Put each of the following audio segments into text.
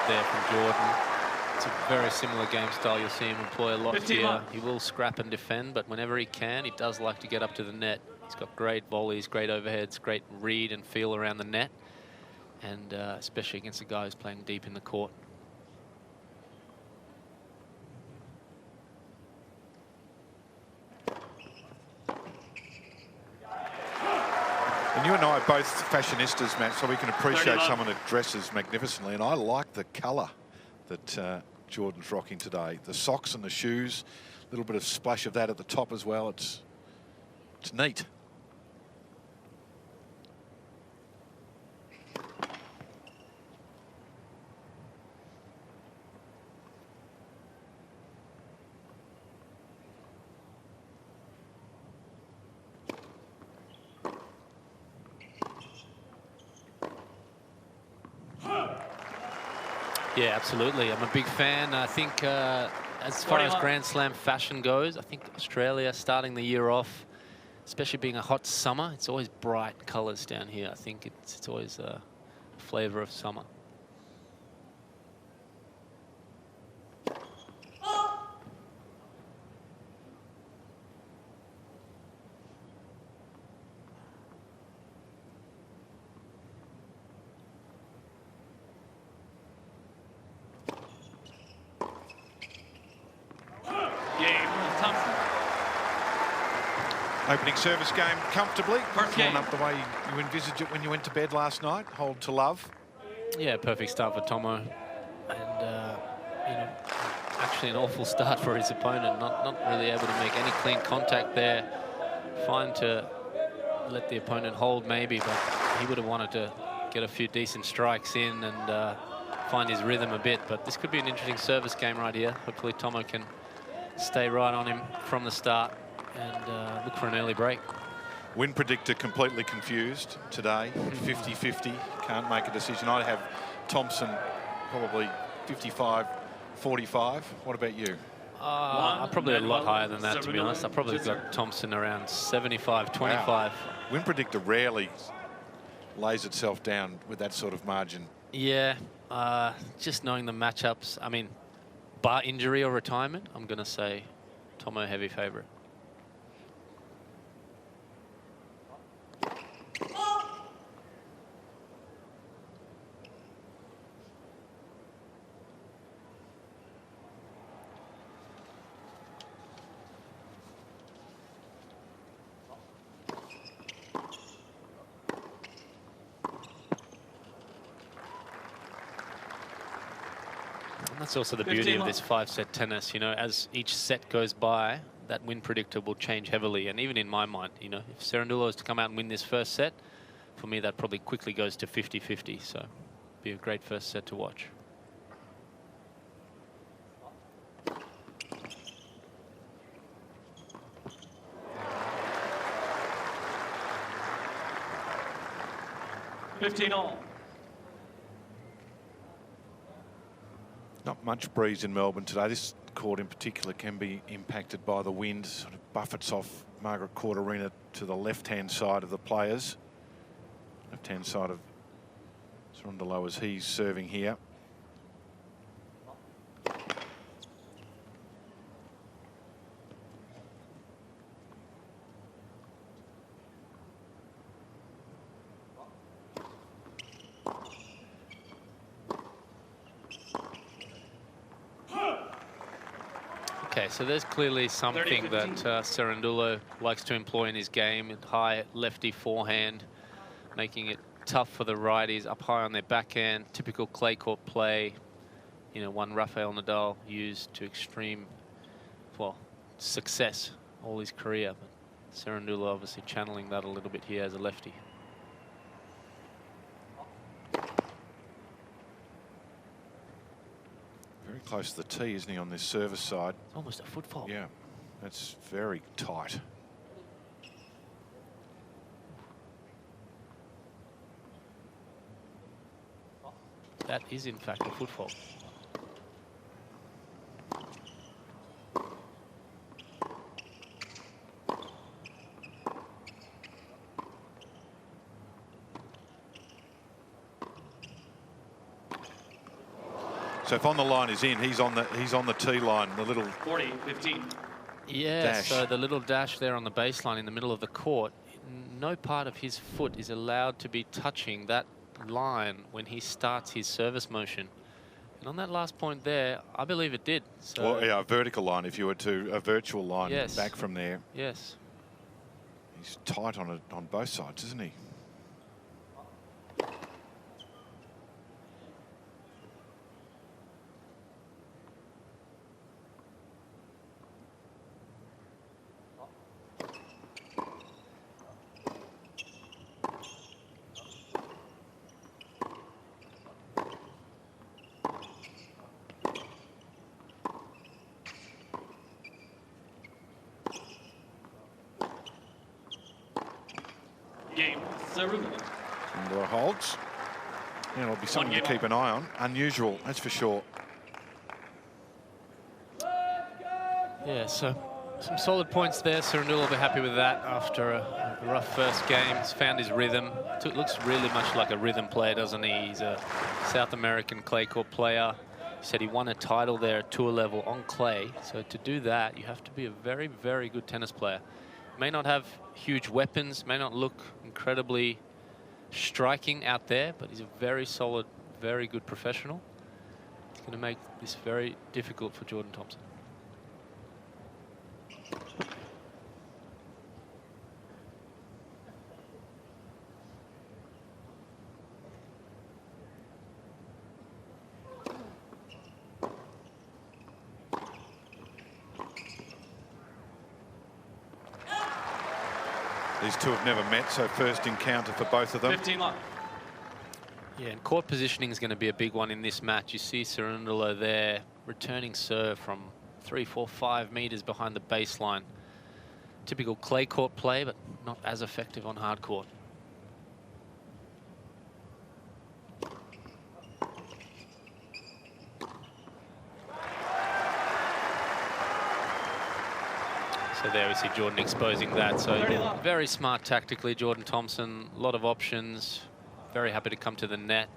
there from Jordan. It's a very similar game style. You'll see him employ a lot here. He will scrap and defend, but whenever he can, he does like to get up to the net. He's got great volleys, great overheads, great read and feel around the net, and especially against a guy who's playing deep in the court. And you and I are both fashionistas, Matt, so we can appreciate someone that dresses magnificently. And I like the colour that Jordan's rocking today. The socks and the shoes, a little bit of splash of that at the top as well. It's neat. Yeah, absolutely. I'm a big fan. I think as far as Grand Slam fashion goes, I think Australia starting the year off, especially being a hot summer, it's always bright colours down here. I think it's always a flavour of summer. Opening service game comfortably. Drawn up the way you envisaged it when you went to bed last night. Hold to love. Yeah, perfect start for Tomo. And, you know, actually an awful start for his opponent. Not really able to make any clean contact there. Fine to let the opponent hold maybe, but he would have wanted to get a few decent strikes in and find his rhythm a bit. But this could be an interesting service game right here. Hopefully Tomo can stay right on him from the start and look for an early break. Win predictor completely confused today. 50-50, can't make a decision. I'd have Thompson probably 55-45. What about you? I'm probably a lot higher than that, to be honest. I probably got Thompson around 75-25. Wow. Win predictor rarely lays itself down with that sort of margin. Yeah, just knowing the matchups. I mean, bar injury or retirement, I'm going to say Tomo heavy favourite. That's also the beauty of this 5-set tennis. You know, as each set goes by, that win predictor will change heavily. And even in my mind, you know, if Cerundolo is to come out and win this first set, for me, that probably quickly goes to 50-50. So be a great first set to watch. Not much breeze in Melbourne today. This court in particular can be impacted by the wind. Sort of buffets off Margaret Court Arena to the left-hand side of the players. Left-hand side of Cerundolo as he's serving here. Okay, so there's clearly something that Cerundolo likes to employ in his game. High lefty forehand, making it tough for the righties up high on their backhand. Typical clay court play, you know, one Rafael Nadal used to extreme, well, success all his career. But Cerundolo obviously channeling that a little bit here as a lefty. Very close to the tee, isn't he, on this service side? Almost a foot fault. Yeah, that's very tight. That is, in fact, a foot fault. So if on the line is in, he's on the tee line, the little 40-15. Yeah, dash. so the little dash there on the baseline in the middle of the court, no part of his foot is allowed to be touching that line when he starts his service motion. And on that last point there, I believe it did. So Well, yeah, a vertical line if you were to, a virtual line yes. back from there. Yes. He's tight on both sides, isn't he? Game, Cerundolo. Cerundolo holds. And it'll be something to keep an eye on. Unusual, that's for sure. Yeah, so some solid points there. Cerundolo will be happy with that after a rough first game. He's found his rhythm. It looks really much like a rhythm player, doesn't he? He's a South American clay court player. He said he won a title there at tour level on clay. So to do that, you have to be a very, very good tennis player. May not have huge weapons, may not look incredibly striking out there, but he's a very solid, very good professional. It's going to make this very difficult for Jordan Thompson. These two have never met, so first encounter for both of them. 15 love. Yeah, and court positioning is going to be a big one in this match. You see Cerundolo there, returning serve from 3, 4, 5 meters behind the baseline. Typical clay court play, but not as effective on hard court. So there we see Jordan exposing that. So very smart tactically, Jordan Thompson. A lot of options. Very happy to come to the net.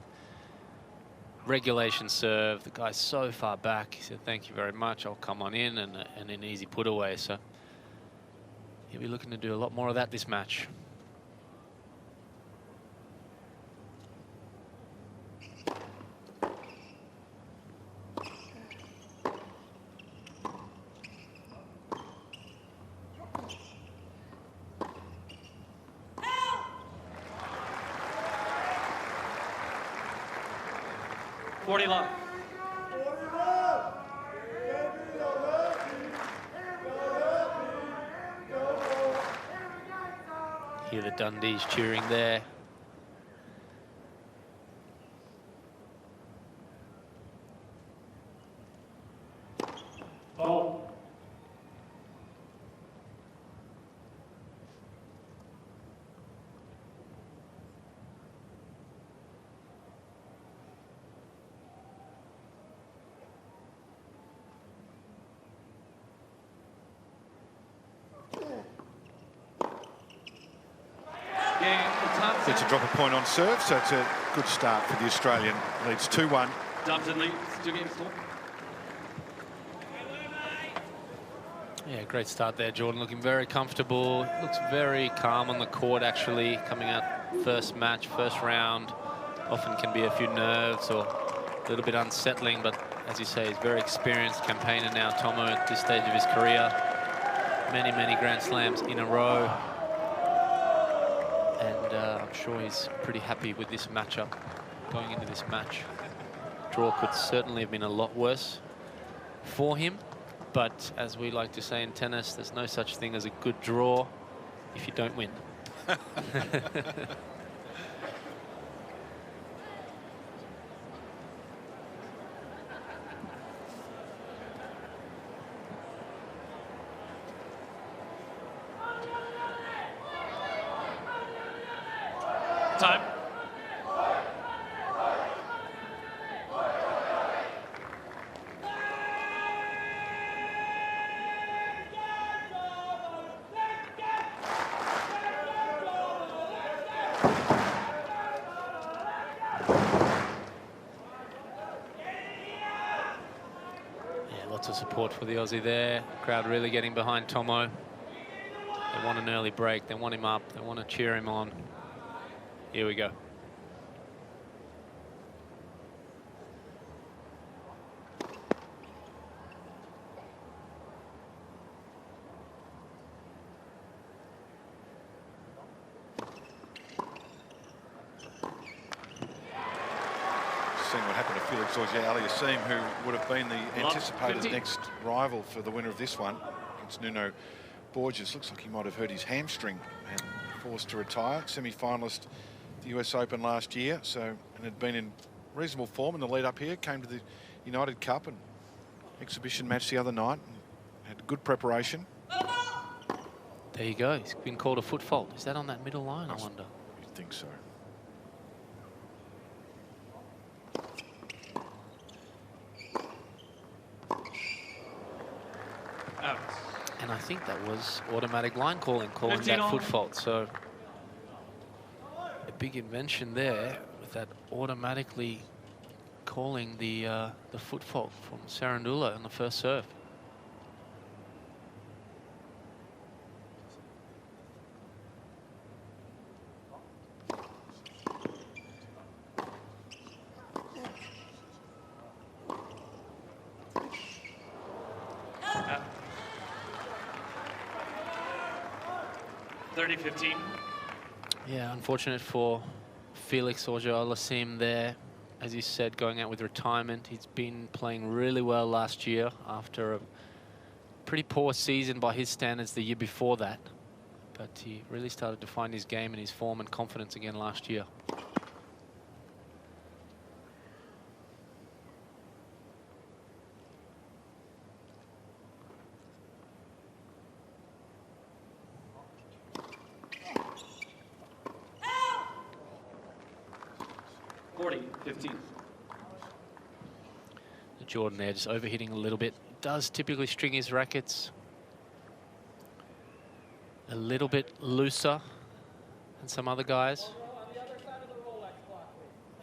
Regulation serve. The guy's so far back. He said, thank you very much. I'll come on in, and an easy put away. So he'll be looking to do a lot more of that this match. Love. Hear the Dundees cheering there. Oh. Gets a drop a point on serve, so it's a good start for the Australian. Leads 2-1. Thompson leads 2 games to 1. Yeah, great start there, Jordan. Looking very comfortable. Looks very calm on the court, actually. Coming out first match, first round. Often can be a few nerves or a little bit unsettling, but as you say, he's very experienced campaigner now, Tomo, at this stage of his career. Many, many Grand Slams in a row. And I'm sure he's pretty happy with this matchup going into this match. Draw could certainly have been a lot worse for him, but as we like to say in tennis, there's no such thing as a good draw if you don't win. Time. Lots of support for the Aussie there. Crowd really getting behind Tomo. They want an early break. They want him up. They want to cheer him on. Here we go. Seeing what happened to Felix Auger-Aliassime, who would have been the anticipated 50. next rival for the winner of this one against Nuno Borges. Looks like he might have hurt his hamstring and forced to retire. Semi-finalist the US Open last year, and had been in reasonable form in the lead up here. Came to the United Cup and exhibition match the other night. And had good preparation. There you go. He's been called a foot fault. Is that on that middle line, I wonder? You'd think so. Out. And I think that was automatic line calling that 15 foot on. fault. So a big invention there with that automatically calling the foot fault from Cerundolo on the first serve. Out. 30-15. Yeah, unfortunate for Felix Auger-Aliassime there. As you said, going out with retirement. He's been playing really well last year after a pretty poor season by his standards the year before that. But he really started to find his game and his form and confidence again last year. Jordan there just overhitting a little bit. Does typically string his rackets a little bit looser than some other guys.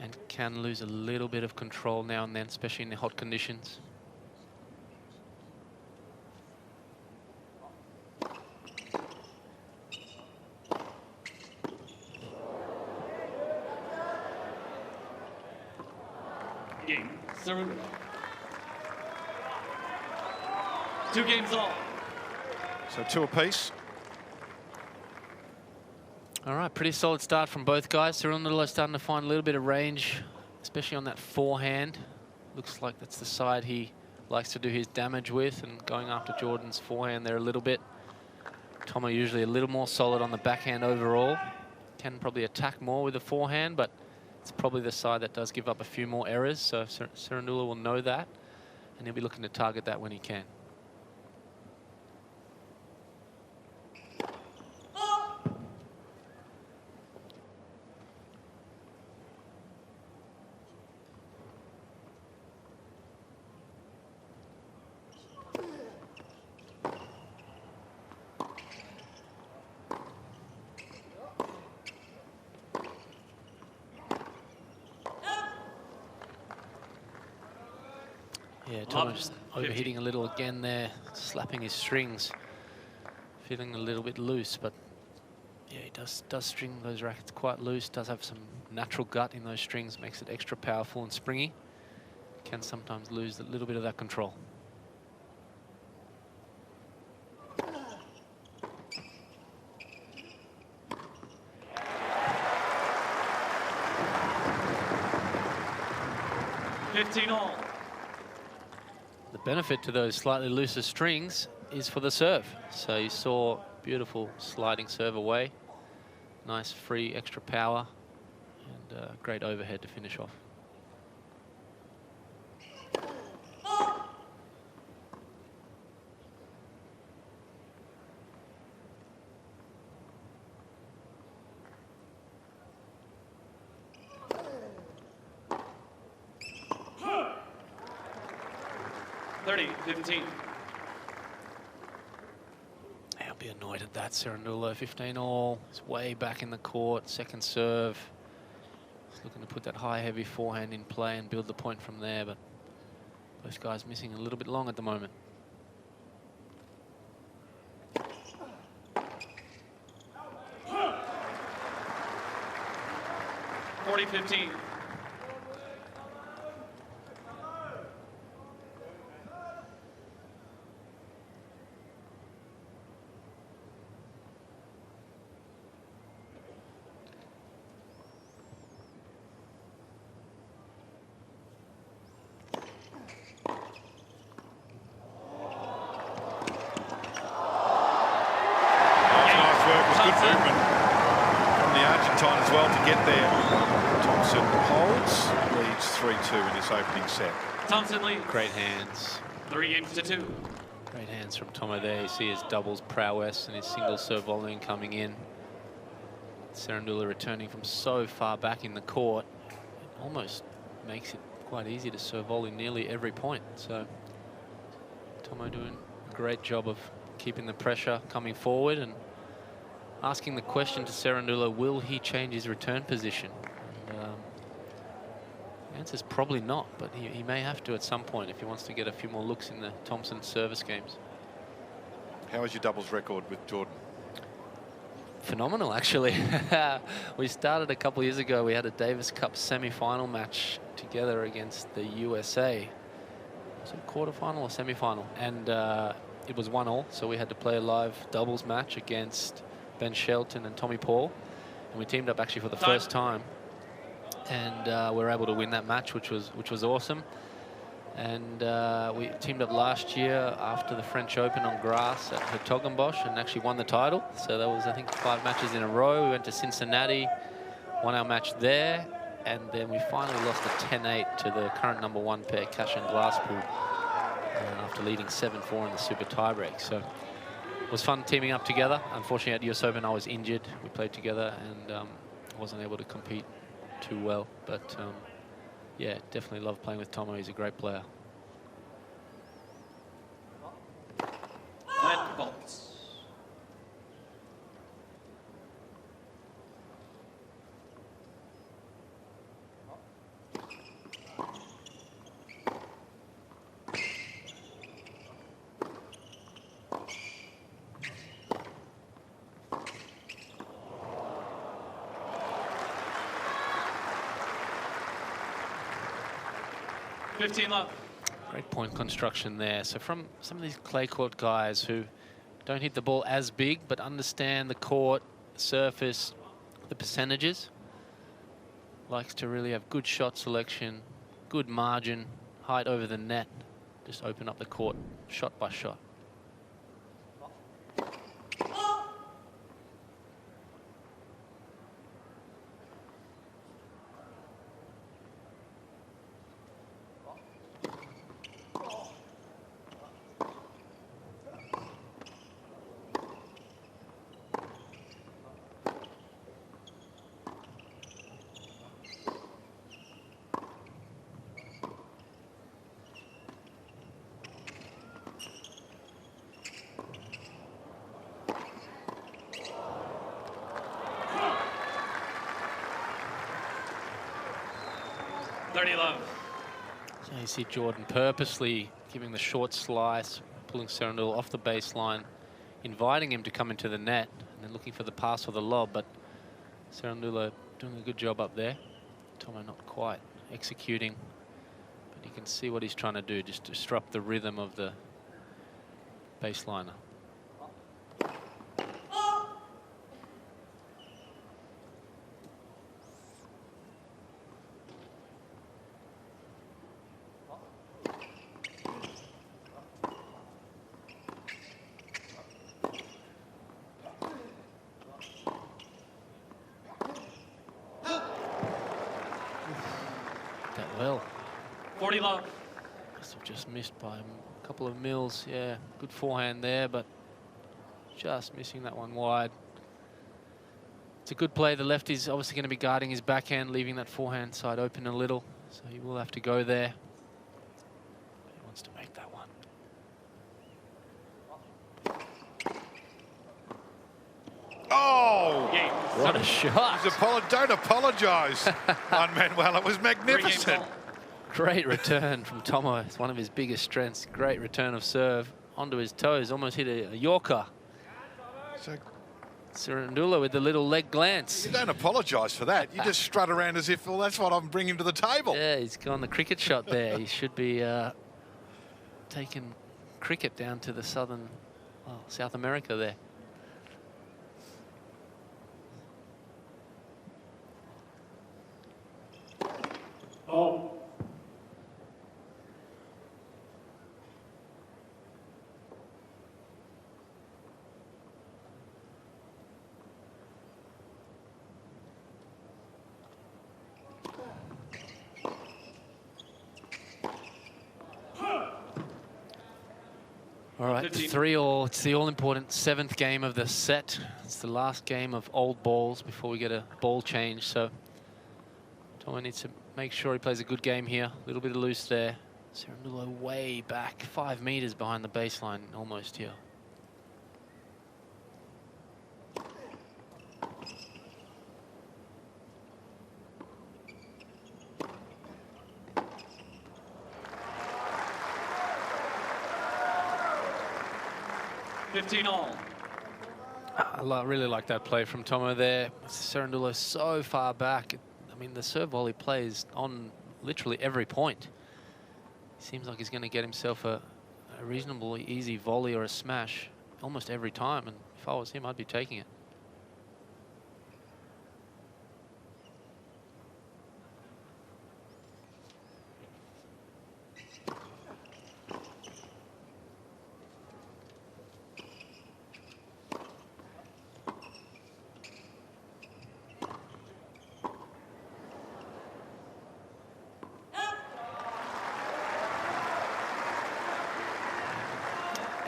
And can lose a little bit of control now and then, especially in the hot conditions. Game. Cerundolo. 2 games all. So 2 apiece. All right, pretty solid start from both guys. Cerundolo starting to find a little bit of range, especially on that forehand. Looks like that's the side he likes to do his damage with, and going after Jordan's forehand there a little bit. Tomo usually a little more solid on the backhand overall. Can probably attack more with the forehand, but it's probably the side that does give up a few more errors. So Cerundolo will know that, and he'll be looking to target that when he can. Yeah, Tomo just overhitting a little again there, slapping his strings, feeling a little bit loose, but yeah, he does string those rackets quite loose, does have some natural gut in those strings, makes it extra powerful and springy. Can sometimes lose a little bit of that control. all. The benefit to those slightly looser strings is for the serve. So you saw beautiful sliding serve away. Nice free extra power and great overhead to finish off. I'll be annoyed at that. Cerundolo 15 all. He's way back in the court. Second serve. He's looking to put that high heavy forehand in play and build the point from there, but Both guys missing a little bit long at the moment. (40-15). As well to get there. Thompson holds, leads 3-2 in this opening set. Thompson leads. Great hands. 3-2. Great hands from Tomo there. You see his doubles prowess and his single serve volume coming in. Cerundolo returning from so far back in the court. It almost makes it quite easy to serve volley nearly every point. So Tomo doing a great job of keeping the pressure coming forward and asking the question to Cerundolo, will he change his return position? And, the answer is probably not, but he may have to at some point if he wants to get a few more looks in the Thompson service games. How is your doubles record with Jordan? Phenomenal, actually. We started a couple of years ago. We had a Davis Cup semi-final match together against the USA. Was it quarterfinal or semi-final? And it was 1-1, so we had to play a live doubles match against Ben Shelton and Tommy Paul, and we teamed up actually for the first time, and we were able to win that match, which was awesome. And we teamed up last year after the French Open on grass at Hertogenbosch and actually won the title. So that was, I think, 5 matches in a row. We went to Cincinnati, won our match there, and then we finally lost a 10-8 to the current #1 pair, Cash and Glasspool, after leading 7-4 in the super tiebreak. So it was fun teaming up together. Unfortunately, at US Open, I was injured. We played together and wasn't able to compete too well. But yeah, definitely love playing with Tomo. He's a great player. Net faults. Great point construction there. So from some of these clay court guys who don't hit the ball as big, but understand the court, the surface, the percentages, likes to really have good shot selection, good margin, height over the net, just open up the court shot by shot. So you see Jordan purposely giving the short slice, pulling Cerundolo off the baseline, inviting him to come into the net, and then looking for the pass or the lob. But Cerundolo doing a good job up there. Tomo not quite executing, but you can see what he's trying to do, just disrupt the rhythm of the baseliner. Well, 40 love. Must have just missed by a couple of mils. Yeah, good forehand there, but just missing that one wide. It's a good play. The lefty's obviously going to be guarding his backhand, leaving that forehand side open a little. So he will have to go there. But he wants to make that one. Oh! Game. What a shot. Don't apologise, Juan Manuel. It was magnificent. Great return from Tomo. It's one of his biggest strengths. Great return of serve onto his toes. Almost hit a Yorker. So Cerundolo with the little leg glance. you don't apologise for that. You just strut around as if, well, that's what I'm bringing to the table. Yeah, he's gone the cricket shot there. He should be taking cricket down to the southern, well, South America there. Oh. All right, 3-all. It's the all-important 7th game of the set. It's the last game of old balls before we get a ball change. So Tomo needs to make sure he plays a good game here. A little bit of loose there. Cerundolo way back, 5 meters behind the baseline, almost here. All. I really like that play from Tomo there. Cerundolo so far back. I mean, the serve volley plays on literally every point. Seems like he's going to get himself a reasonably easy volley or a smash almost every time. And if I was him, I'd be taking it.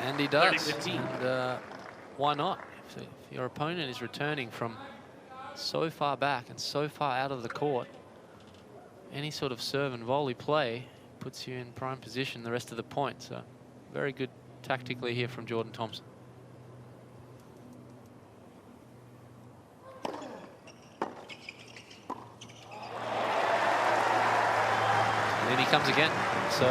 And he does. And why not? If your opponent is returning from so far back and so far out of the court, any sort of serve and volley play puts you in prime position the rest of the point. So very good tactically here from Jordan Thompson. And in he comes again. So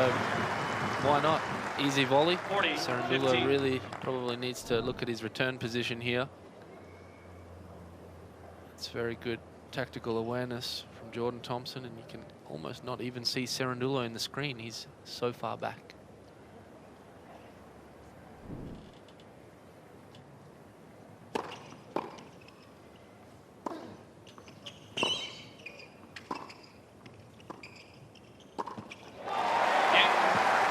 why not? Easy volley. Cerundolo really probably needs to look at his return position here. It's very good tactical awareness from Jordan Thompson, and you can almost not even see Cerundolo in the screen. He's so far back.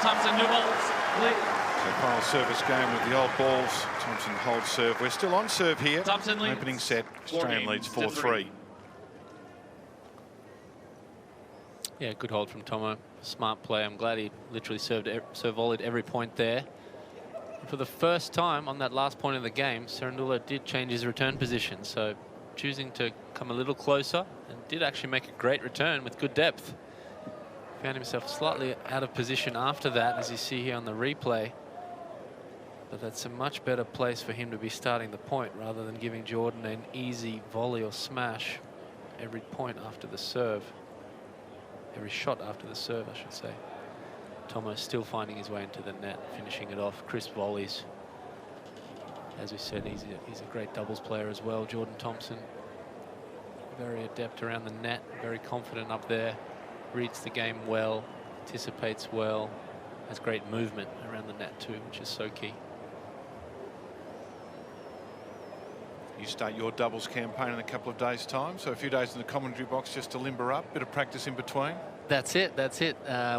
Thompson, new balls. So final service game with the old balls. Thompson holds serve. We're still on serve here. Thompson leads. Opening set, Australian leads 4-3. Yeah, good hold from Tomo. Smart play. I'm glad he literally serve volleyed every point there. And for the first time on that last point of the game, Cerundolo did change his return position. So choosing to come a little closer and did actually make a great return with good depth. Found himself slightly out of position after that, as you see here on the replay. But that's a much better place for him to be starting the point rather than giving Jordan an easy volley or smash every point after the serve. Every shot after the serve, I should say. Tomo still finding his way into the net, finishing it off. Crisp volleys. As we said, he's a great doubles player as well, Jordan Thompson. Very adept around the net, very confident up there. Reads the game well, anticipates well, has great movement around the net too, which is so key. You start your doubles campaign in a couple of days' time, so a few days in the commentary box just to limber up, bit of practice in between. That's it.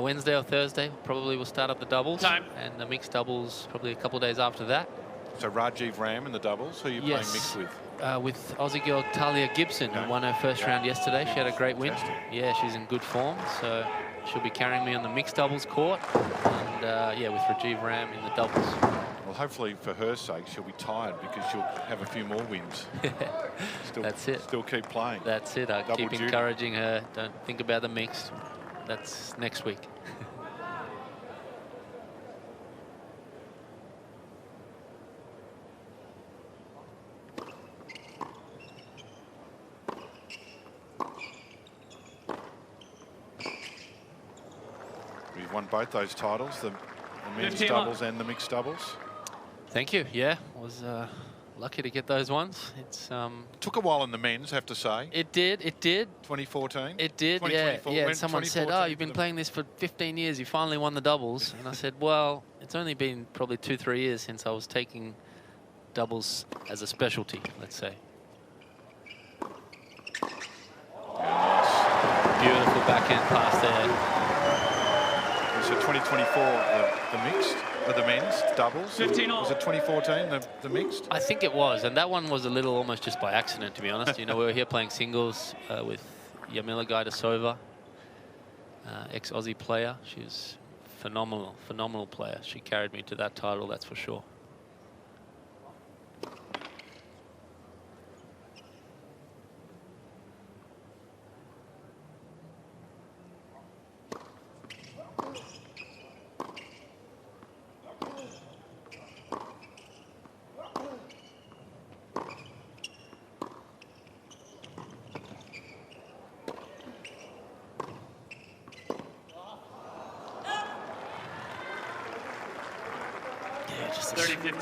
Wednesday or Thursday, probably we'll start up the doubles. Time. And the mixed doubles probably a couple of days after that. So Rajiv Ram in the doubles, who are you playing mixed with? With Aussie girl Talia Gibson, who won her first round yesterday. She had a great win. Yeah, she's in good form, so she'll be carrying me on the mixed doubles court. And yeah, with Rajiv Ram in the doubles. Well, hopefully for her sake, she'll be tired because she'll have a few more wins. That's it. Still keep playing. That's it. I Double keep duty. encouraging her. Don't think about the mixed. That's next week. won both those titles, the men's 15 doubles and the mixed doubles. Thank you. Yeah, was lucky to get those ones. It's Took a while in the men's, have to say. It did. 2014. It did. Yeah. Yeah. And someone said, "Oh, you've been playing this for 15 years. You finally won the doubles." And I said, "Well, it's only been probably 2-3 years since I was taking doubles as a specialty, let's say." Beautiful backhand pass there. So 2024, the mixed, or the men's doubles. 15 all. Was it 2014, the mixed? I think it was, and that one was a little almost just by accident, to be honest. You know, we were here playing singles with Yamila Gaidasova, ex-Aussie player. She's phenomenal player. She carried me to that title, that's for sure.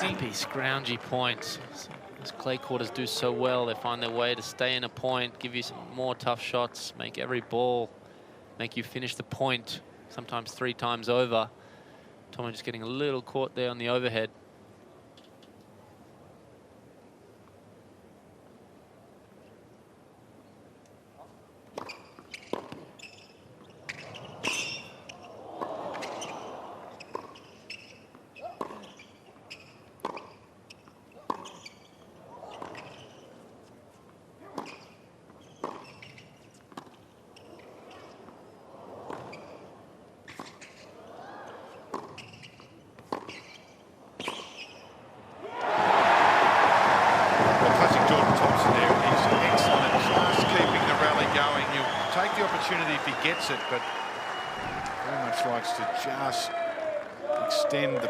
Happy, scroungy points. As clay quarters do so well, they find their way to stay in a point, give you some more tough shots, make every ball, make you finish the point, sometimes 3 times over. Tomo just getting a little caught there on the overhead.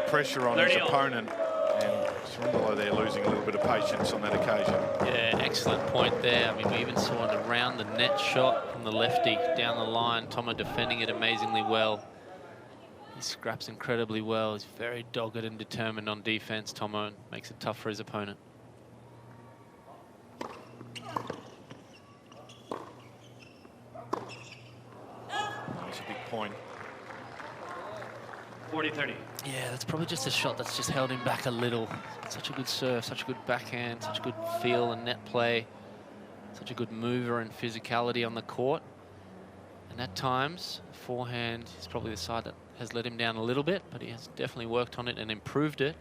Pressure on his opponent, and Cerundolo there losing a little bit of patience on that occasion. Yeah, excellent point there. I mean, we even saw an around the net shot from the lefty down the line. Tomo defending it amazingly well. He scraps incredibly well. He's very dogged and determined on defense, Tomo, and makes it tough for his opponent. That's a big point. 40-30. Yeah, that's probably just a shot that's just held him back a little. Such a good serve, such a good backhand, such a good feel and net play. Such a good mover and physicality on the court. And at times, forehand is probably the side that has let him down a little bit, but he has definitely worked on it and improved it.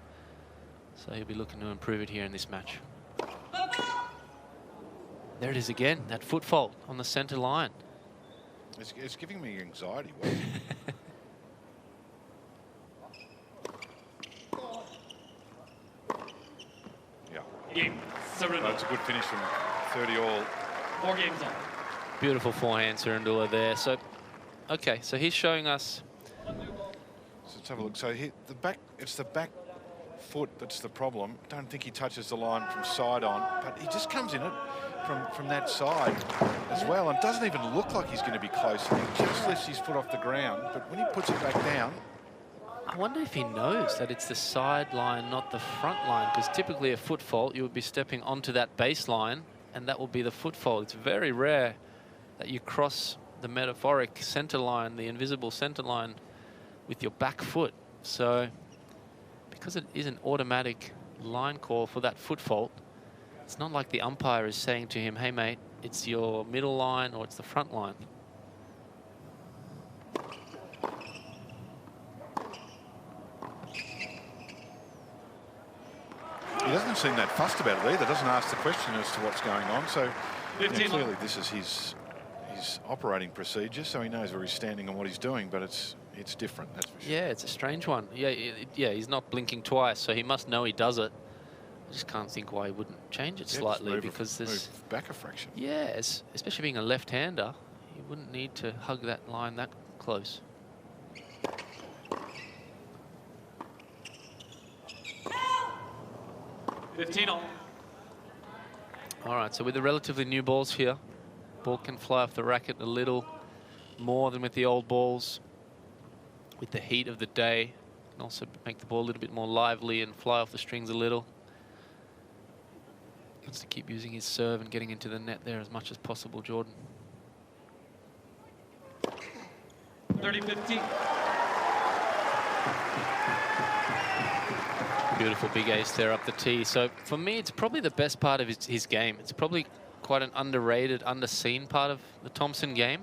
So he'll be looking to improve it here in this match. There it is again, that foot fault on the center line. It's giving me anxiety. Game. That's a good finish from 30 all. 4 games on. Beautiful forehand, Cerundolo there. So, okay, so he's showing us. So let's have a look. So it's the back foot that's the problem. I don't think he touches the line from side on, but he just comes in it from that side as well, and doesn't even look like he's going to be close. He just lifts his foot off the ground, but when he puts it back down. I wonder if he knows that it's the side line, not the front line, because typically a foot fault, you would be stepping onto that baseline, and that will be the foot fault. It's very rare that you cross the metaphoric center line, the invisible center line, with your back foot. So, because it is an automatic line call for that foot fault, it's not like the umpire is saying to him, "Hey mate, it's your middle line or it's the front line." He doesn't seem that fussed about it either. Doesn't ask the question as to what's going on. So clearly this is his operating procedure, so he knows where he's standing and what he's doing. But it's different. That's for sure. Yeah, it's a strange one. Yeah, he's not blinking twice, so he must know he does it. I just can't think why he wouldn't change it slightly, because there's move back a fraction. Yes, especially being a left-hander, he wouldn't need to hug that line that close. All right, so with the relatively new balls here, ball can fly off the racket a little more than with the old balls. with the heat of the day. Can also make the ball a little bit more lively and fly off the strings a little. Wants to keep using his serve and getting into the net there as much as possible, Jordan. 30-15. Beautiful big ace there up the tee. So for me, it's probably the best part of his game. It's probably quite an underrated, underseen part of the Thompson game,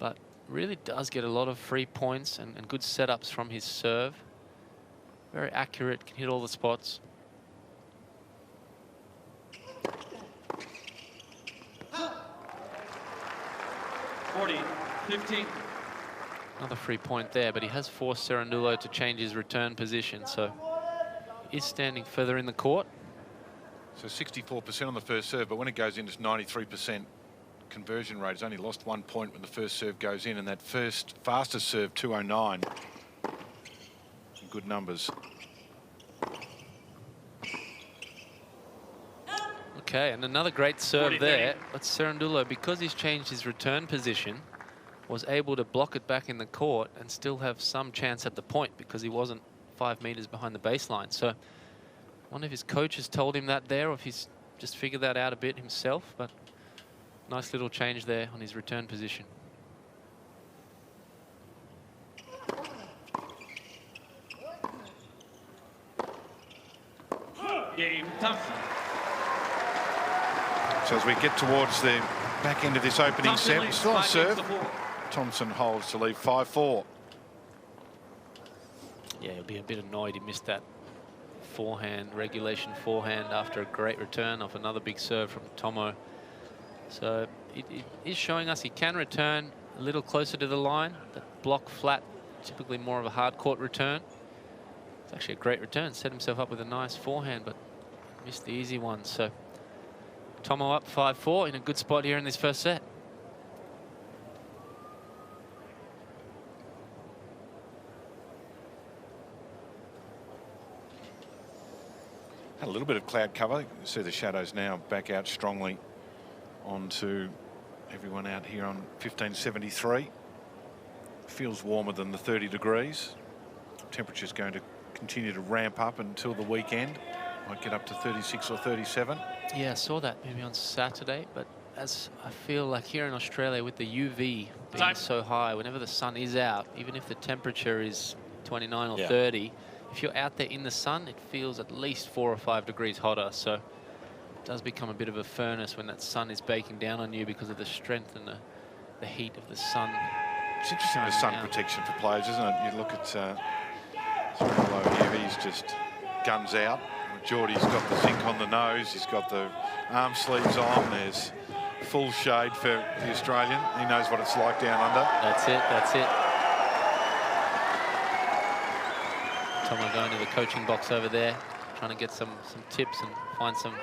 but really does get a lot of free points and good setups from his serve. Very accurate, can hit all the spots. Another free point there, but he has forced Cerundolo to change his return position, so he's standing further in the court. So 64% on the first serve, but when it goes in, it's 93% conversion rate. He's only lost 1 point when the first serve goes in, and that first fastest serve, 209. Some good numbers. Okay, and another great serve there. But Cerundolo, because he's changed his return position, was able to block it back in the court and still have some chance at the point because he wasn't 5 meters behind the baseline. So one of his coaches told him that there, or if he's just figured that out a bit himself, but nice little change there on his return position. Game Thompson. So as we get towards the back end of this opening Thompson set, we're still on 5 games serve. to 4. Thompson holds to lead 5-4. Yeah, he'll be a bit annoyed he missed that forehand, regulation forehand after a great return off another big serve from Tomo. So it is showing us he can return a little closer to the line. That block flat, typically more of a hard court return. It's actually a great return. Set himself up with a nice forehand, but missed the easy one. So Tomo up 5-4 in a good spot here in this first set. Had a little bit of cloud cover. You can see the shadows now back out strongly onto everyone out here on 1573. Feels warmer than the 30 degrees. Temperature's going to continue to ramp up until the weekend. Might get up to 36 or 37. Yeah, I saw that maybe on Saturday, but as I feel like here in Australia with the UV being so high, whenever the sun is out, even if the temperature is 29 or 30, if you're out there in the sun, it feels at least 4 or 5 degrees hotter. So it does become a bit of a furnace when that sun is baking down on you because of the strength and the heat of the sun. It's interesting, the sun protection for players, isn't it? You look at Cerundolo here, he's just guns out. Geordie's got the zinc on the nose, he's got the arm sleeves on, there's full shade for the Australian. He knows what it's like down under. That's it, that's it. Tomo going to the coaching box over there, trying to get some tips and find some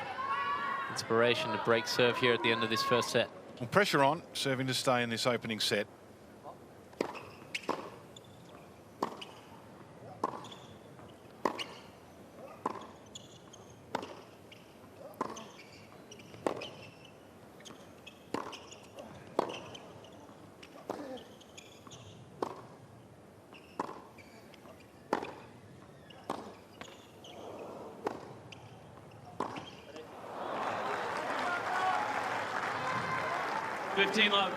inspiration to break serve here at the end of this first set. Well, pressure on, serving to stay in this opening set. Love.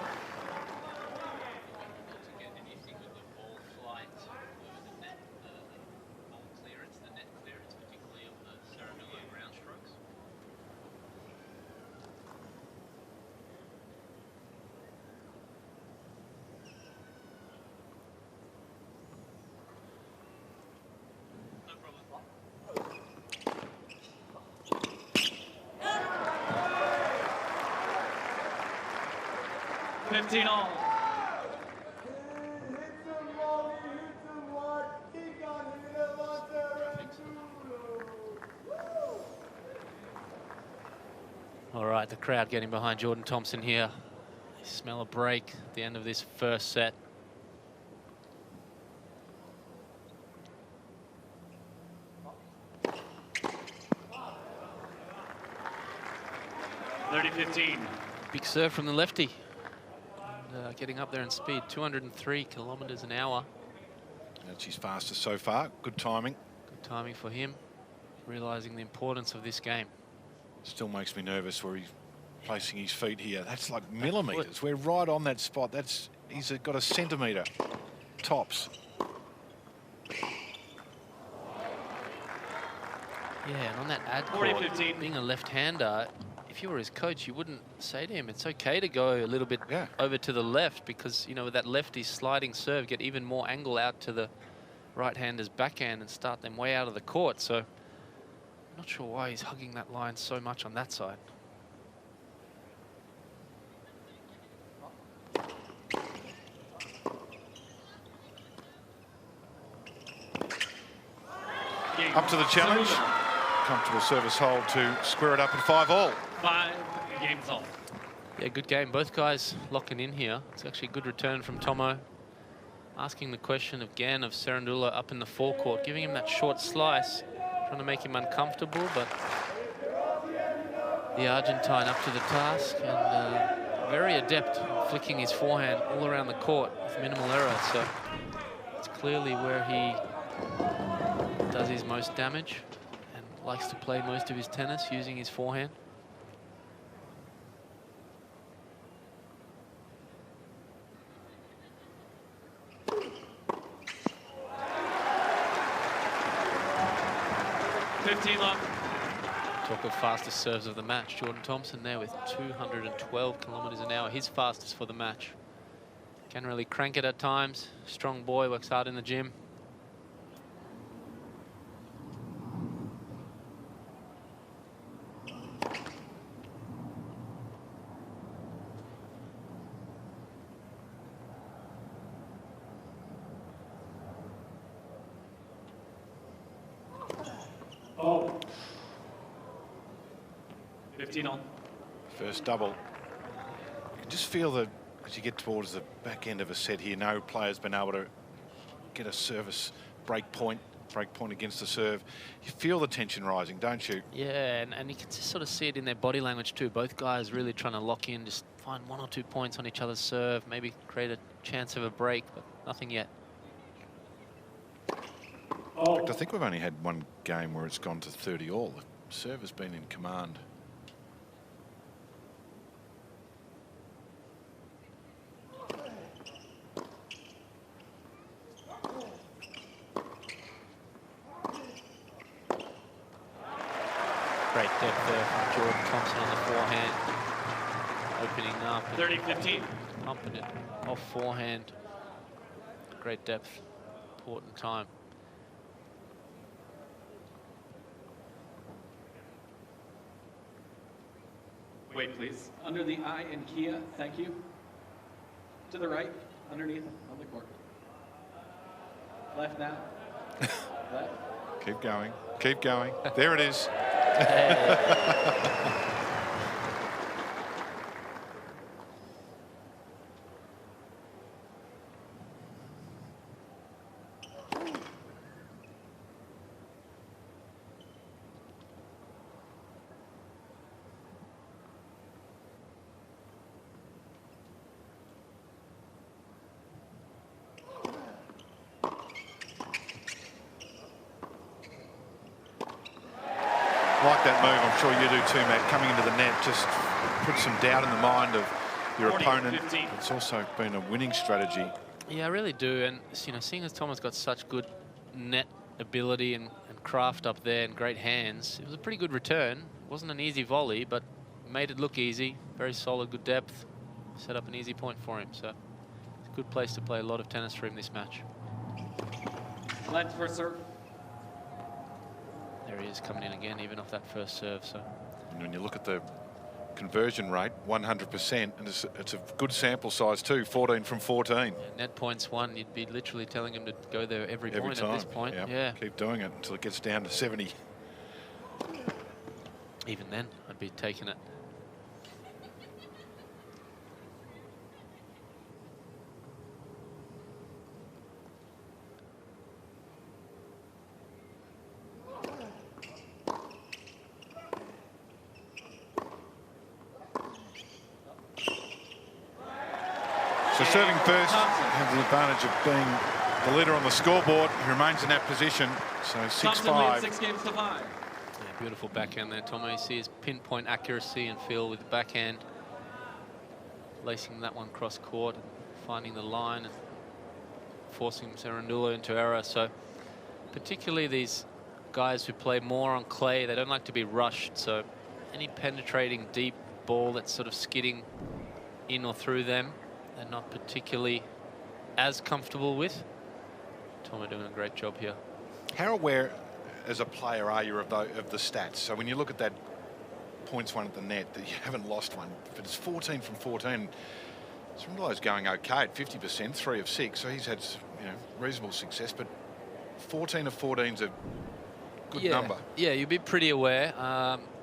All. All right, the crowd getting behind Jordan Thompson here. They smell a break at the end of this first set. Big serve from the lefty. And, getting up there in speed, 203 kilometers an hour. That's his fastest so far. Good timing. Good timing for him, realising the importance of this game. Still makes me nervous where he's placing his feet here. That's like millimetres. We're right on that spot. He's got a centimetre tops. Yeah, and on that ad court, being a left-hander, if you were his coach, you wouldn't say to him, it's okay to go a little bit over to the left because, you know, with that lefty sliding serve, get even more angle out to the right-hander's backhand and start them way out of the court. So I'm not sure why he's hugging that line so much on that side. Up to the challenge. Comfortable service hold to square it up at 5-all. 5 games all. Yeah, good game. Both guys locking in here. It's actually a good return from Tomo. Asking the question again of Cerundolo up in the forecourt, giving him that short slice, trying to make him uncomfortable, but the Argentine up to the task and very adept in flicking his forehand all around the court with minimal error. So it's clearly where he does his most damage and likes to play most of his tennis using his forehand. Talk of fastest serves of the match. Jordan Thompson there with 212 kilometers an hour. His fastest for the match. Can really crank it at times. Strong boy, works hard in the gym. Oh. 15 on. First double. You can just feel that as you get towards the back end of a set here, no player's been able to get a service break point against the serve. You feel the tension rising, don't you? Yeah, and you can just sort of see it in their body language too. Both guys really trying to lock in, just find 1 or 2 points on each other's serve, maybe create a chance of a break, but nothing yet. In fact, I think we've only had one game where it's gone to 30-all. The serve has been in command. Great depth there from Jordan Thompson on the forehand. Opening up. 30-15. Pumping it off forehand. Great depth. Important time. Wait, please. Under the eye in Kia, thank you. To the right, underneath on the court. Left now. Left. Keep going. Keep going. There it is. Like that move, I'm sure you do too, Matt. Coming into the net just puts some doubt in the mind of your opponent. It's also been a winning strategy. Yeah, I really do. And, you know, seeing as Thomas got such good net ability and craft up there and great hands, it was a pretty good return. It wasn't an easy volley, but made it look easy. Very solid, good depth. Set up an easy point for him. So it's a good place to play a lot of tennis for him this match. Left for serve. There he is coming in again, even off that first serve. So And when you look at the conversion rate, 100%, and it's a good sample size too, 14 from 14. yeah, net points won, you'd be literally telling him to go there every point time. at this point. Yep. Yeah. Keep doing it until it gets down to 70. Even then, I'd be taking it. So serving first, have the advantage of being the leader on the scoreboard. He remains in that position. So Thompson leads 6-5. 6 games to 5. Yeah, beautiful backhand there, Tomo. You see his pinpoint accuracy and feel with the backhand. Lacing that one cross court and finding the line and forcing Cerundolo into error. So particularly these guys who play more on clay, they don't like to be rushed. So any penetrating deep ball that's sort of skidding in or through them, they're not particularly as comfortable with. Tomo doing a great job here. How aware as a player are you of the stats? So when you look at that points one at the net, that you haven't lost one, but it's 14 from 14. Cerundolo's going okay at 50%, 3 of 6, so he's had, you know, reasonable success, but 14 of 14's a good number. Yeah, you'd be pretty aware.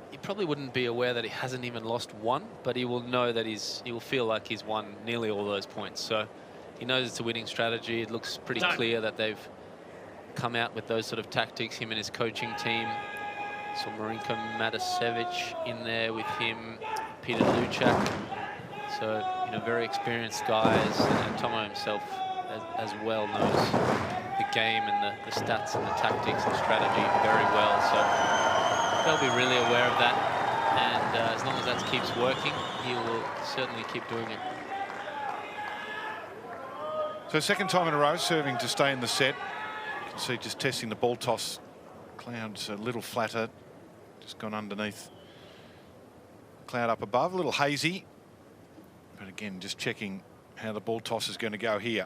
He probably wouldn't be aware that he hasn't even lost one, but he will know that he will feel like he's won nearly all those points. So he knows it's a winning strategy. It looks pretty clear that they've come out with those sort of tactics, him and his coaching team. So Marinko Matasevic in there with him, Peter Luchak. So, you know, very experienced guys, and Tomo himself as well knows the game and the stats and the tactics and strategy very well. So they'll be really aware of that, and as long as that keeps working, he will certainly keep doing it. So second time in a row serving to stay in the set. You can see just testing the ball toss. Cloud's a little flatter, just gone underneath. Cloud up above, a little hazy. But again, just checking how the ball toss is going to go here.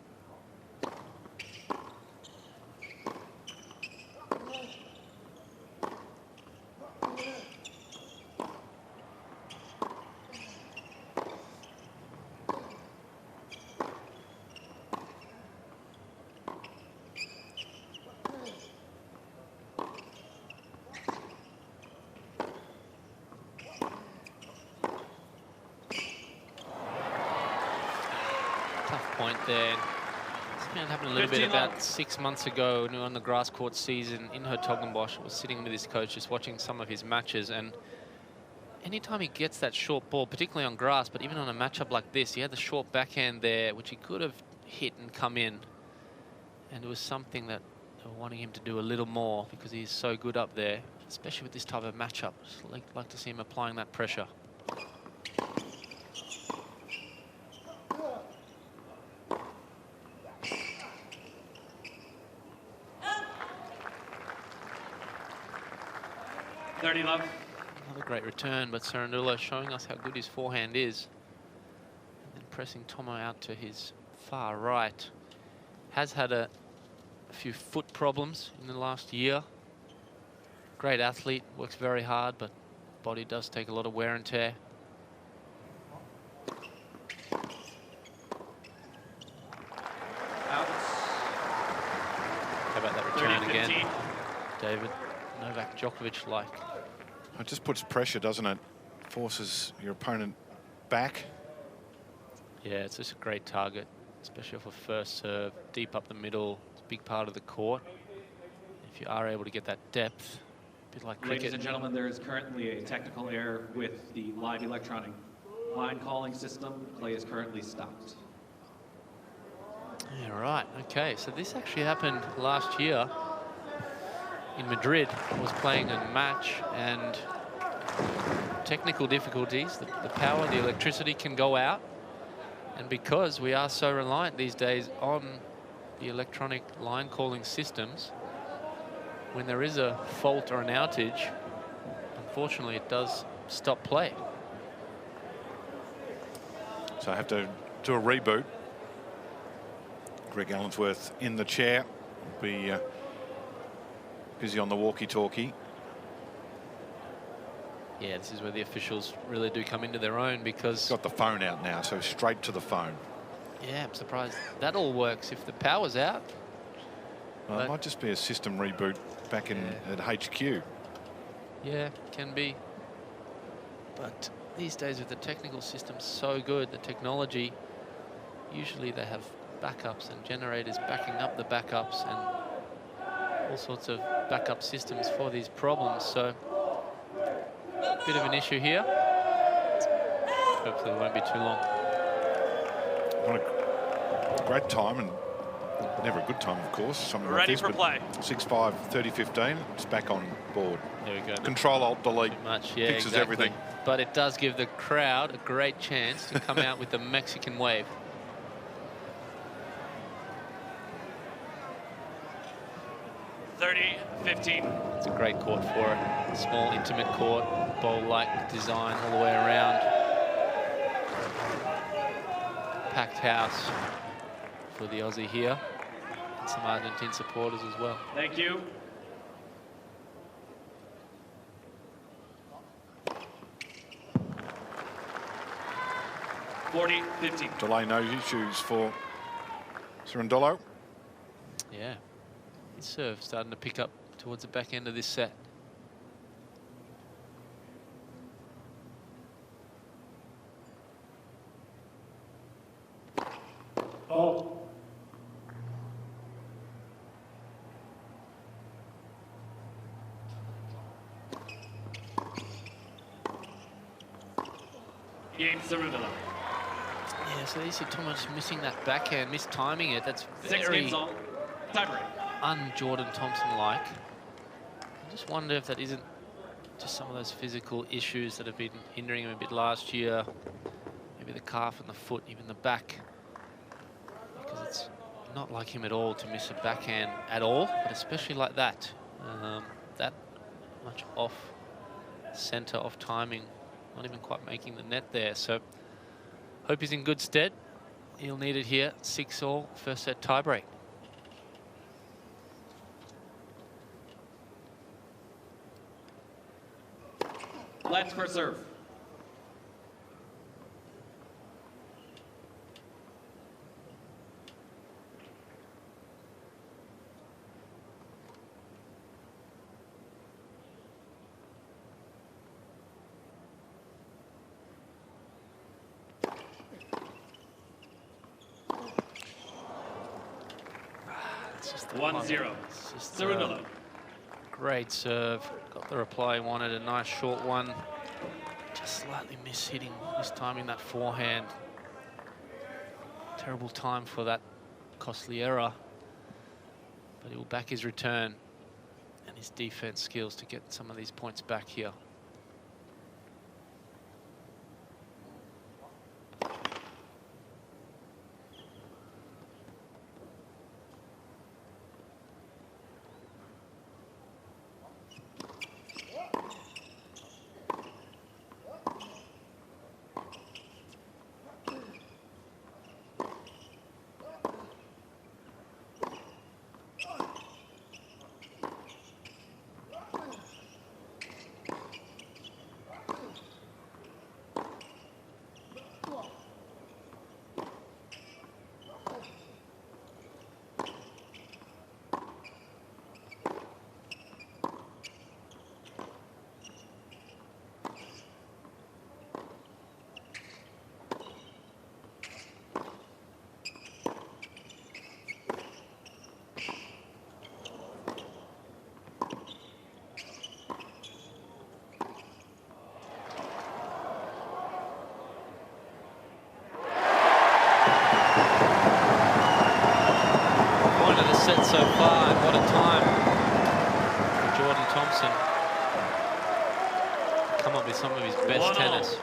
There. This happened a little bit about 6 months ago on the grass court season in Hertogenbosch. I was sitting with his coach just watching some of his matches, and anytime he gets that short ball, particularly on grass, but even on a matchup like this, he had the short backhand there, which he could have hit and come in. And it was something that they were wanting him to do a little more because he's so good up there, especially with this type of matchup. Just like to see him applying that pressure. Another great return, but Cerundolo showing us how good his forehand is. And then pressing Tomo out to his far right. Has had a few foot problems in the last year. Great athlete, works very hard, but body does take a lot of wear and tear. Out. How about that return again, David? Novak Djokovic-like. It just puts pressure, doesn't it? Forces your opponent back. Yeah, it's just a great target, especially off a first serve, deep up the middle. It's a big part of the court. If you are able to get that depth, a bit like cricket. Ladies and gentlemen, there is currently a technical error with the live electronic line calling system. Play is currently stopped. Yeah, right. Okay, so this actually happened last year in Madrid. I was playing a match, and technical difficulties, the power, the electricity can go out, and because we are so reliant these days on the electronic line calling systems, when there is a fault or an outage, unfortunately it does stop play. So I have to do a reboot. Greg Allensworth in the chair, will be busy on the walkie-talkie. Yeah, this is where the officials really do come into their own, because... Got the phone out now, so straight to the phone. Yeah, I'm surprised that all works if the power's out. Well, it might just be a system reboot back in at HQ. Yeah, can be. But these days with the technical system so good, the technology, usually they have backups and generators backing up the backups and all sorts of backup systems for these problems. So bit of an issue here. Hopefully it won't be too long. What a great time, and Never a good time, of course. Something like Ready this, for but play. 6-5, 30-15. It's back on board. There we go. Control, Alt, Delete. Too much, yeah, Fixes exactly. everything. But it does give the crowd a great chance to come out with the Mexican wave. (30-15). It's a great court for it. Small, intimate court, bowl-like design all the way around. Packed house for the Aussie here. And some Argentine supporters as well. Thank you. (40-15). Delay, no issues for Cerundolo. Yeah. His serve starting to pick up towards the back end of this set. Oh. Game Cerundolo. Yeah, so you see Thomas missing that backhand, mistiming it. That's 6 very games all. Tiebreak. un-Jordan Thompson-like. I just wonder if that isn't just some of those physical issues that have been hindering him a bit last year. Maybe the calf and the foot, even the back. Because it's not like him at all to miss a backhand at all, but especially like that. That much off center, off timing, not even quite making the net there. So hope he's in good stead. He'll need it here. 6-all, first set tiebreak. Let's for serve. It's just 1-0. It's just, Cerundolo. great serve. Got the reply he wanted. A nice short one. Just slightly mistiming that forehand. Terrible time for that costly error. But he will back his return and his defense skills to get some of these points back here. Set so far, and what a time for Jordan Thompson. Come up with some of his best tennis.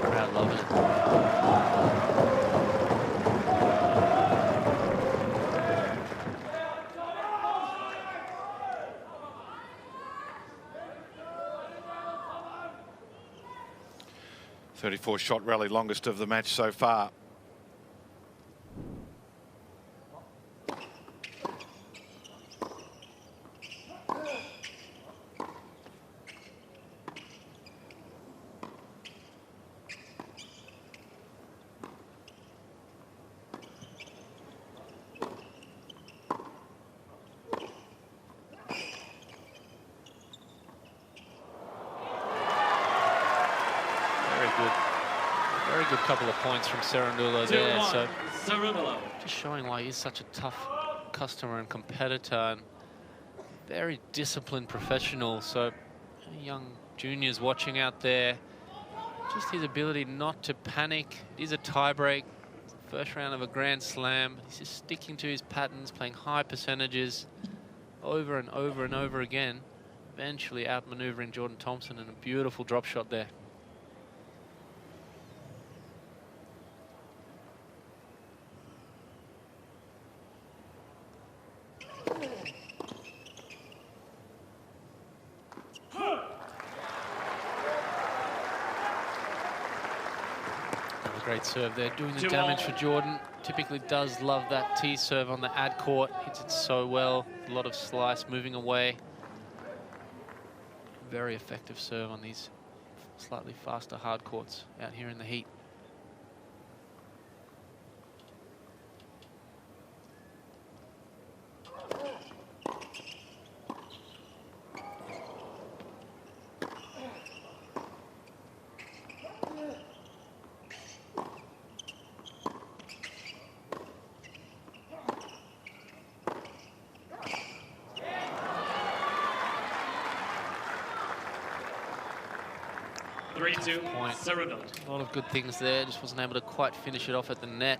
Crowd loving it. .34 shot rally, longest of the match so far. Couple of points from Cerundolo there, so Cerundolo. just showing why he's such a tough customer and competitor, and very disciplined professional. So young juniors watching out there, just his ability not to panic. It is a tie break, First round of a Grand Slam. He's just sticking to his patterns, playing high percentages over and over and over again. Eventually outmaneuvering Jordan Thompson, and a beautiful drop shot there. Great serve there, doing the damage for Jordan. Typically does love that T serve on the ad court. Hits it so well. A lot of slice, moving away. Very effective serve on these slightly faster hard courts out here in the heat. Point. A lot of good things there, just wasn't able to quite finish it off at the net.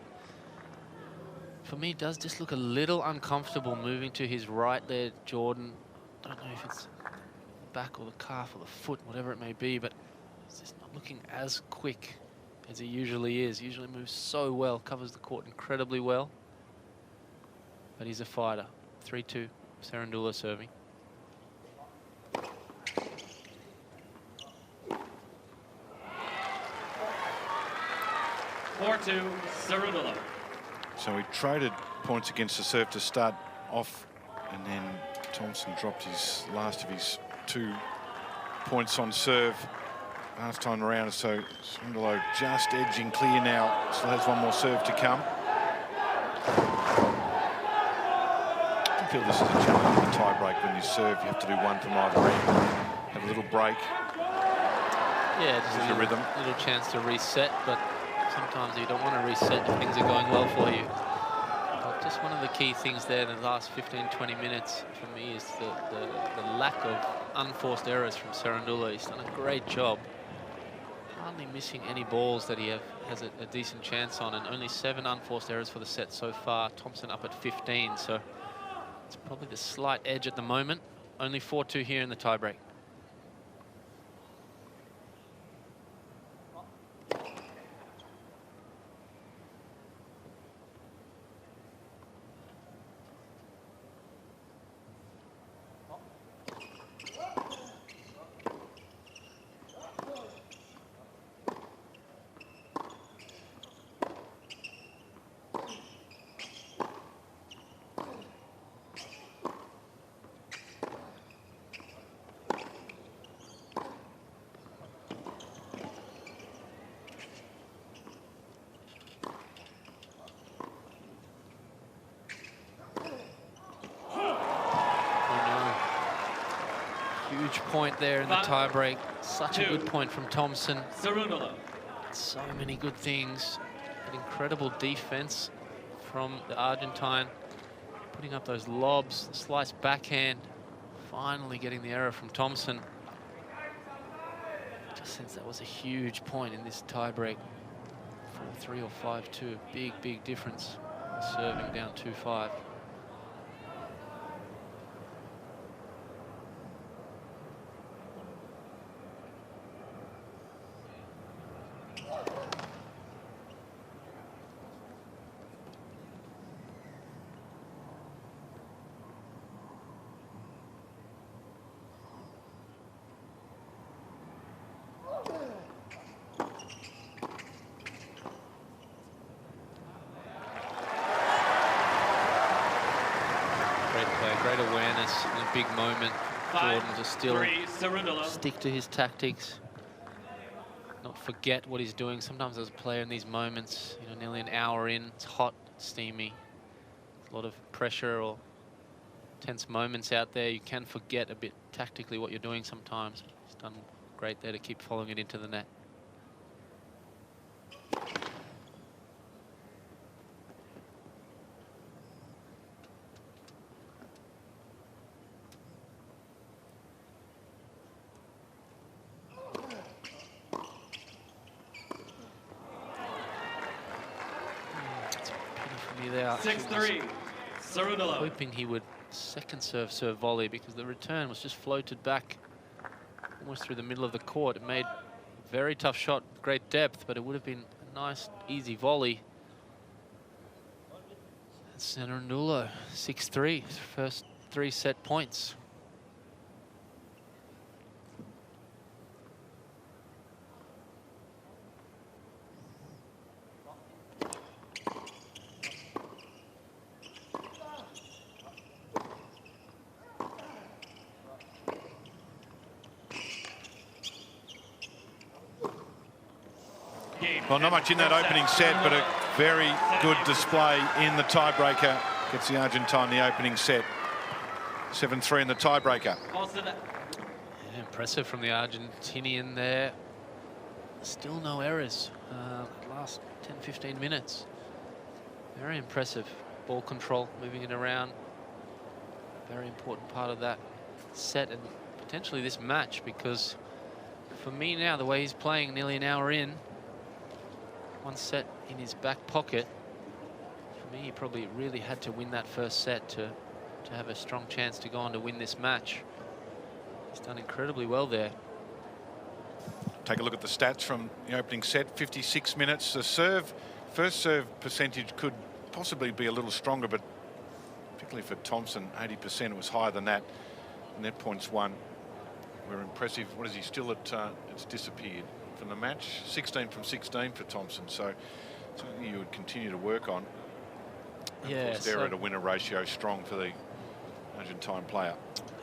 For me, it does just look a little uncomfortable moving to his right there, Jordan. Don't know if it's the back or the calf or the foot, whatever it may be, but it's just not looking as quick as he usually is. Usually moves so well, covers the court incredibly well. But he's a fighter. 3-2, Cerundolo serving. 4-2, Cerundolo. So we traded points against the serve to start off, and then Thompson dropped his last of his 2 points on serve last time around. So Cerundolo just edging clear now. Still has 1 more serve to come. I feel this is a challenge in the tie break. When you serve, you have to do 1 from either end. Have a little break. Yeah, just a little chance to reset, but sometimes you don't want to reset if things are going well for you. But just one of the key things there in the last 15-20 minutes for me is the lack of unforced errors from Cerundolo. He's done a great job. Hardly missing any balls that he has a decent chance on, and only 7 unforced errors for the set so far. Thompson up at 15, so it's probably the slight edge at the moment. Only 4-2 here in the tiebreak. Point there in the tiebreak. Such a good point from Thompson. Cerundolo. So many good things. An incredible defense from the Argentine. Putting up those lobs, the slice backhand. Finally getting the error from Thompson. Just since that was a huge point in this tiebreak. 4-3 or 5-2. Big, big difference. Serving down 2-5. Great awareness in a big moment. Jordan to still stick to his tactics, not forget what he's doing. Sometimes as a player in these moments, you know, nearly an hour in, it's hot, steamy, a lot of pressure or tense moments out there. You can forget a bit tactically what you're doing sometimes. He's done great there to keep following it into the net. Anthony there. 6-3. Cerundolo. Hoping he would second serve volley, because the return was just floated back almost through the middle of the court. It made a very tough shot, great depth, but it would have been a nice, easy volley. Cerundolo, 6-3, first 3 set points. Well, not much in that opening set, but a very good display in the tiebreaker. Gets the Argentine the opening set. 7-3 in the tiebreaker. Yeah, impressive from the Argentinian there. Still no errors. Last 10-15 minutes. Very impressive. Ball control, moving it around. Very important part of that set and potentially this match, because for me now, the way he's playing nearly an hour in, 1 set in his back pocket. For me, he probably really had to win that first set to have a strong chance to go on to win this match. He's done incredibly well there. Take a look at the stats from the opening set. 56 minutes. The first serve percentage could possibly be a little stronger, but particularly for Thompson, 80%, it was higher than that. Net points won were impressive. What is he still at? It's disappeared from the match. 16 from 16 for Thompson, so something you would continue to work on. Yeah, they're at a winner ratio strong for the Argentine player.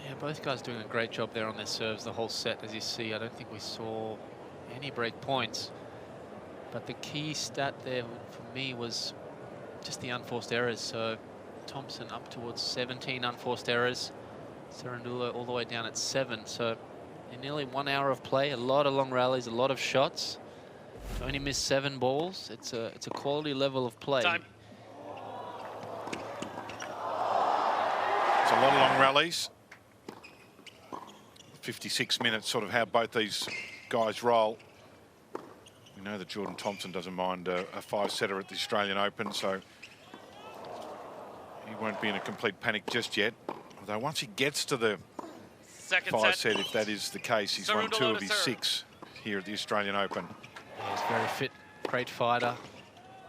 Yeah, both guys doing a great job there on their serves the whole set. As you see, I don't think we saw any break points, but the key stat there for me was just the unforced errors. So Thompson up towards 17 unforced errors, Cerundolo all the way down at 7. So in nearly 1 hour of play, a lot of long rallies, a lot of shots. To only miss 7 balls. It's a quality level of play. Time. It's a lot of long rallies. 56 minutes, sort of how both these guys roll. We know that Jordan Thompson doesn't mind a 5-setter at the Australian Open, so he won't be in a complete panic just yet. Although once he gets to the 5 set, if that is the case, he's won 2 of his 6 here at the Australian Open. Yeah, he's very fit, great fighter.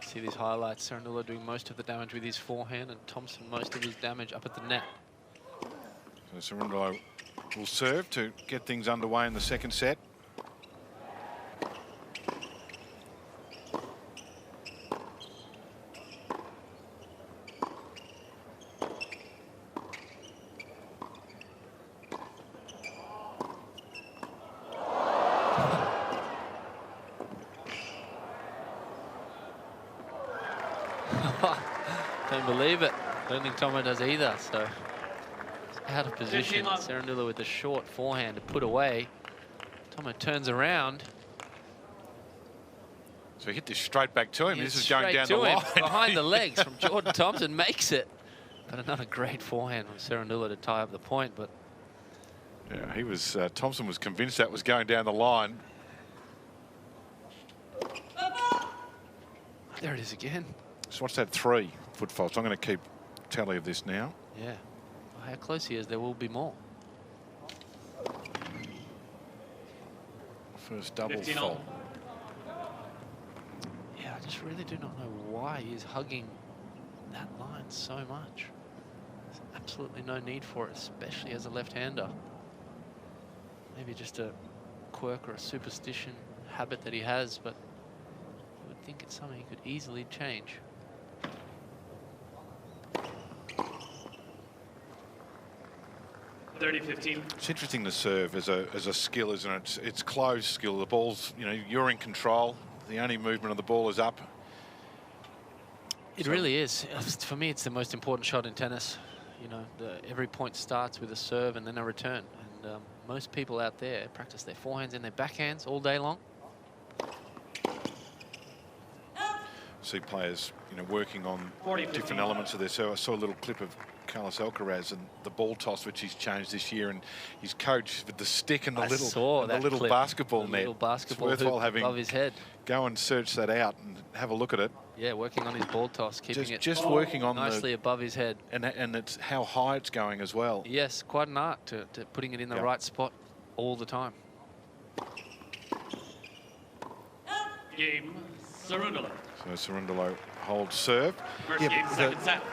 See these highlights, Cerundolo doing most of the damage with his forehand and Thompson most of his damage up at the net. So Cerundolo will serve to get things underway in the second set. Don't believe it. Don't think Tomo does either. So out of position. Cerundolo with the short forehand to put away. Tomo turns around. So he hit this straight back to him. This is going down to the line. Behind the legs from Jordan Thompson, makes it. But another great forehand from Cerundolo to tie up the point. But yeah, he was. Thompson was convinced that was going down the line. there it is again. So what's that, 3 foot faults? I'm going to keep tally of this now. Yeah. Well, how close he is, there will be more. First double fault. Yeah, I just really do not know why he's hugging that line so much. There's absolutely no need for it, especially as a left-hander. Maybe just a quirk or a superstition habit that he has, but I would think it's something he could easily change. It's interesting to serve as a skill, isn't it? It's closed skill. The ball's, you know, you're in control. The only movement of the ball is up. It really is. For me, it's the most important shot in tennis. You know, every point starts with a serve and then a return. And most people out there practice their forehands and their backhands all day long. See players, you know, working on different elements of their serve. I saw a little clip of Carlos Alcaraz, and the ball toss, which he's changed this year, and his coach with the stick and the little basketball net. Little basketball it's worthwhile hoop having above his head. Go and search that out and have a look at it. Yeah, working on his ball toss, keeping it just working on nicely above his head. And it's how high it's going as well. Yes, quite an art to putting it in the right spot all the time. Game, Cerundolo. So Cerundolo holds serve. First game, second set.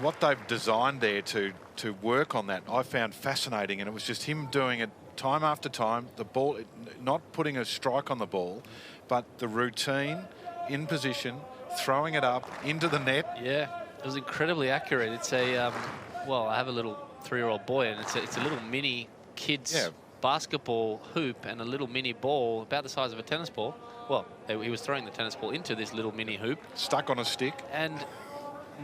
What they've designed there to work on that, I found fascinating, and it was just him doing it time after time. The ball, not putting a strike on the ball, but the routine, in position, throwing it up into the net. Yeah, it was incredibly accurate. It's a, well, I have a little 3-year-old boy, and it's a little mini kids basketball hoop and a little mini ball about the size of a tennis ball. Well, he was throwing the tennis ball into this little mini hoop. Stuck on a stick. And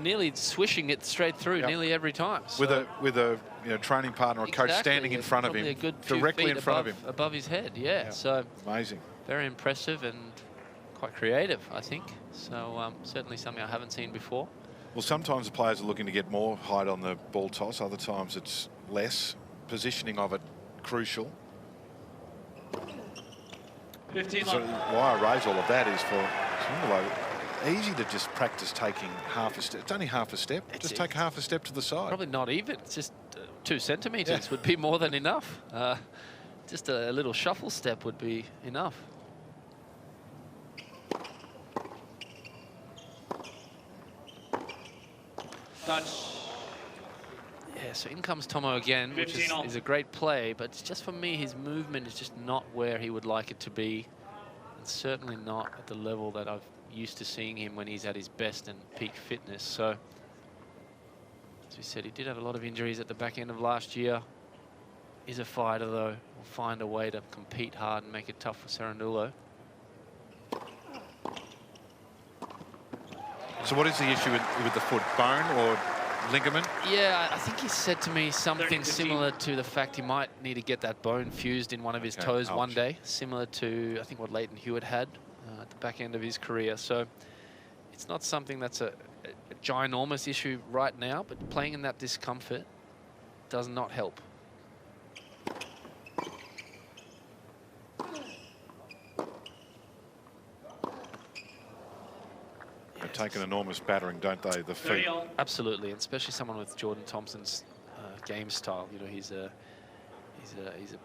nearly swishing it straight through nearly every time. So with a training partner or coach standing in front of him, a good directly in front of him. Above his head, So amazing. Very impressive and quite creative, I think. So certainly something I haven't seen before. Well, sometimes the players are looking to get more height on the ball toss. Other times it's less. Positioning of it crucial. 15 So why I raise all of that is for Cerundolo, easy to just practice taking half a step. It's only half a step. Just take half a step to the side. Probably not even. It's just 2 centimetres would be more than enough. Just a little shuffle step would be enough. touch. Yeah, so in comes Tomo again, which is a great play, but it's just for me, his movement is just not where he would like it to be. And certainly not at the level that I've used to seeing him when he's at his best and peak fitness. So, as we said, he did have a lot of injuries at the back end of last year. He's a fighter, though. Will find a way to compete hard and make it tough for Cerundolo. So what is the issue with the foot? Bone or ligament? Yeah, I think he said to me something similar to the fact he might need to get that bone fused in one of his toes one day, similar to, I think, what Leighton Hewitt had at the back end of his career. So it's not something that's a ginormous issue right now, but playing in that discomfort does not help. They take an enormous battering, don't they, the feet? Absolutely, and especially someone with Jordan Thompson's game style. You know, he's a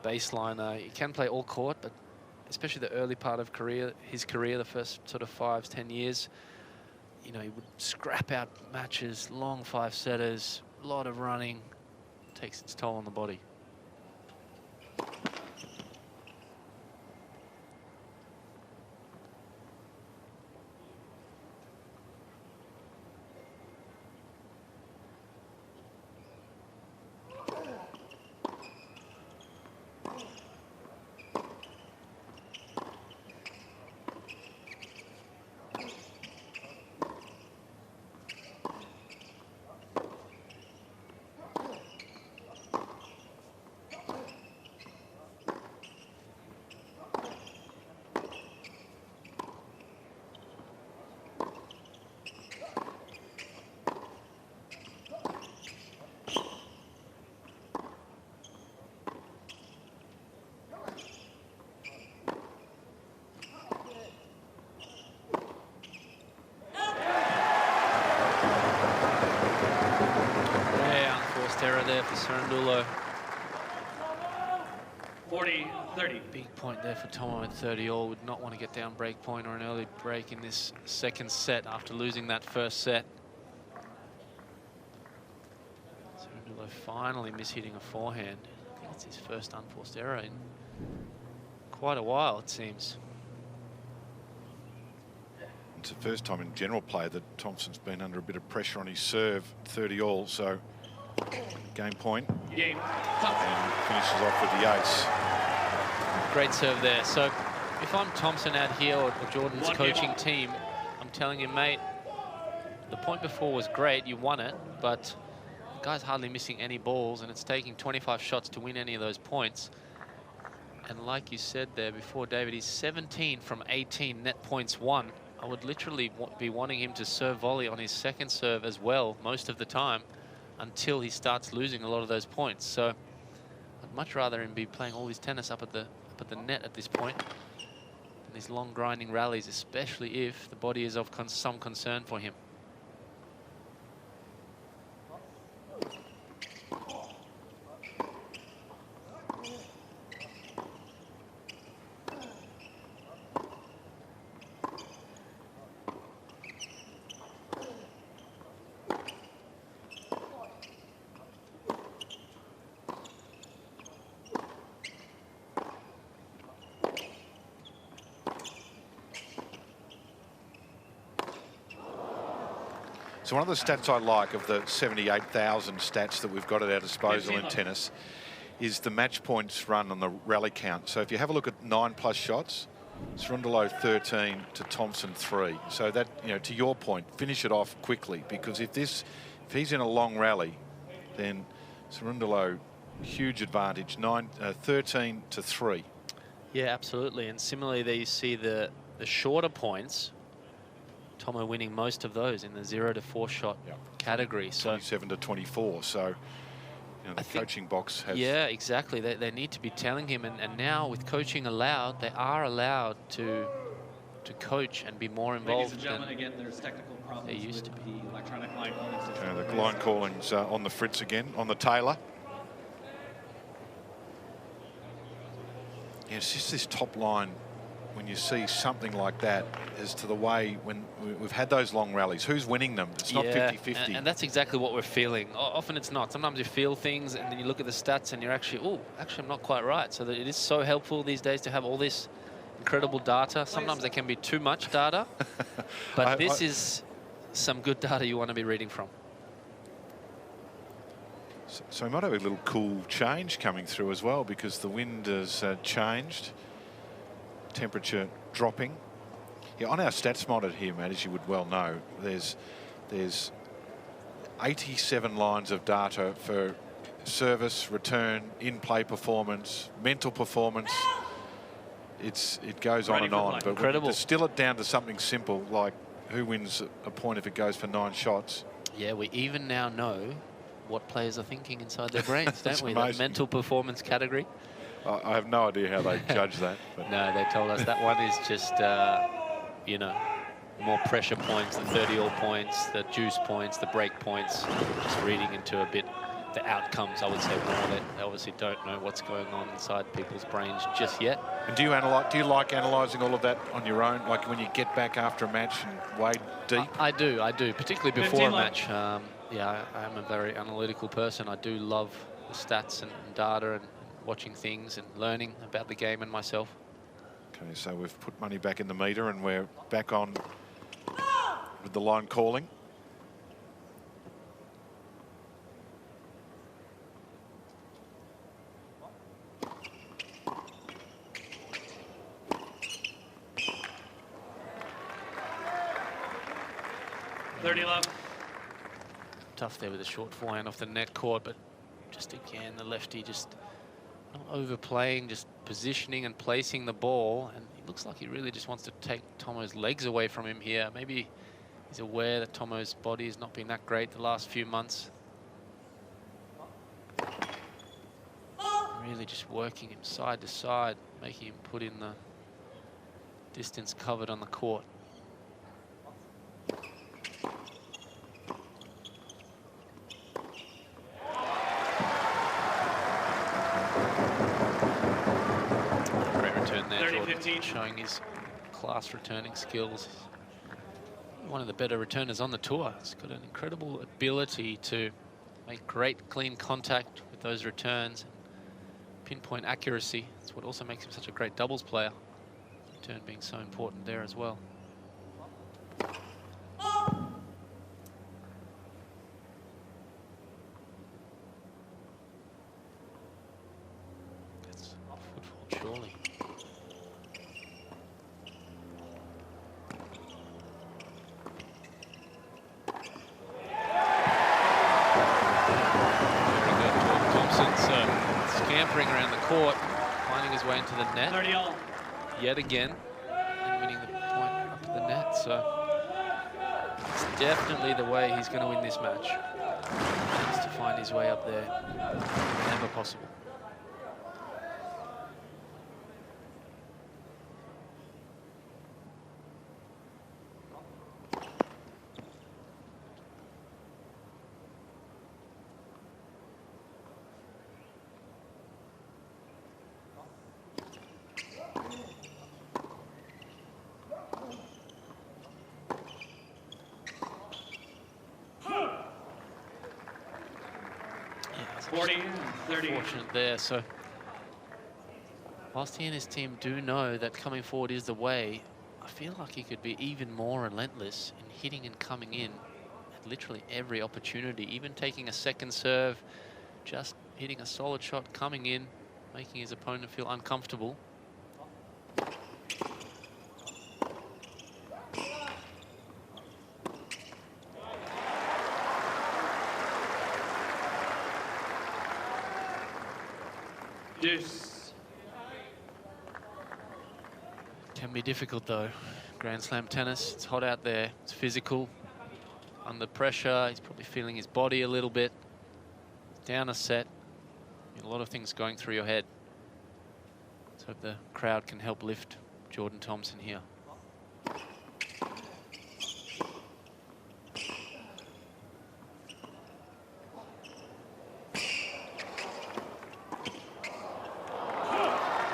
baseliner. He can play all court, but especially the early part of his career, the first sort of 5-10 years, you know, he would scrap out matches, long 5-setters, a lot of running, takes its toll on the body. Error there for Cerundolo. 40-30. Big point there for Tomo at 30-all. Would not want to get down break point or an early break in this second set after losing that first set. Cerundolo finally mishitting a forehand. I think it's his first unforced error in quite a while, it seems. It's the first time in general play that Thompson's been under a bit of pressure on his serve, 30-all, so game point. Game. And finishes off with the ace. Great serve there. So if I'm Thompson out here or Jordan's coaching team, I'm telling him, mate, the point before was great, you won it, but the guy's hardly missing any balls and it's taking 25 shots to win any of those points. And like you said there before, David, he's 17 from 18 net points won. I would literally be wanting him to serve volley on his second serve as well most of the time, until he starts losing a lot of those points. So I'd much rather him be playing all his tennis up at the net at this point than these long grinding rallies, especially if the body is of some concern for him. So one of the stats I like of the 78,000 stats that we've got at our disposal in tennis is the match points run on the rally count. So if you have a look at 9+ shots, Cerundolo 13 to Thompson 3. So that, you know, to your point, finish it off quickly, because if he's in a long rally, then Cerundolo, huge advantage, 13 to 3. Yeah, absolutely. And similarly, there you see the shorter points, Tomo winning most of those in the 0 to 4 shot category. So 27 to 24. So, you know, the coaching box has... Yeah, exactly. They need to be telling him. And now with coaching allowed, they are allowed to coach and be more involved. Ladies and gentlemen, again, there's technical problems they used with to be. the electronic line calling system. the line calling's on the Fritz again, on the Taylor. Yeah, it's just this top line, when you see something like that, as to the way when we've had those long rallies, who's winning them? It's not 50-50. And that's exactly what we're feeling. Often it's not. Sometimes you feel things and then you look at the stats and you're actually, I'm not quite right. So that it is so helpful these days to have all this incredible data. Sometimes there can be too much data, but this is some good data you want to be reading from. So we might have a little cool change coming through as well, because the wind has changed. Temperature dropping. Yeah, on our stats monitor here, Matt, as you would well know, there's 87 lines of data for service, return, in-play performance, mental performance. It goes on and on, but incredible. To distill it down to something simple like who wins a point if it goes for 9 shots. Yeah, we even now know what players are thinking inside their brains, don't we? Amazing. That mental performance category. I have no idea how they judge that. But. No, they told us that one is just, you know, more pressure points, the 30-all points, the juice points, the break points. Just reading into a bit the outcomes, I would say more. They obviously don't know what's going on inside people's brains just yet. And do you like analysing all of that on your own, like when you get back after a match and wade deep? I do, particularly before a match. Yeah, I am a very analytical person. I do love the stats and data and watching things and learning about the game and myself. Okay, so we've put money back in the meter and we're back on with the line calling. Tough there with a short forehand off the net court, but just again, the lefty just not overplaying, just positioning and placing the ball. And it looks like he really just wants to take Tomo's legs away from him here. Maybe he's aware that Tomo's body has not been that great the last few months. Really just working him side to side, making him put in the distance covered on the court. Showing his class returning skills. One of the better returners on the tour. He's got an incredible ability to make great clean contact with those returns. Pinpoint accuracy. That's what also makes him such a great doubles player. Return being so important there as well. That's football, surely. Scampering around the court, finding his way into the net 30-all. yet again, and winning the point up to the net. So it's definitely the way he's going to win this match. He needs to find his way up there whenever possible. Fortunate there. So whilst he and his team do know that coming forward is the way, I feel like he could be even more relentless in hitting and coming in at literally every opportunity, even taking a second serve, just hitting a solid shot, coming in, making his opponent feel uncomfortable. Deuce. Can be difficult though. Grand Slam tennis, it's hot out there, it's physical. Under pressure, he's probably feeling his body a little bit. Down a set, a lot of things going through your head. Let's hope the crowd can help lift Jordan Thompson here.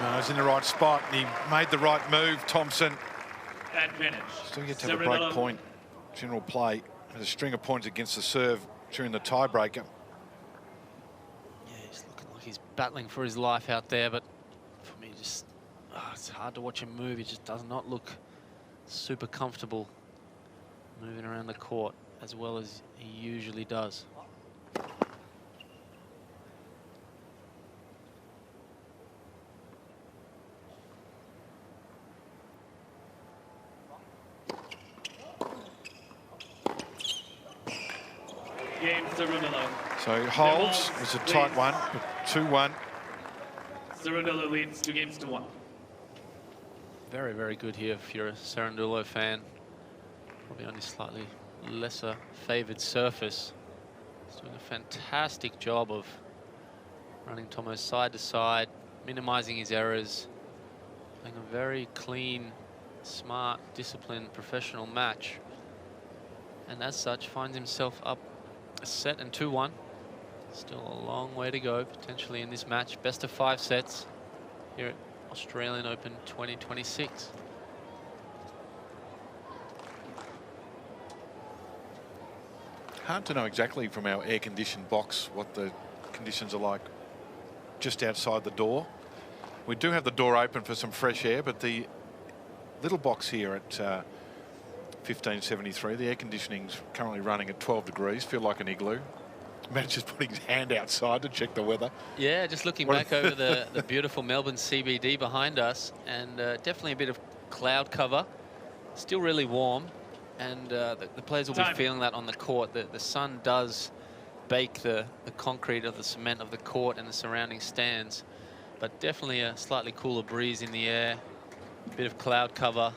No, he's in the right spot, and he made the right move, Thompson. And finish. Still get to have a break point. General play has a string of points against the serve during the tiebreaker. Yeah, he's looking like he's battling for his life out there, but for me, just it's hard to watch him move. He just does not look super comfortable moving around the court as well as he usually does. Game Cerundolo. So he holds. It's a tight one, 2-1. Cerundolo leads 2-1. Very, very good here if you're a Cerundolo fan. Probably on his slightly lesser favoured surface. He's doing a fantastic job of running Tomo side to side, minimising his errors, playing a very clean, smart, disciplined, professional match. And as such, finds himself up a set and 2-1. Still a long way to go, potentially, in this match. Best of 5 sets here at Australian Open 2026. Hard to know exactly from our air-conditioned box what the conditions are like just outside the door. We do have the door open for some fresh air, but the little box here at 1573, the air conditioning's currently running at 12 degrees, feel like an igloo. Matt's just putting his hand outside to check the weather. Yeah, just looking back over the beautiful Melbourne CBD behind us, and definitely a bit of cloud cover. Still really warm, and the players will be feeling that on the court. The sun does bake the concrete of the cement of the court and the surrounding stands, but definitely a slightly cooler breeze in the air, a bit of cloud cover.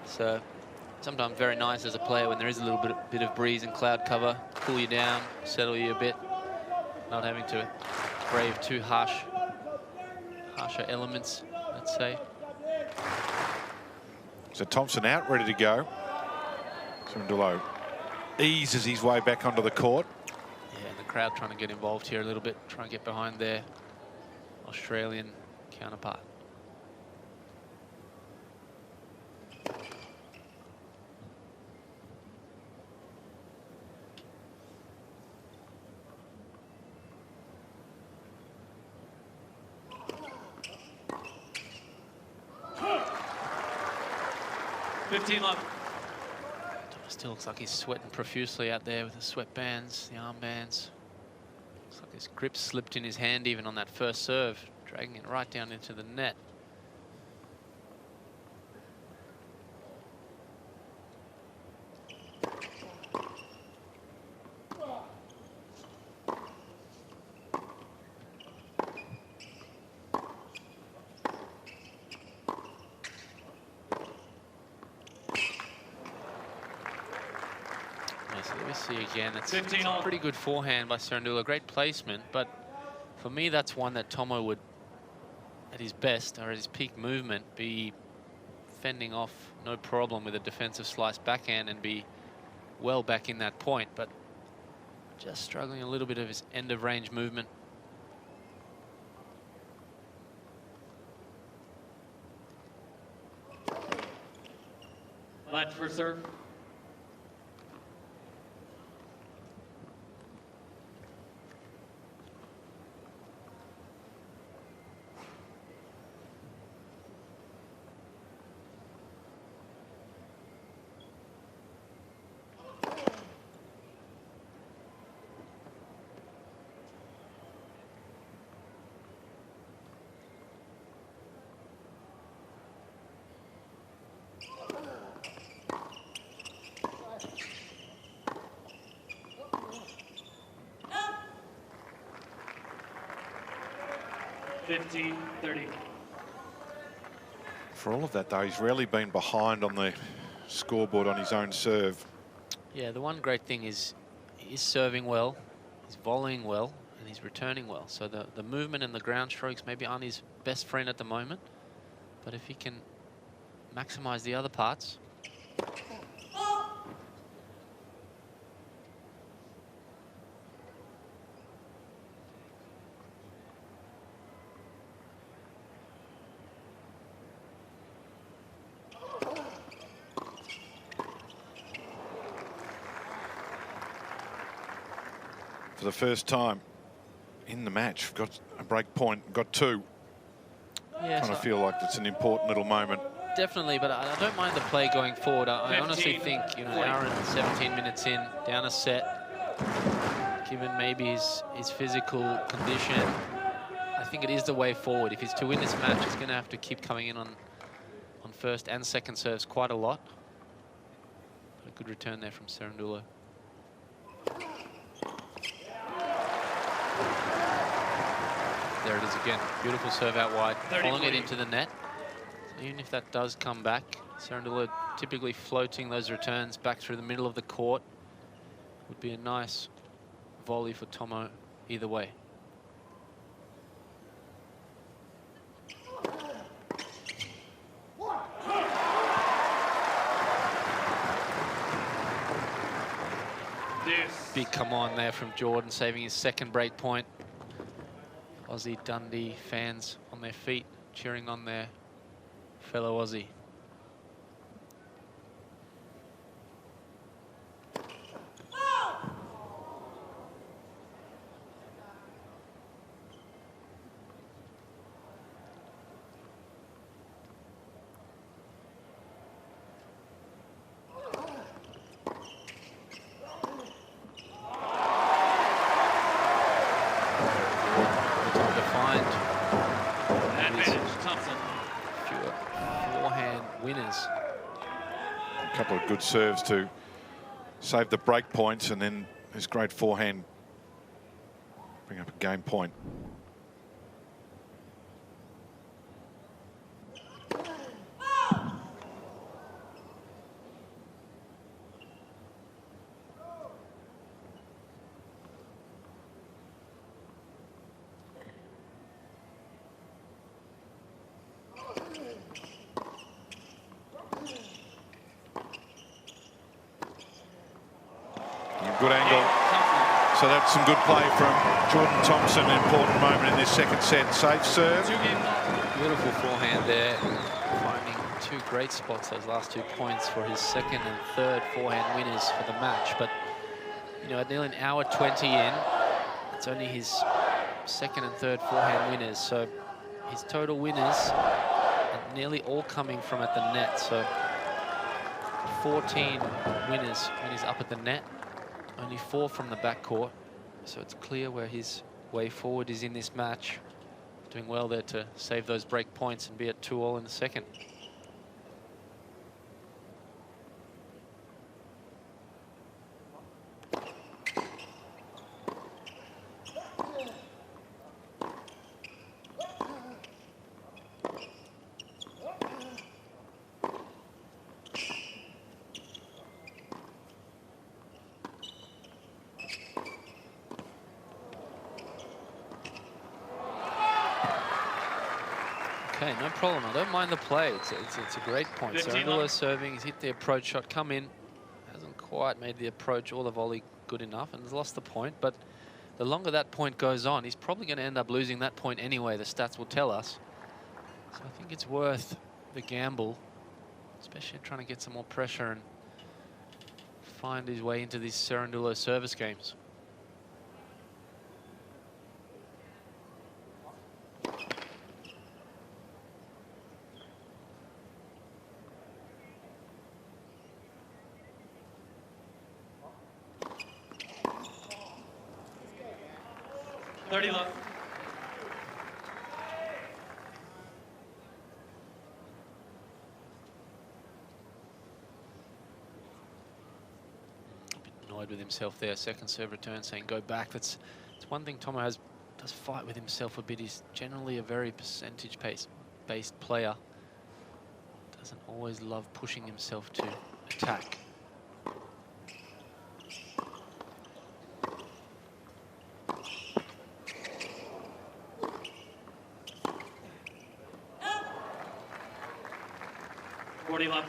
So sometimes very nice as a player when there is a little bit of breeze and cloud cover, cool you down, settle you a bit, not having to brave too harsher elements, let's say. So Thompson out, ready to go. Cerundolo eases his way back onto the court. Yeah, and the crowd trying to get involved here a little bit, trying to get behind their Australian counterpart. Still looks like he's sweating profusely out there with the sweatbands, the armbands. Looks like his grip slipped in his hand even on that first serve, dragging it right down into the net. we see again, it's 15 a all. pretty good forehand by Cerundolo. Great placement, but for me, that's one that Tomo would, at his best or at his peak movement, be fending off no problem with a defensive slice backhand and be well back in that point, but just struggling a little bit of his end of range movement. Latch for serve. For all of that, though, he's rarely been behind on the scoreboard on his own serve. Yeah, the one great thing is he's serving well, he's volleying well, and he's returning well. So the movement and the ground strokes maybe aren't his best friend at the moment, but if he can maximize the other parts. For the first time in the match, got a break point, got two. Yeah, Kind of feel like it's an important little moment. Definitely, but I don't mind the play going forward. I honestly think, you know, an hour and 17 minutes in, down a set, given maybe his physical condition, I think it is the way forward. If he's to win this match, he's going to have to keep coming in on first and second serves quite a lot. But a good return there from Cerundolo. There it is again. Beautiful serve out wide, following it into the net. So even if that does come back, Cerundolo typically floating those returns back through the middle of the court. Would be a nice volley for Tomo either way. Big come on there from Jordan, saving his second break point. Aussie Dundee fans on their feet, cheering on their fellow Aussie. Good serves to save the break points, and then his great forehand bring up a game point. Good angle. So that's some good play from Jordan Thompson. An important moment in this second set. Safe serve. Beautiful forehand there. Finding two great spots, those last 2 points for his second and third forehand winners for the match. But, you know, at nearly an hour 20 in, it's only his second and third forehand winners. So his total winners are nearly all coming from at the net. So 14 winners when he's up at the net. Only 4 from the backcourt, so it's clear where his way forward is in this match. Doing well there to save those break points and be at 2-all in the second. Okay, no problem. I don't mind the play. It's a great point. 15 Cerundolo love. serving. He's hit the approach shot, come in. Hasn't quite made the approach or the volley good enough and has lost the point. But the longer that point goes on, he's probably going to end up losing that point anyway. The stats will tell us. So I think it's worth the gamble, especially trying to get some more pressure and find his way into these Cerundolo service games. Love. Annoyed with himself there. Second serve return saying go back. It's one thing Tomo does fight with himself a bit. He's generally a very percentage-based player. Doesn't always love pushing himself to attack. Love.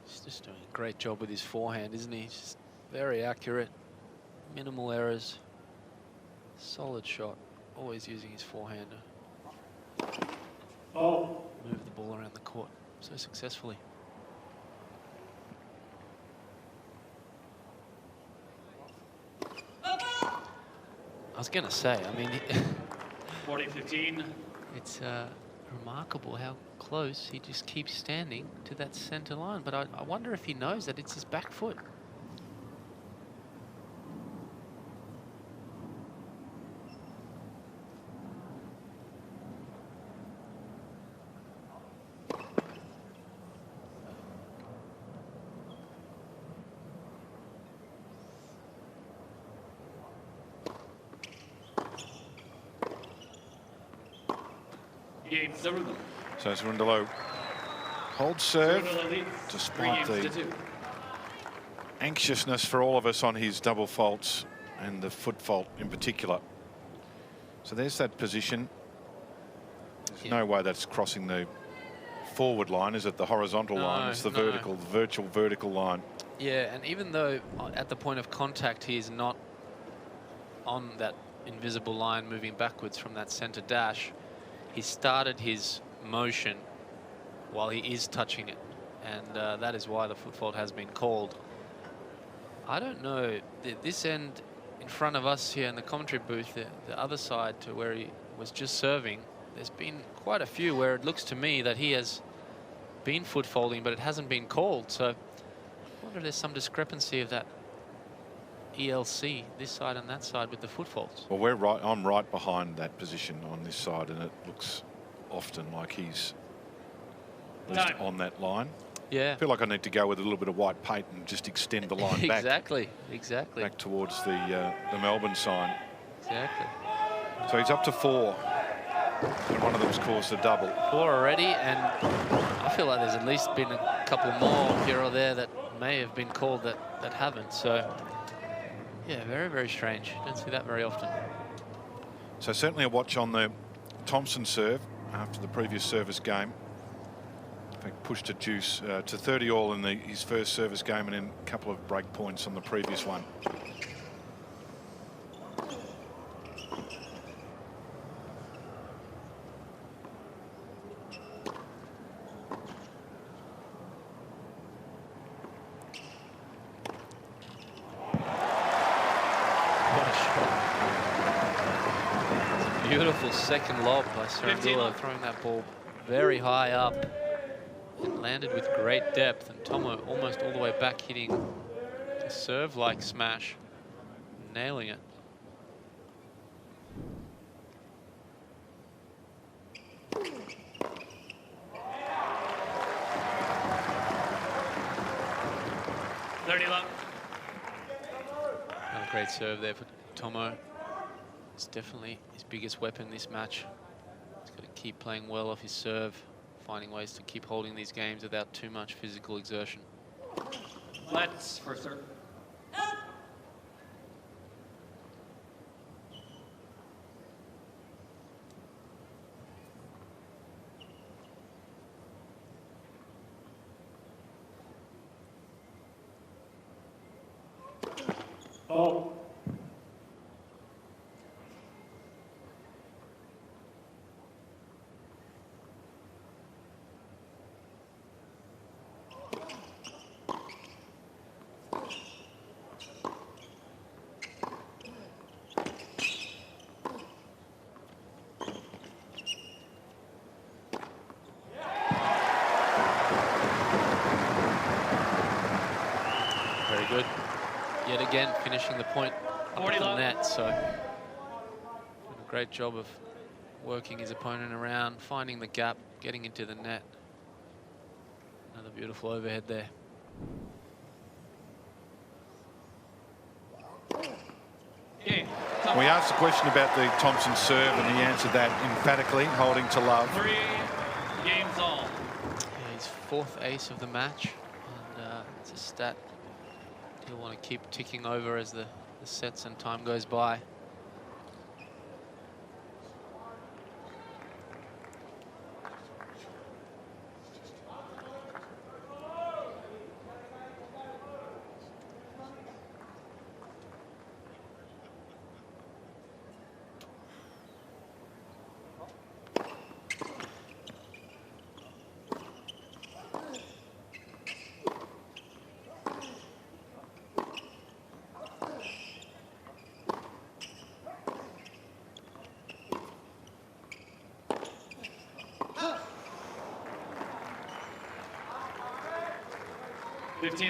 He's just doing a great job with his forehand, isn't he? Just very accurate, minimal errors, solid shot, always using his forehand to move the ball around the court so successfully. I was going to say, I mean, 40-15. it's remarkable how close he just keeps standing to that center line. But I wonder if he knows that it's his back foot. Game Cerundolo. So Cerundolo holds serve Cerundolo leads despite 3 the games to 2. anxiousness for all of us on his double faults and the foot fault in particular. So there's that position. There's no way that's crossing the forward line, is it? The horizontal line. It's the vertical, the virtual vertical line. Yeah, and even though at the point of contact he is not on that invisible line moving backwards from that center dash, he started his motion while he is touching it, and that is why the foot fault has been called. I don't know, this end in front of us here in the commentary booth, the other side to where he was just serving, there's been quite a few where it looks to me that he has been foot faulting, but it hasn't been called. So I wonder if there's some discrepancy of that ELC, this side and that side, with the foot faults. Well, we're right. I'm right behind that position on this side, and it looks often like he's at least on that line. Yeah. I feel like I need to go with a little bit of white paint and just extend the line back. Exactly. Back towards the Melbourne sign. Exactly. So he's up to 4. And one of them's caused a double. 4 already, and I feel like there's at least been a couple more here or there that may have been called that haven't. So, yeah, very, very strange. Don't see that very often. So certainly a watch on the Thompson serve after the previous service game. In fact, pushed to juice to 30 all in his first service game, and then a couple of break points on the previous one. Beautiful second lob by Cerundolo, throwing that ball very high up and landed with great depth, and Tomo almost all the way back hitting a serve-like smash, nailing it. Another great serve there for Tomo. It's definitely his biggest weapon this match. He's got to keep playing well off his serve, finding ways to keep holding these games without too much physical exertion. Let's first serve. Oh. Very good. Yet again, finishing the point up at the net. So doing a great job of working his opponent around, finding the gap, getting into the net. Another beautiful overhead there. Cain. We asked the question about the Thompson serve, and he answered that emphatically, holding to love. 3 games all. Yeah, his 4th ace of the match, and it's a stat he'll want to keep ticking over as the sets and time goes by.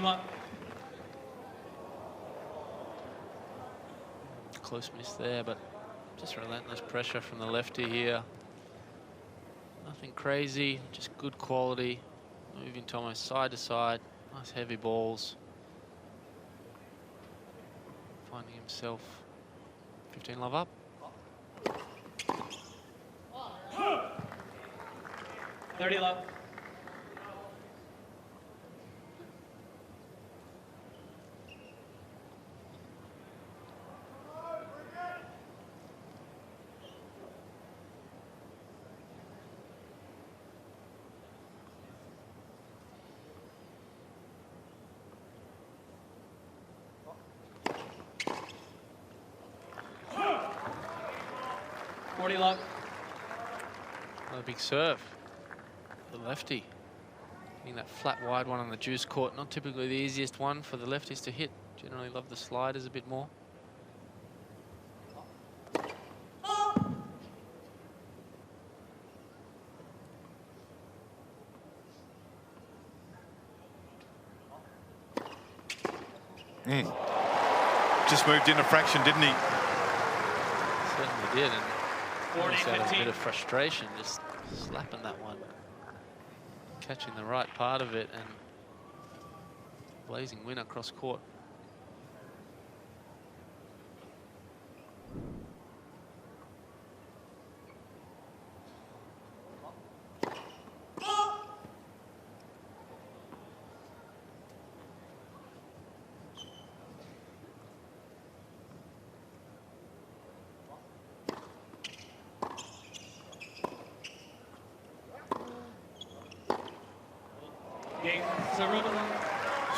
Love. Close miss there, but just relentless pressure from the lefty here. Nothing crazy, just good quality. Moving Tomo side to side, nice heavy balls. Finding himself 15 love up. Love. Love. Another big serve. The lefty. Hitting that flat wide one on the juice court. Not typically the easiest one for the lefties to hit. Generally love the sliders a bit more. Just moved in a fraction, didn't he? Certainly did, and almost out of a bit of frustration, just slapping that one. Catching the right part of it and blazing win across court.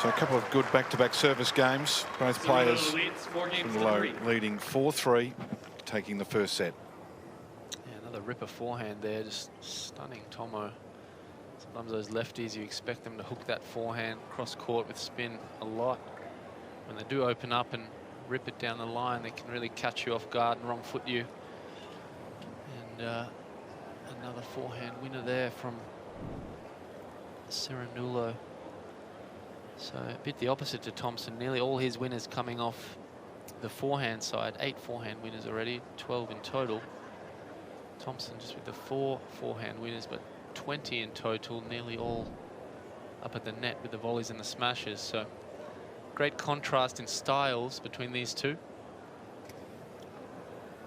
So a couple of good back-to-back service games. Both players leading 4-3, taking the first set. Yeah, another ripper forehand there, just stunning Tomo. Sometimes those lefties, you expect them to hook that forehand cross court with spin a lot. When they do open up and rip it down the line, they can really catch you off guard and wrong foot you. And another forehand winner there from Cerundolo. So a bit the opposite to Thompson. Nearly all his winners coming off the forehand side. 8 forehand winners already, 12 in total. Thompson just with the 4 forehand winners, but 20 in total, nearly all up at the net with the volleys and the smashes. So great contrast in styles between these two.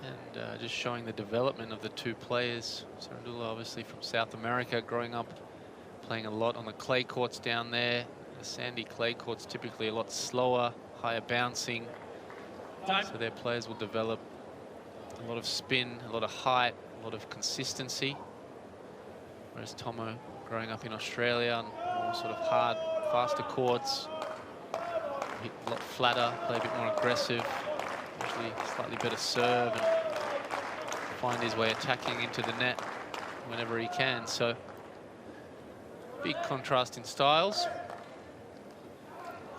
And just showing the development of the two players. Cerundolo obviously from South America, growing up playing a lot on the clay courts down there. The sandy clay courts typically a lot slower, higher bouncing. So their players will develop a lot of spin, a lot of height, a lot of consistency. Whereas Tomo, growing up in Australia on more sort of hard, faster courts, hit a lot flatter, play a bit more aggressive, usually slightly better serve, and find his way attacking into the net whenever he can. So big contrast in styles.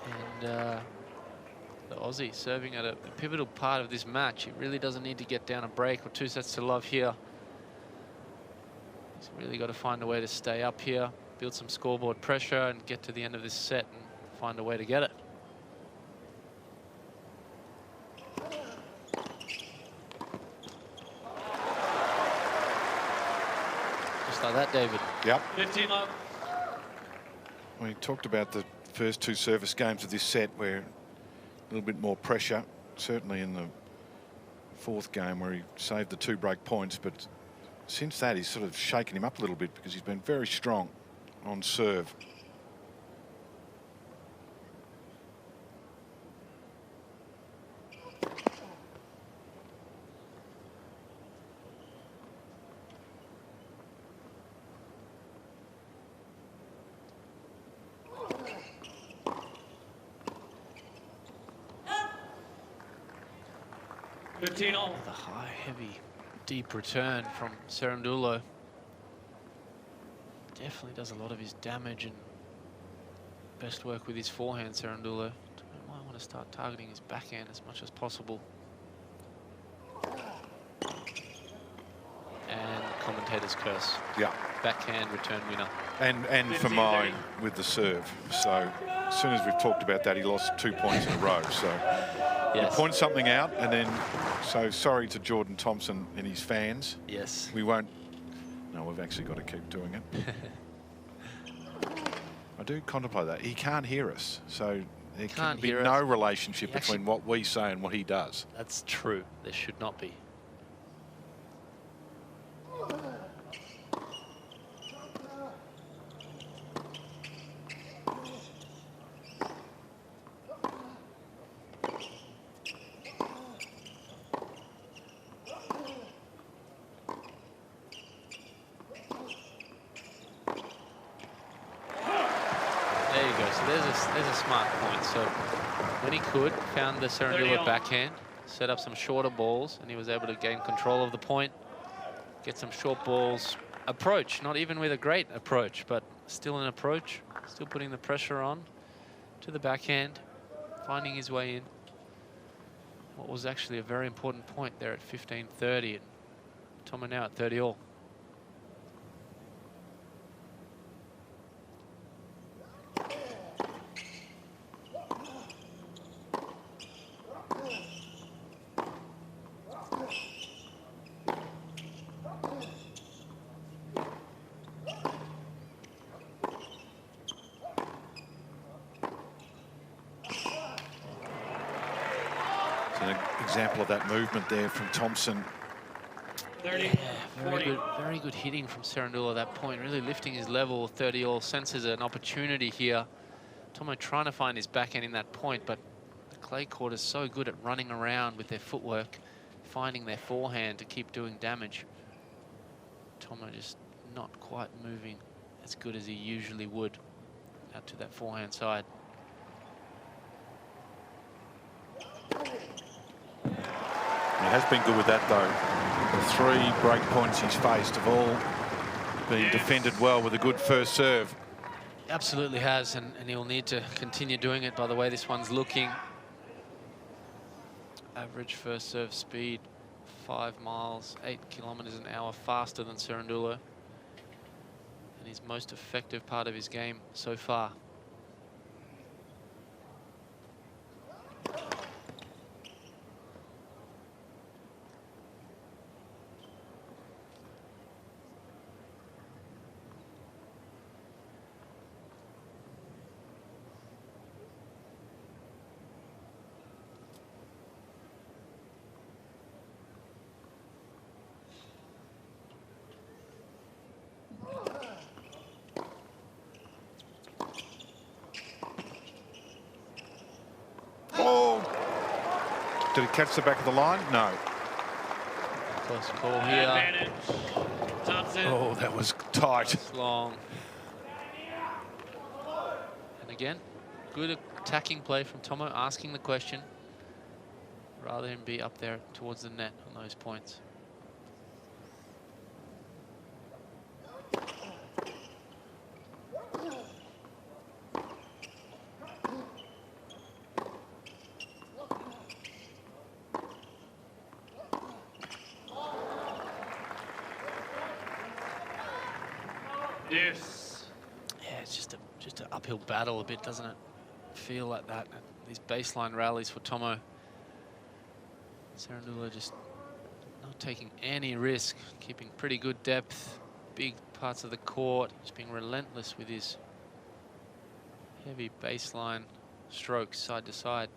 And the Aussie serving at a pivotal part of this match. He really doesn't need to get down a break or 2 sets to love here. He's really got to find a way to stay up here, build some scoreboard pressure, and get to the end of this set and find a way to get it. Just like that, David. Yep. 15 love. We talked about the first 2 service games of this set where a little bit more pressure, certainly in the 4th game where he saved the 2 break points, but since that he's sort of shaken him up a little bit because he's been very strong on serve. The high, heavy, deep return from Cerundolo. Definitely does a lot of his damage, and best work with his forehand, Cerundolo. Might want to start targeting his backhand as much as possible. And commentator's curse. Yeah. Backhand return winner. And for mine with the serve. So as soon as we've talked about that, he lost 2 points in a row. So yes. you point something out, and then so sorry to Jordan Thompson and his fans. Yes. We won't. No, we've actually got to keep doing it. I do contemplate that. He can't hear us, so there can be no relationship between what we say and what he does. That's true. There should not be. There's a smart point. So when he could, found the Cerundolo backhand, set up some shorter balls, and he was able to gain control of the point, get some short balls, approach, not even with a great approach, but still an approach, still putting the pressure on to the backhand, finding his way in. What was actually a very important point there at 15-30, and Tomo now at 30 all. Example of that movement there from Thompson. 30, yeah, very good hitting from Cerundolo at that point, really lifting his level. 30 all, senses an opportunity here. Tomo trying to find his backhand in that point, but the clay court is so good at running around with their footwork, finding their forehand to keep doing damage. Tomo just not quite moving as good as he usually would out to that forehand side. He has been good with that, though. The 3 break points he's faced have all been defended well with a good first serve. Absolutely has, and he'll need to continue doing it by the way this one's looking. Average first serve speed, 5 miles, 8 kilometers an hour faster than Cerundolo. And his most effective part of his game so far. Did he catch the back of the line? No. Close call here. Advantage. Thompson. Oh, that was tight. Long. And again, good attacking play from Tomo, asking the question, rather than be up there towards the net on those points. Yes. Yeah, it's just an uphill battle a bit, doesn't it? Feel like that. These baseline rallies for Tomo. Cerundolo just not taking any risk, keeping pretty good depth, big parts of the court, just being relentless with his heavy baseline strokes side to side.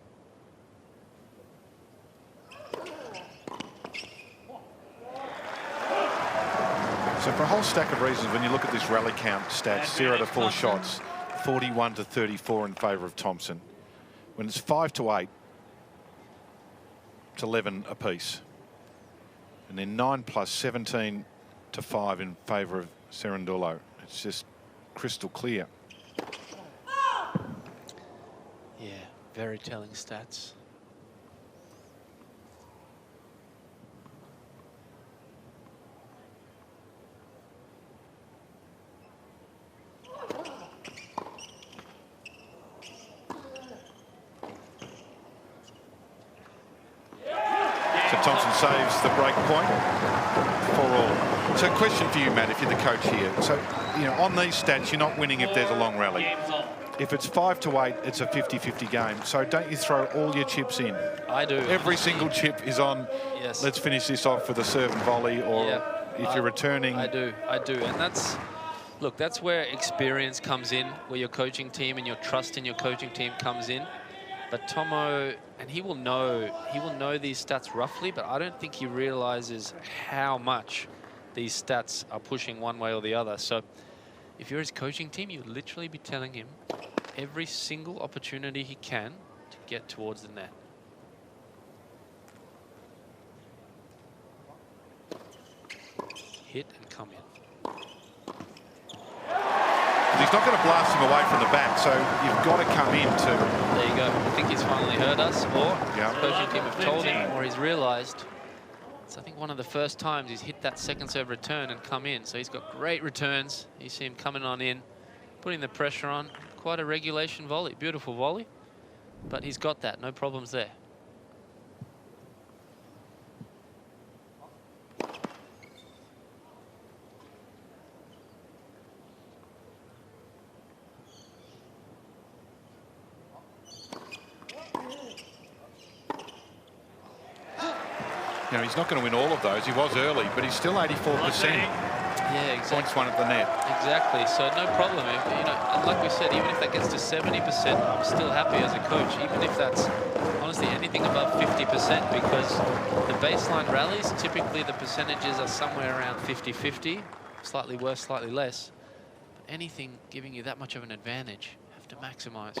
So for a whole stack of reasons, when you look at this rally count stats, 0 to 4 shots, 41 to 34 in favour of Thompson. When it's 5 to 8, it's 11 apiece. And then 9 plus 17 to 5 in favour of Cerundolo. It's just crystal clear. Yeah, very telling stats. Thompson saves the break point for all. So question for you, Matt, if you're the coach here. So, you know, on these stats, you're not winning if there's a long rally. If it's 5 to 8, it's a 50-50 game. So don't you throw all your chips in? I do. Every single chip is on, yes, let's finish this off with a serve and volley, or if you're returning. I do. And that's, look, that's where experience comes in, where your coaching team and your trust in your coaching team comes in. But Tomo, and he will know these stats roughly, but I don't think he realizes how much these stats are pushing one way or the other. So if you're his coaching team, you would literally be telling him every single opportunity he can to get towards the net. Hit and come in. He's not going to blast him away from the back, so you've got to come in to. There you go. I think he's finally heard us, or the coaching team have told him, or he's realized. It's, I think, one of the first times he's hit that second serve return and come in. So he's got great returns. You see him coming on in, putting the pressure on. Quite a regulation volley, beautiful volley, but he's got that, no problems there. You know, he's not going to win all of those. He was early, but he's still 84%. Yeah, exactly. Points one at the net. Exactly. So no problem. You know, and like we said, even if that gets to 70%, I'm still happy as a coach. Even if that's honestly anything above 50%, because the baseline rallies, typically the percentages are somewhere around 50-50, slightly worse, slightly less. But anything giving you that much of an advantage, you have to maximize.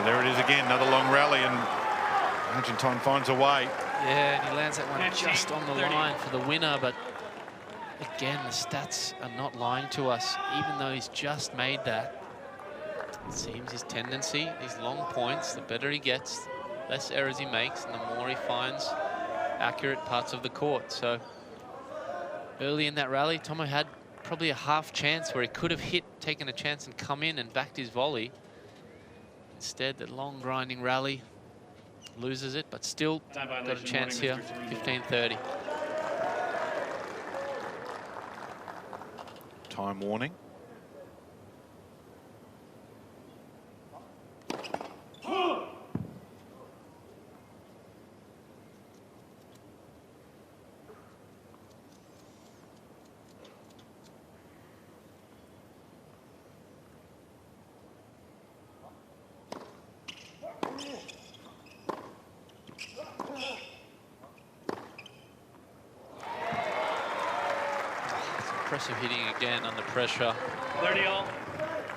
There it is again, another long rally, and Argentine finds a way. Yeah, and he lands that one just on the line for the winner, but again, the stats are not lying to us. Even though he's just made that, it seems his tendency, these long points, the better he gets, less errors he makes, and the more he finds accurate parts of the court. So early in that rally, Tomo had probably a half chance where he could have hit, taken a chance and come in and backed his volley. Instead, that long grinding rally loses it, but still got a chance here. 15:30. Time warning. Impressive hitting again under pressure. 30 all.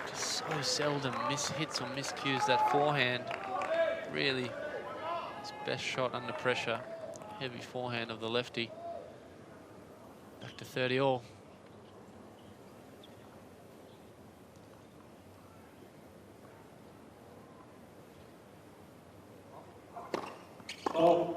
Just so seldom hits or miscues that forehand. Really his best shot under pressure. Heavy forehand of the lefty. Back to 30 all. Oh.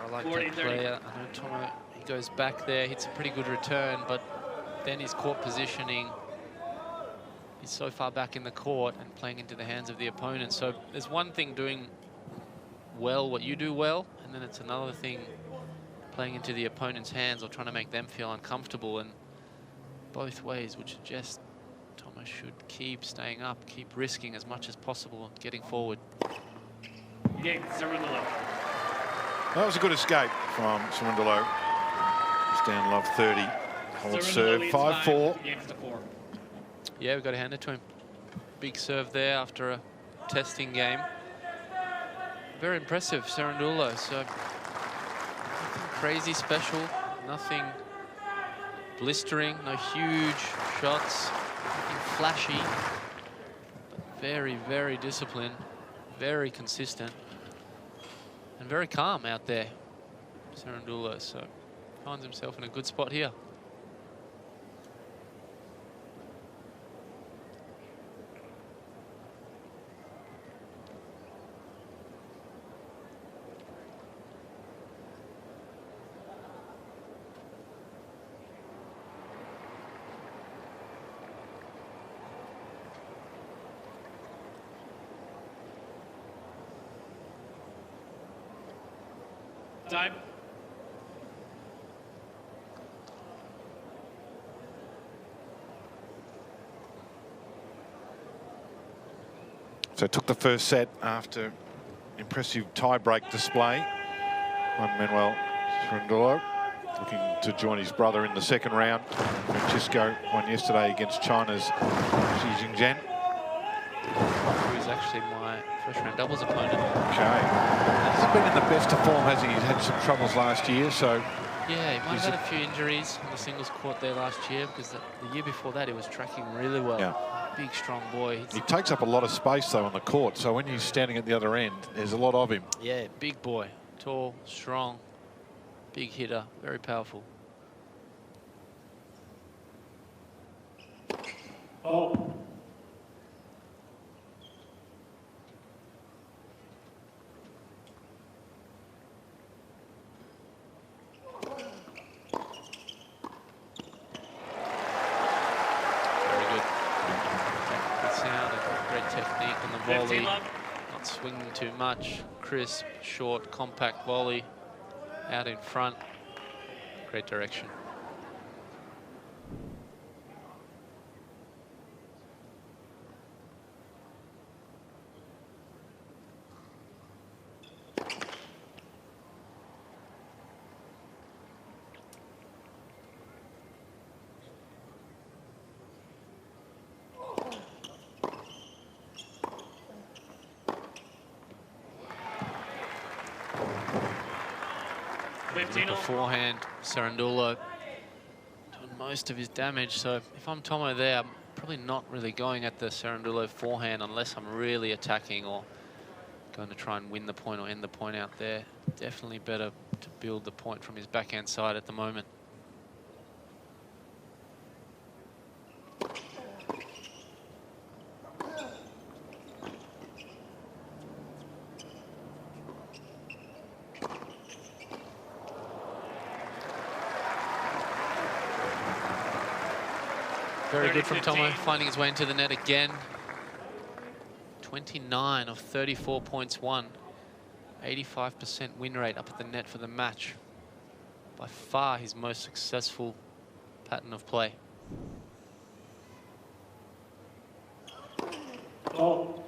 I like that play. I know Tomo, he goes back there, hits a pretty good return, but then his court positioning is so far back in the court and playing into the hands of the opponent. So there's one thing doing well what you do well, and then it's another thing playing into the opponent's hands or trying to make them feel uncomfortable. And both ways would suggest Tomo should keep staying up, keep risking as much as possible, getting forward. Game, Cerundolo. That was a good escape from Cerundolo. Stand love 30. Hold serve, 5-4. Games to 4. Yeah, we've got to hand it to him. Big serve there after a testing game. Very impressive, Cerundolo. So nothing crazy special, nothing blistering, no huge shots, nothing flashy, but very, very disciplined, very consistent, and very calm out there, Cerundolo. So finds himself in a good spot here. Time. So took the first set after impressive tie-break display. Juan Manuel Cerundolo looking to join his brother in the second round. Francisco won yesterday against China's Xi Jinzhen. Who's actually my first-round doubles opponent. Okay. He's been in the best of form, hasn't he? He's had some troubles last year, so... Yeah, he might have had a few injuries on the singles court there last year, because the year before that he was tracking really well. Yeah. Big, strong boy. He takes up a lot of space, though, on the court, so when he's standing at the other end, there's a lot of him. Yeah, big boy. Tall, strong, big hitter, very powerful. Oh. Volley, not swinging too much, crisp, short, compact volley, out in front, great direction. Beforehand, Cerundolo doing most of his damage. So if I'm Tomo there, I'm probably not really going at the Cerundolo forehand unless I'm really attacking or going to try and win the point or end the point out there. Definitely better to build the point from his backhand side at the moment. Very good from Tomo, finding his way into the net again. 29 of 34 points won. 85% win rate up at the net for the match. By far his most successful pattern of play. Oh.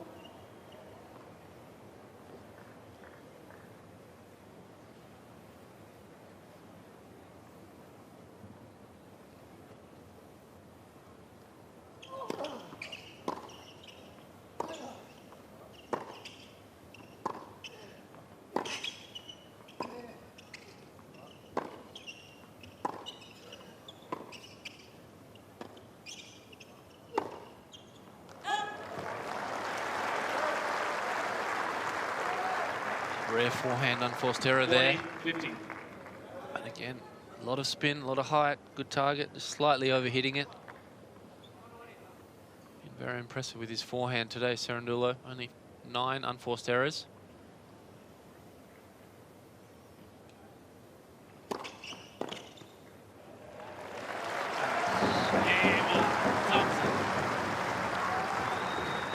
Rare forehand unforced error there. 40-50. And again, a lot of spin, a lot of height, good target, just slightly overhitting it. Been very impressive with his forehand today, Cerundolo. Only 9 unforced errors.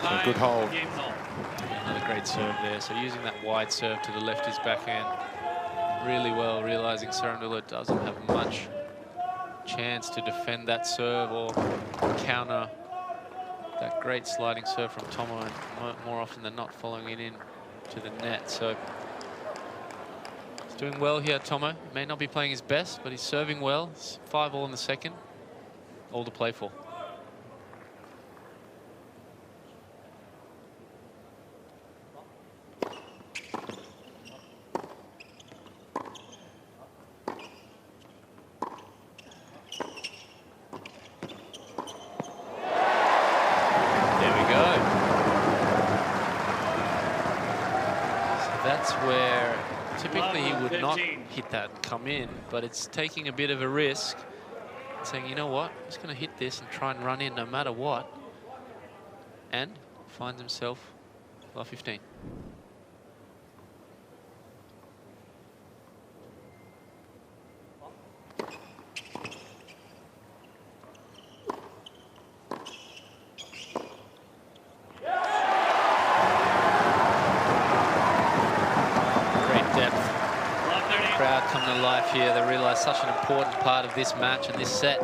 A good hold. Another great serve there. So using that wide serve to the lefty's backhand really well, realizing Cerundolo doesn't have much chance to defend that serve or counter that great sliding serve from Tomo, and more often than not following it in to the net. So he's doing well here, Tomo. He may not be playing his best, but he's serving well. It's 5-all in the second. All to play for. Hit that and come in, but it's taking a bit of a risk, saying, you know what, I'm just going to hit this and try and run in no matter what, and finds himself 15. Here, they realise such an important part of this match and this set.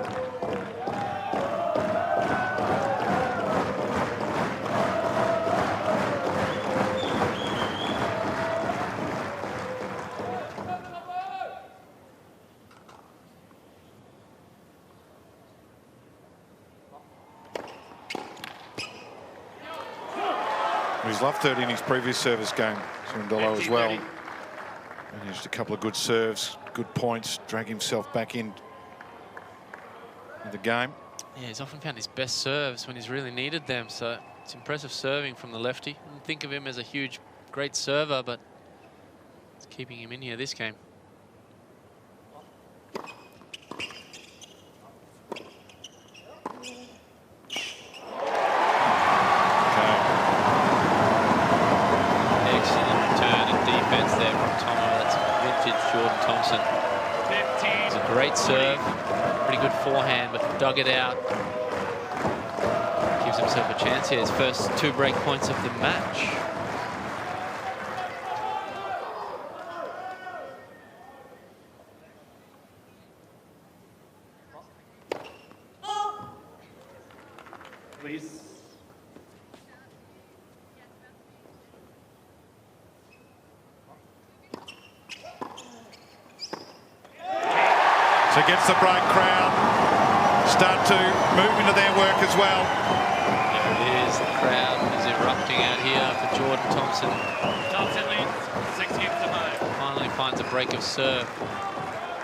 He's loved 30 in his previous service game, Cerundolo as well. And used a couple of good serves, good points, drag himself back in the game. Yeah, he's often found his best serves when he's really needed them, so it's impressive serving from the lefty. I don't think of him as a huge, great server, but it's keeping him in here this game. Jordan Thompson. 15. It's a great serve, pretty good forehand, but dug it out. Gives himself a chance here. His first 2 break points of the match. Please. So gets the break crowd, start to move into their work as well. There it is, the crowd is erupting out here for Jordan Thompson. Thompson leads 6 games to 5. Finally finds a break of serve.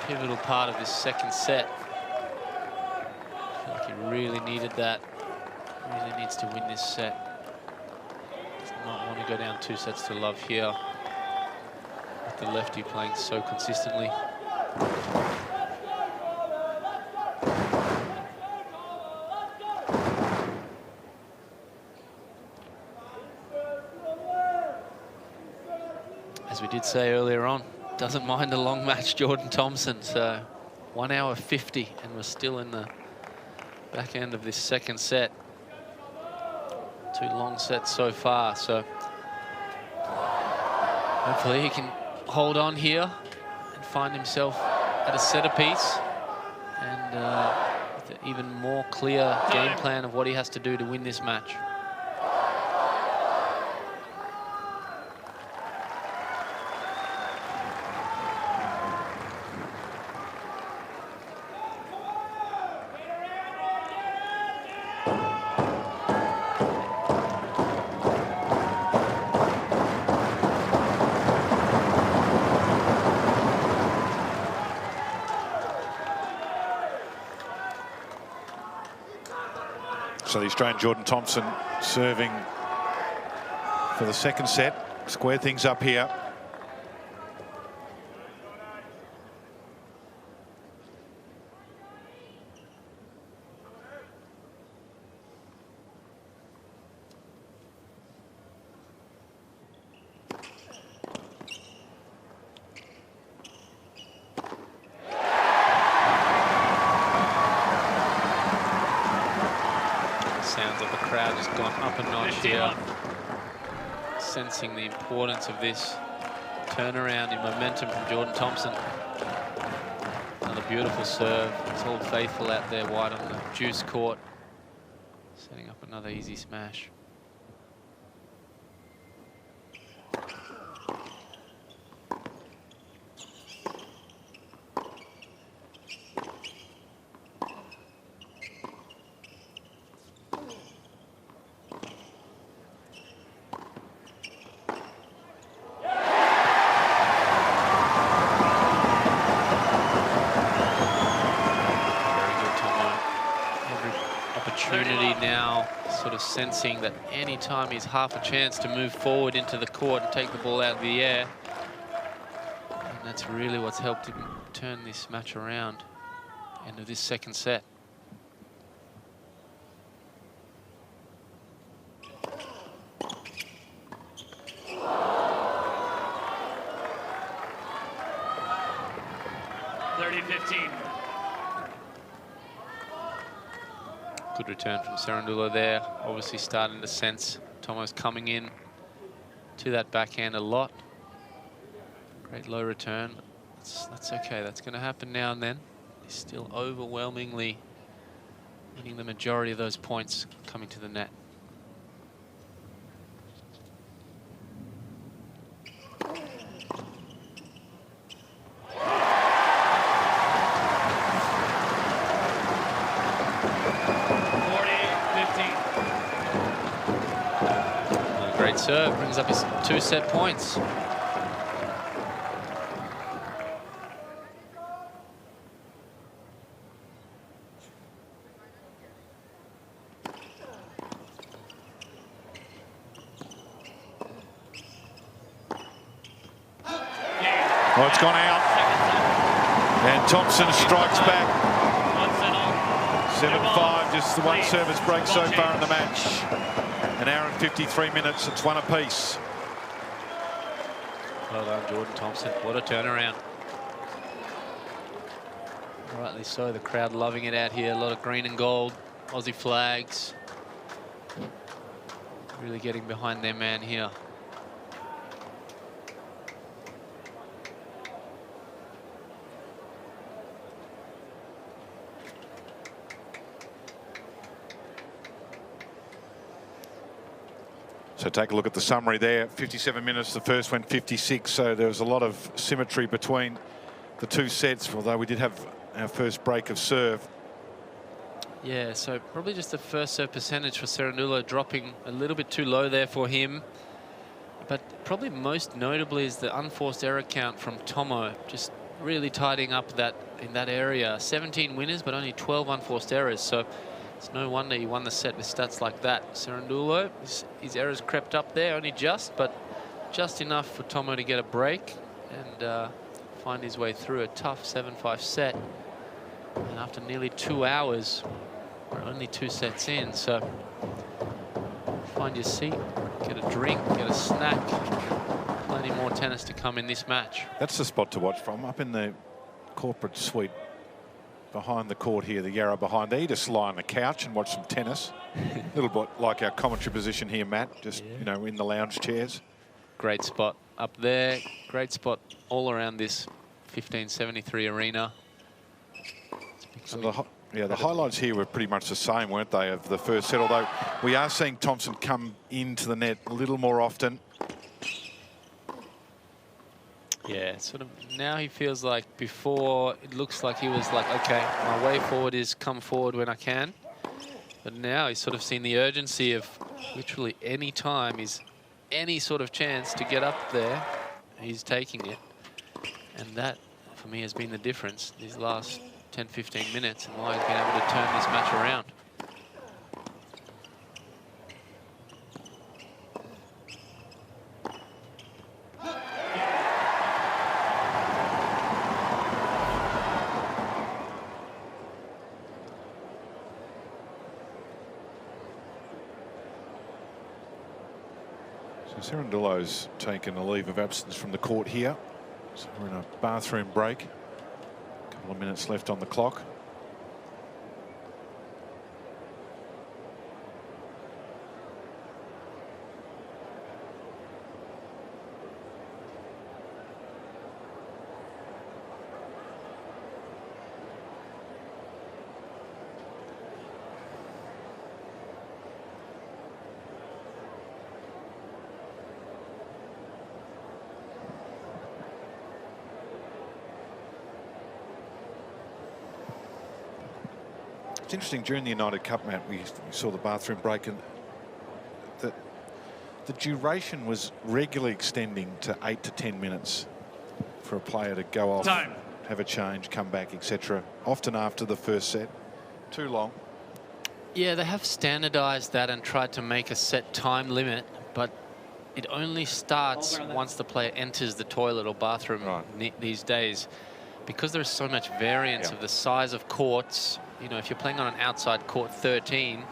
Pivotal part of this second set. I feel like he really needed that. Really needs to win this set. Does not want to go down 2 sets to love here. With the lefty playing so consistently. As we did say earlier on, doesn't mind a long match, Jordan Thompson. So 1 hour 50, and we're still in the back end of this second set. 2 long sets so far, so hopefully he can hold on here and find himself at a set apiece, and with an even more clear game plan of what he has to do to win this match. So the Australian Jordan Thompson serving for the second set. Square things up here. sounds like the crowd just gone up a notch here, sensing the importance of this turnaround in momentum from Jordan Thompson. Another beautiful serve. It's all faithful out there wide on the juice court, setting up another easy smash. Sensing that any time he's half a chance to move forward into the court and take the ball out of the air. And that's really what's helped him turn this match around. End of this second set. Good return from Cerundolo there. Obviously starting to sense Tomo's coming in to that backhand a lot. Great low return. That's okay. That's going to happen now and then. He's still overwhelmingly winning the majority of those points coming to the net. Serve brings up his 2 set points. Oh, it's gone out. And Thompson strikes back. 7-5, just the one service break so far in the match. An hour and 53 minutes, it's one apiece. Well done, Jordan Thompson. What a turnaround. Rightly so, the crowd loving it out here. A lot of green and gold, Aussie flags. Really getting behind their man here. So take a look at the summary there. 57 minutes, the first went 56. So there was a lot of symmetry between the 2 sets, although we did have our first break of serve. Yeah, so probably just the first serve percentage for Cerundolo dropping a little bit too low there for him. But probably most notably is the unforced error count from Tomo, just really tidying up that in that area. 17 winners, but only 12 unforced errors. So it's no wonder he won the set with stats like that. Cerundolo, his errors crept up there, only just, but just enough for Tomo to get a break and find his way through a tough 7-5 set. And after nearly 2 hours, we're only 2 sets in, so find your seat, get a drink, get a snack. Plenty more tennis to come in this match. That's the spot to watch from, up in the corporate suite. Behind the court here, the Yarra behind there. You just lie on the couch and watch some tennis. A little bit like our commentary position here, Matt, just, you know, in the lounge chairs. Great spot up there. Great spot all around this 1573 arena. So the highlights here were pretty much the same, weren't they, of the first set, although we are seeing Thompson come into the net a little more often. Yeah, sort of now he feels like before it looks like he was like, okay, my way forward is come forward when I can. But now he's sort of seen the urgency of literally any time is any sort of chance to get up there, he's taking it. And that, for me, has been the difference these last 10-15 minutes and why he's been able to turn this match around. Cerundolo's taken a leave of absence from the court here. So we're in a bathroom break. A couple of minutes left on the clock. It's interesting, during the United Cup match, we saw the bathroom break, and the duration was regularly extending to 8 to 10 minutes for a player to go off, have a change, come back, etc. Often after the first set. Too long. Yeah, they have standardized that and tried to make a set time limit, but it only starts once the player enters the toilet or bathroom these days. Because there's so much variance of the size of courts, you know, if you're playing on an outside court 13,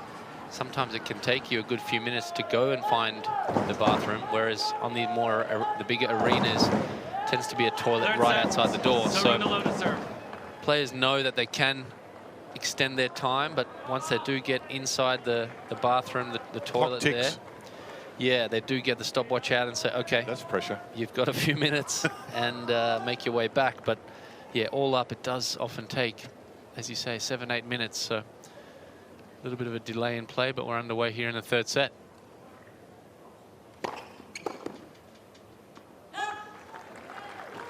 sometimes it can take you a good few minutes to go and find the bathroom, whereas on the bigger arenas, tends to be a toilet right outside the door. So players know that they can extend their time, but once they do get inside the bathroom, the toilet there, yeah, they do get the stopwatch out and say, okay, that's pressure. You've got a few minutes and make your way back. But yeah, all up, it does often take, as you say, 7-8 minutes. So a little bit of a delay in play, but we're underway here in the third set.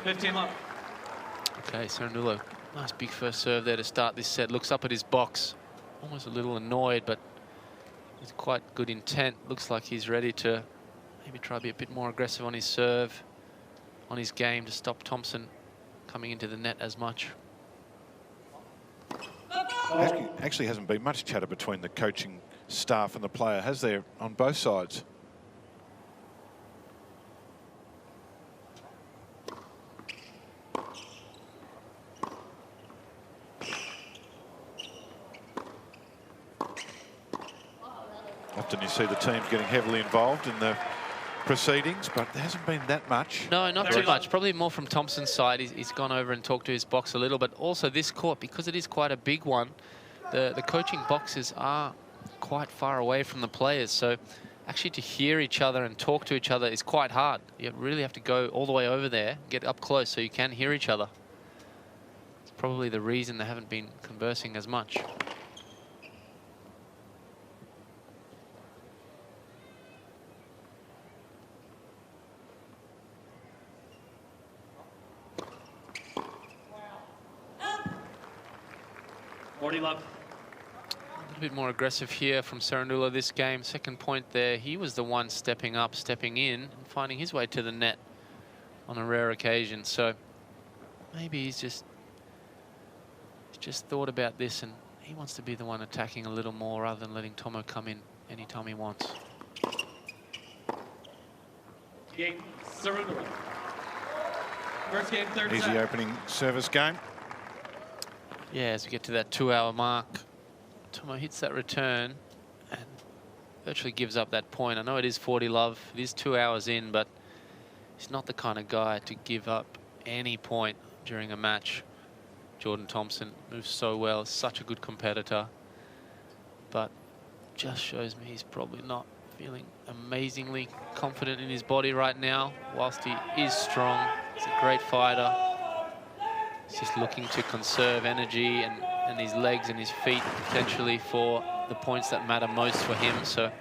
Okay, Cerundolo, nice big first serve there to start this set. Looks up at his box, almost a little annoyed, but with quite good intent. Looks like he's ready to maybe try to be a bit more aggressive on his serve, on his game, to stop Thompson coming into the net as much. Actually hasn't been much chatter between the coaching staff and the player, has there, on both sides? Often you see the teams getting heavily involved in the proceedings, but there hasn't been that much. No, not too much. Probably more from Thompson's side. He's gone over and talked to his box a little, but also this court, because it is quite a big one, the coaching boxes are quite far away from the players. So actually to hear each other and talk to each other is quite hard. You really have to go all the way over there, get up close so you can hear each other. It's probably the reason they haven't been conversing as much. Love. A little bit more aggressive here from Cerundolo this game. Second point there, he was the one stepping up, stepping in, and finding his way to the net on a rare occasion. So maybe he's just thought about this, and he wants to be the one attacking a little more rather than letting Tomo come in anytime he wants. Game, Cerundolo. First game, third Easy set. opening service game. Yeah, as we get to that 2-hour mark, Tomo hits that return and virtually gives up that point. I know it is 40 love, it is 2 hours in, but he's not the kind of guy to give up any point during a match. Jordan Thompson moves so well, such a good competitor, but just shows me he's probably not feeling amazingly confident in his body right now. Whilst he is strong, he's a great fighter. He's just looking to conserve energy and his legs and his feet potentially for the points that matter most for him. So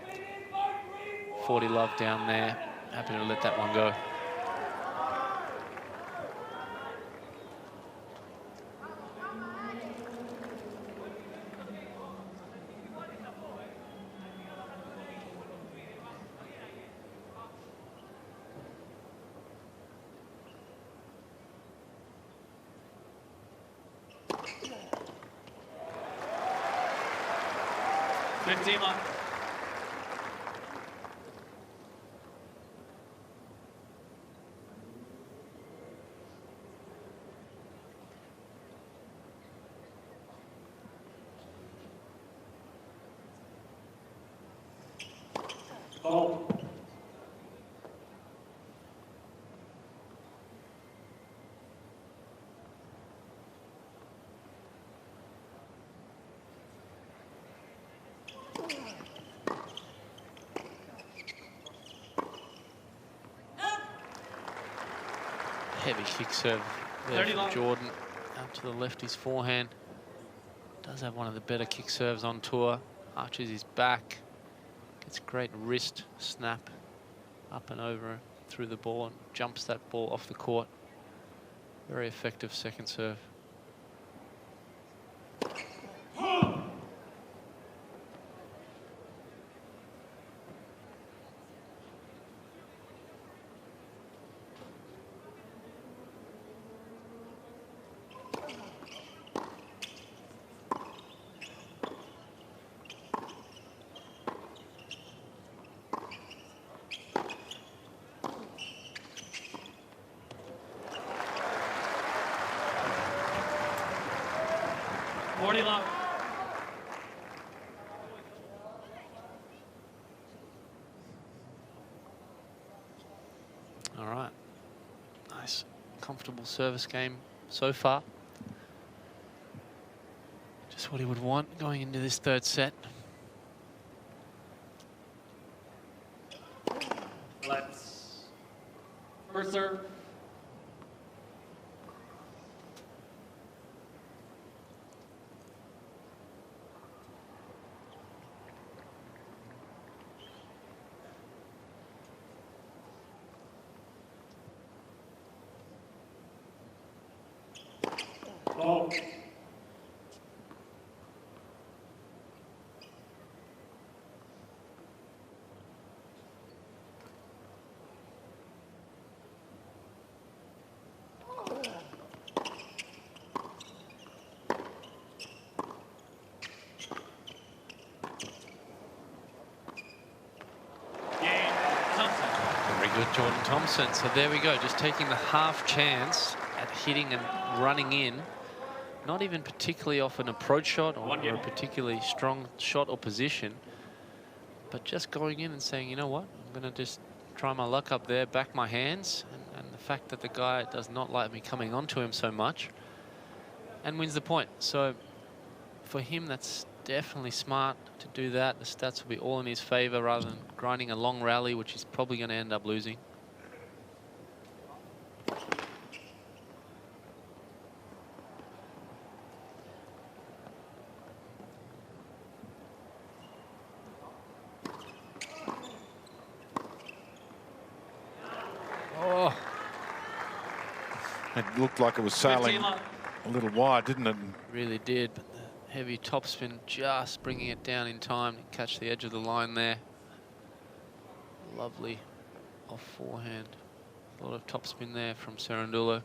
40 love down there. Happy to let that one go. Heavy kick serve there from Jordan. Out to the left, his forehand. Does have one of the better kick serves on tour. Arches his back. Gets great wrist snap up and over through the ball and jumps that ball off the court. Very effective second serve. 40 love. All right. Nice, comfortable service game so far. Just what he would want going into this third set. Let's. First serve. Oh. Cain, Thompson. Very good, Jordan Thompson. So there we go, just taking the half chance at hitting and running in. Not even particularly off an approach shot or a particularly strong shot or position, but just going in and saying, you know what, I'm going to just try my luck up there, back my hands, and the fact that the guy does not like me coming onto him so much, and wins the point. So for him, that's definitely smart to do that. The stats will be all in his favor rather than grinding a long rally, which he's probably going to end up losing. Oh, It looked like it was sailing a little wide, didn't it? really did, but the heavy topspin just bringing it down in time to catch the edge of the line there. Lovely off forehand. A lot of topspin there from Cerundolo.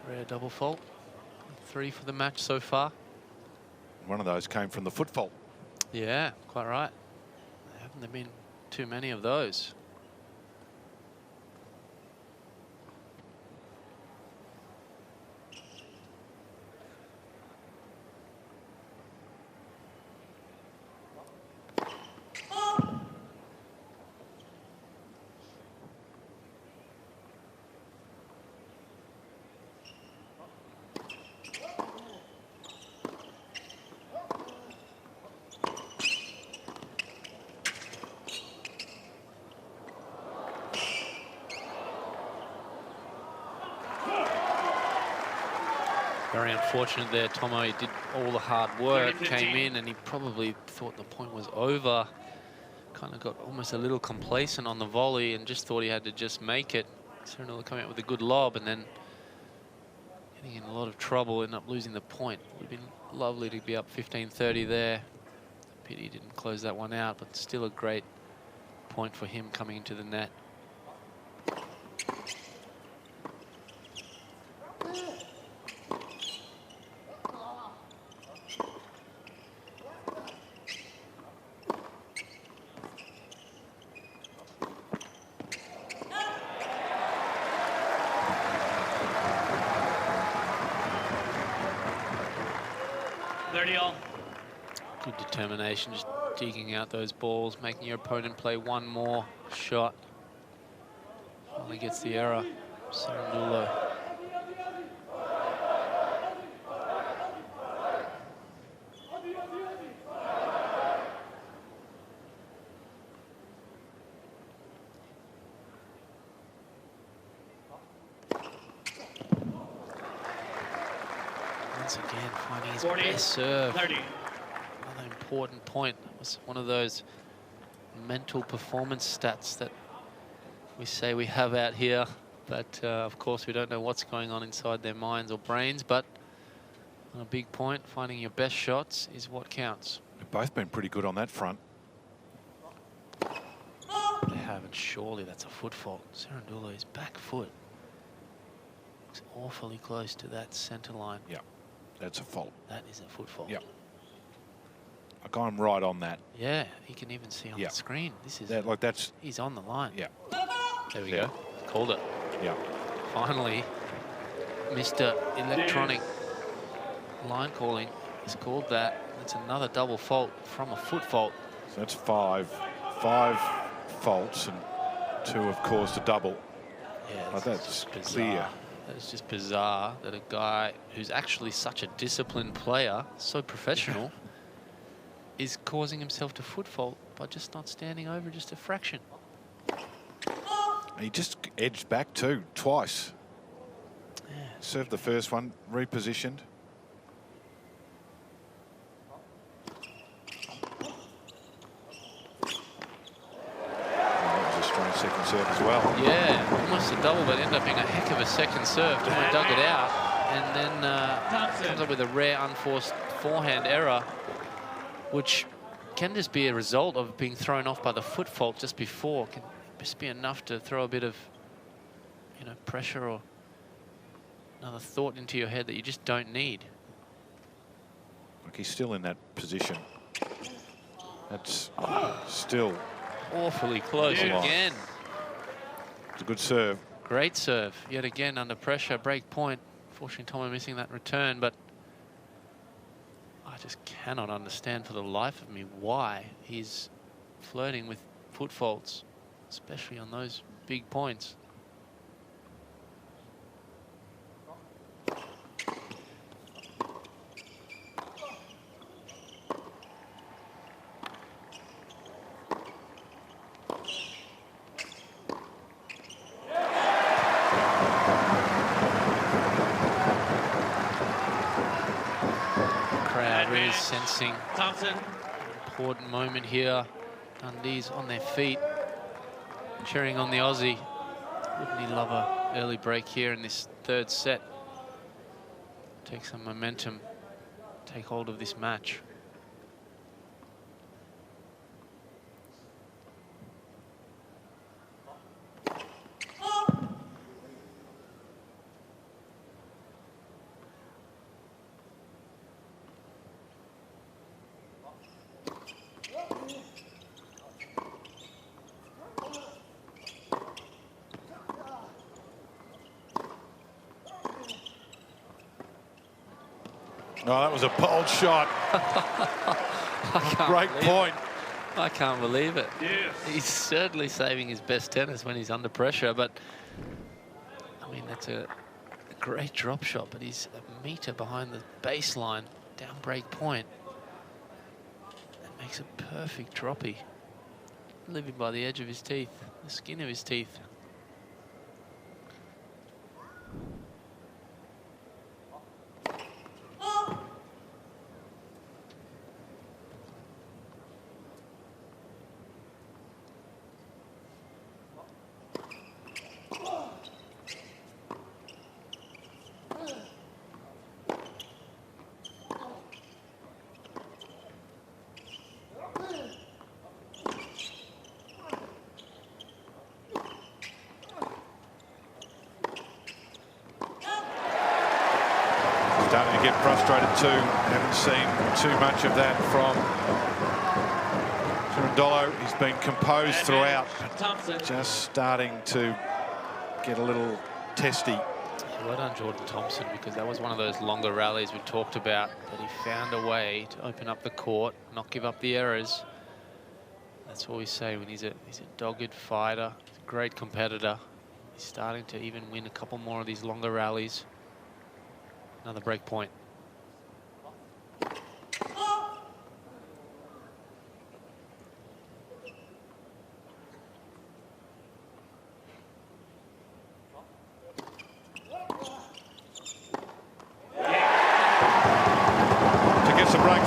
Rare double fault. 3 for the match so far. One of those came from the foot fault. Yeah, quite right. Haven't there been too many of those? Very unfortunate there, Tomo. He did all the hard work, came in, and he probably thought the point was over. Kind of got almost a little complacent on the volley and just thought he had to just make it. Cerundolo coming out with a good lob and then getting in a lot of trouble, ended up losing the point. Would have been lovely to be up 15-30 there. Pity he didn't close that one out, but still a great point for him coming into the net. Good determination, just digging out those balls, making your opponent play one more shot. Finally gets the error, Cerundolo. Once again, finding his best serve. 30. Another important point. It was one of those mental performance stats that we say we have out here, but of course we don't know what's going on inside their minds or brains. But on a big point, finding your best shots is what counts. They've both been pretty good on that front. They have surely that's a foot fault. Cerundolo, his back foot looks awfully close to that centre line. Yeah, that's a fault. That is a foot fault. Yeah. I got him right on that. Yeah, he can even see on the screen. This is like that's. He's on the line. Yeah. There we go. Called it. Yeah. Finally, Mr. Electronic line calling has called that. It's another double fault from a foot fault. So that's five faults, and 2 have caused a double. Yeah, that's bizarre. clear. That's just bizarre that a guy who's actually such a disciplined player, so professional, is causing himself to foot fault by just not standing over just a fraction. He just edged back too, twice. Yeah. Served the first one, repositioned. That was a strange second serve as well. Yeah, almost a double, but ended up being a heck of a second serve. Tomo dug it out and then comes up with a rare unforced forehand error, which can just be a result of being thrown off by the foot fault just before. Can just be enough to throw a bit of, you know, pressure or another thought into your head that you just don't need. Look, he's still in that position. That's still awfully close again. It's a good serve. Great serve. Yet again under pressure, break point. Fortunately, Tomo missing that return, but I just cannot understand for the life of me why he's flirting with foot faults, especially on those big points. Crowd really sensing Thompson. an important moment here. Dundee's on their feet, cheering on the Aussie. Wouldn't he love an early break here in this third set? Take some momentum, take hold of this match. Oh, that was a bold shot. Great point. I can't believe it. Yes. He's certainly saving his best tennis when he's under pressure, but I mean, that's a great drop shot, but he's a meter behind the baseline, down break point. That makes a perfect droppy. Living by the edge of his teeth, the skin of his teeth. Starting to get frustrated too. Haven't seen too much of that from Cerundolo. He's been composed throughout. Thompson. Just starting to get a little testy. Well done, Jordan Thompson, because that was one of those longer rallies we talked about, but he found a way to open up the court, not give up the errors. That's what we say when he's a dogged fighter, he's a great competitor. He's starting to even win a couple more of these longer rallies. Another break point.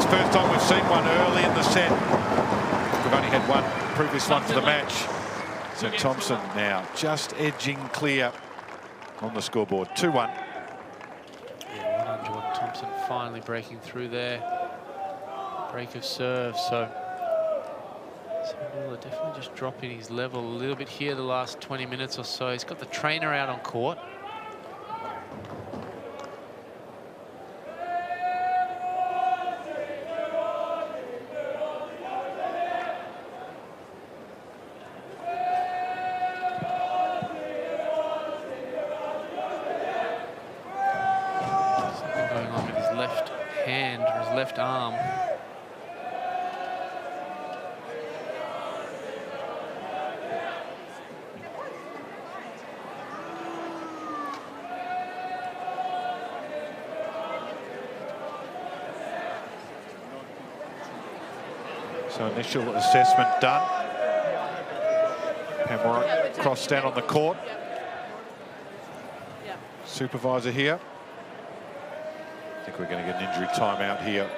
First time we've seen one early in the set. We've only had one previous one for the match. So Thompson now just edging clear on the scoreboard. 2-1. Yeah, well done, Jordan Thompson finally breaking through there. Break of serve, so Cerundolo definitely just dropping his level a little bit here the last 20 minutes or so. He's got the trainer out on court. Something going on with his left hand or his left arm. So initial assessment done. Pamela crossed down on the court. Supervisor here. I think we're going to get an injury timeout here.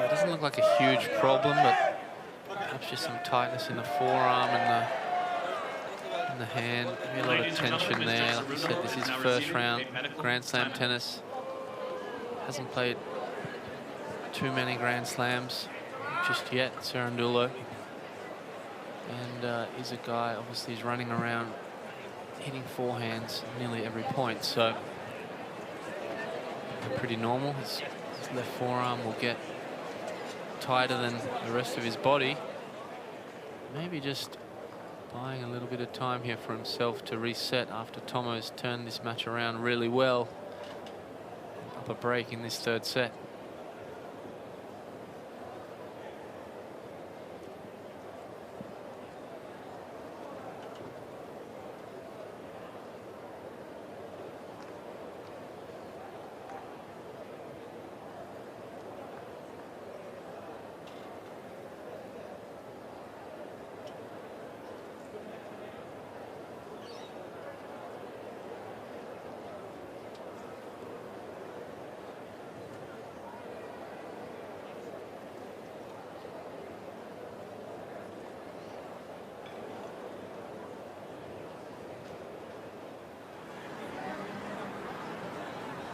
It doesn't look like a huge problem, but perhaps just some tightness in the forearm and the hand. Maybe a lot of tension there. Like I said, this is first round Grand Slam tennis. Hasn't played too many Grand Slams just yet, Cerundolo. And he's a guy, obviously, he's running around hitting forehands nearly every point. So pretty normal. His left forearm will get tighter than the rest of his body. Maybe just buying a little bit of time here for himself to reset after Tomo's turned this match around really well. Up a break in this third set.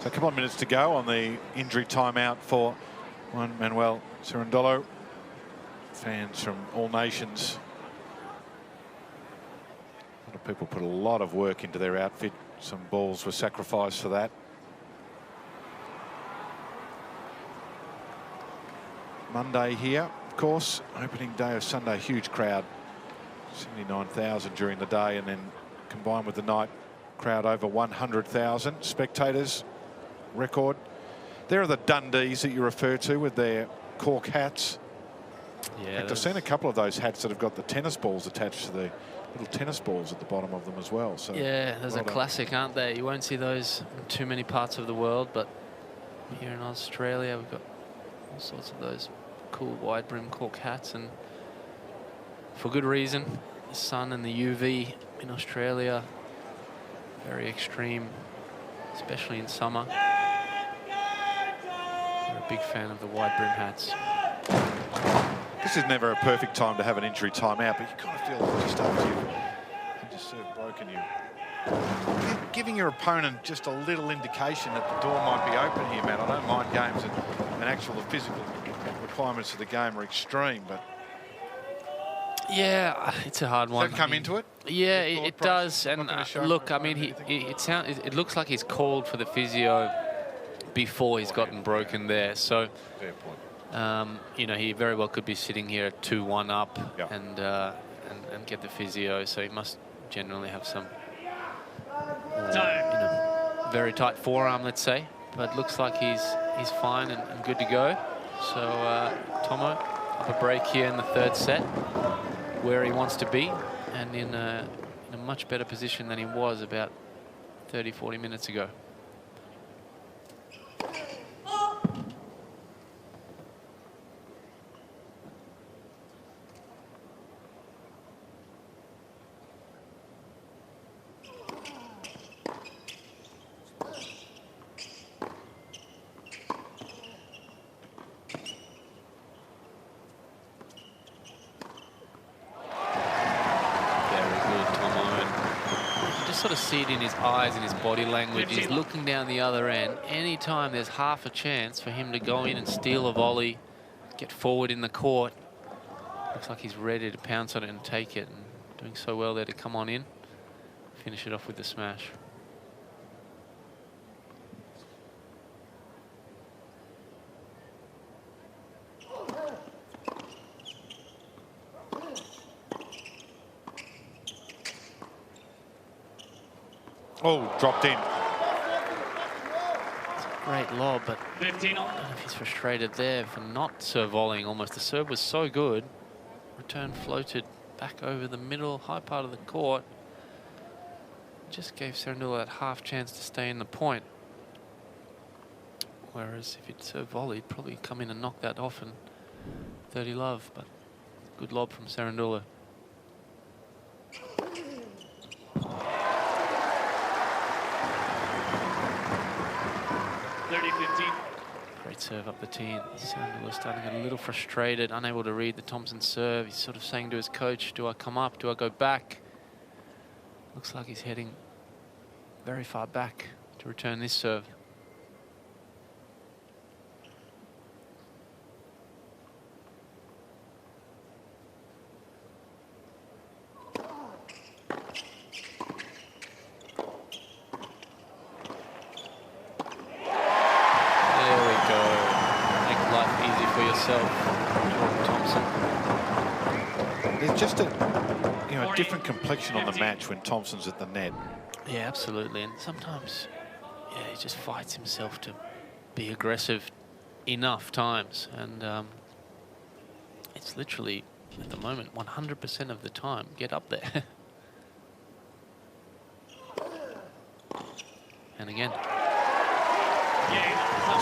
A couple of minutes to go on the injury timeout for Juan Manuel Cerundolo. Fans from all nations. A lot of people put a lot of work into their outfit. Some balls were sacrificed for that. Monday here, of course, opening day of Sunday, huge crowd. 79,000 during the day, and then combined with the night crowd over 100,000 spectators. Record. There are the Dundees that you refer to with their cork hats. Yeah, I've seen a couple of those hats that have got the tennis balls attached to the little tennis balls at the bottom of them as well. So yeah, those are classic, aren't they? You won't see those in too many parts of the world, but here in Australia we've got all sorts of those cool wide brim cork hats, and for good reason. The sun and the UV in Australia, very extreme, especially in summer. I'm a big fan of the wide brim hats. This is never a perfect time to have an injury timeout, but you kind of feel just after you just serve broken, you giving your opponent just a little indication that the door might be open here, Matt. I don't mind games and actual the physical requirements of the game are extreme, but yeah, it's a hard one. Does that come into it? Yeah, it does. And look, I mean, it looks like he's called for the physio before he's gotten broken there. So, fair point. you know, he very well could be sitting here at 2-1 up, Yep. and get the physio. So he must generally have some, very tight forearm, let's say. But looks like he's fine and good to go. So Tomo up a break here in the third set, where he wants to be, and in a much better position than he was about 30-40 minutes ago. just sort of see it in his eyes and his body language. He's looking down the other end. Anytime there's half a chance for him to go in and steal a volley, get forward in the court, looks like he's ready to pounce on it and take it. And doing so well there to come on in, finish it off with the smash. Oh, dropped in. It's a great lob, but 15 I don't know if he's frustrated there for not serve volleying almost. The serve was so good. Return floated back over the middle, high part of the court. Just gave Cerundolo that half chance to stay in the point. Whereas if he'd serve volley, he'd probably come in and knock that off and 30 love. But good lob from Cerundolo. 30-15. Great serve up the tee. Cerundolo starting to get a little frustrated, unable to read the Thompson serve. He's sort of saying to his coach, do I come up? Do I go back? Looks like he's heading very far back to return this serve. Jordan Thompson. There's just a different complexion on the match when Thompson's at the net. Yeah, absolutely. And sometimes, yeah, he just fights himself to be aggressive enough times. And it's literally, at the moment, 100% of the time, get up there. And again.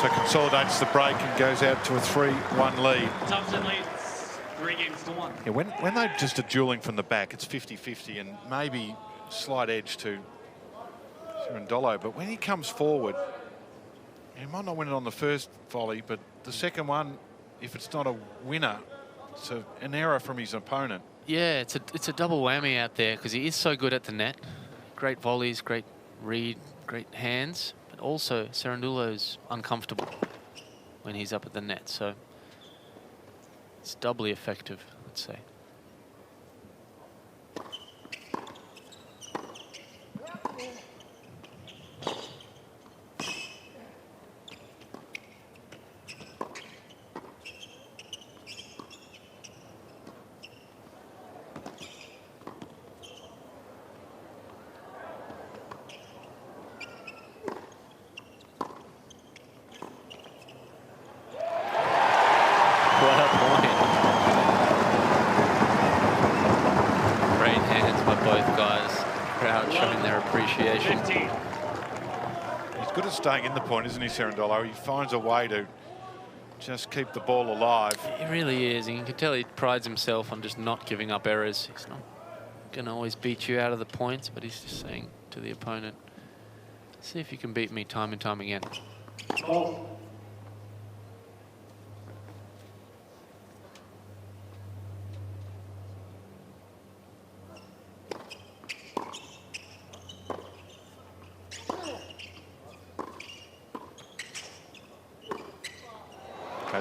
So consolidates the break and goes out to a 3-1 lead. Thompson leads 3-1. Yeah, when they're just a dueling from the back, it's 50-50 and maybe slight edge to Cerundolo. But when he comes forward, he might not win it on the first volley, but the second one, if it's not a winner, it's an error from his opponent. Yeah, it's a double whammy out there because he is so good at the net. Great volleys, great read, great hands. But also, Cerundolo's uncomfortable when he's up at the net, so it's doubly effective, let's say. Staying in the point, isn't he, Cerundolo? He finds a way to just keep the ball alive. He really is. And you can tell he prides himself on just not giving up errors. He's not going to always beat you out of the points, but he's just saying to the opponent, see if you can beat me time and time again. Oh.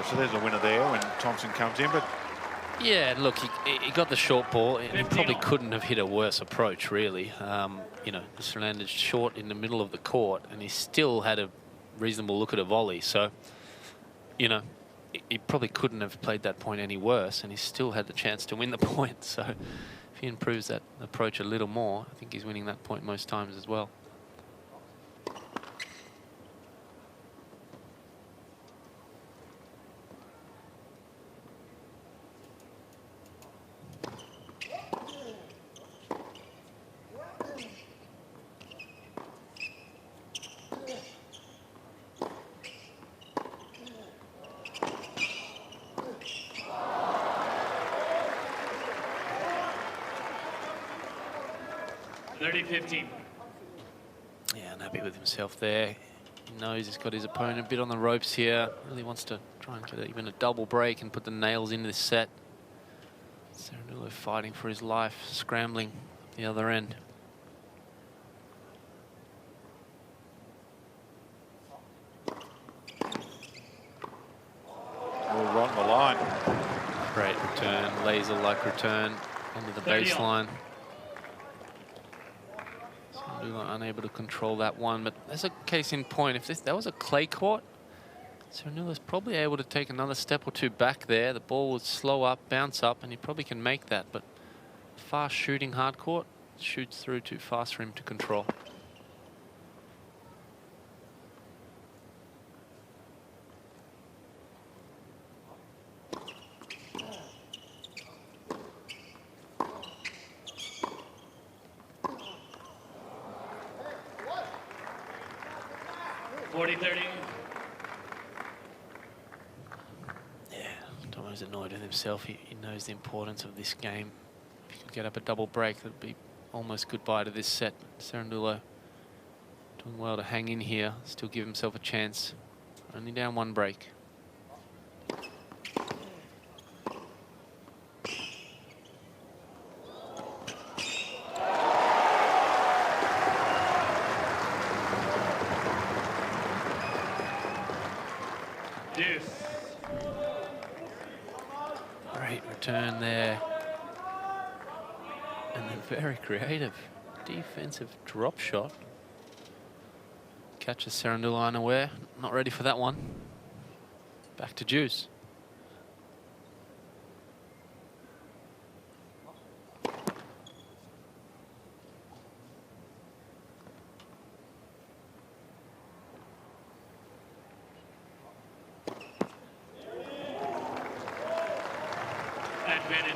So there's a winner there when Thompson comes in, but yeah, look, he got the short ball, and he probably couldn't have hit a worse approach, really. You know, just landed short in the middle of the court, and he still had a reasonable look at a volley. So, you know, he probably couldn't have played that point any worse, and he still had the chance to win the point. So, if he improves that approach a little more, I think he's winning that point most times as well. Yeah, unhappy with himself there. He knows he's got his opponent a bit on the ropes here. Really wants to try and get even a double break and put the nails into this set. Cerundolo fighting for his life, scrambling the other end. laser-like return onto the 30 all. baseline. Cerundolo unable to control that one, but as a case in point, if that was a clay court, Cerundolo's probably able to take another step or two back there. The ball would slow up, bounce up, and he probably can make that. But fast shooting hard court shoots through too fast for him to control. Tomo's annoyed with himself. He knows the importance of this game. If he could get up a double break, that'd be almost goodbye to this set. Cerundolo doing well to hang in here, still give himself a chance. Only down one break. Great return there. And then very creative defensive drop shot. Catches Cerundolo unaware. Not ready for that one. Back to deuce. Advantage,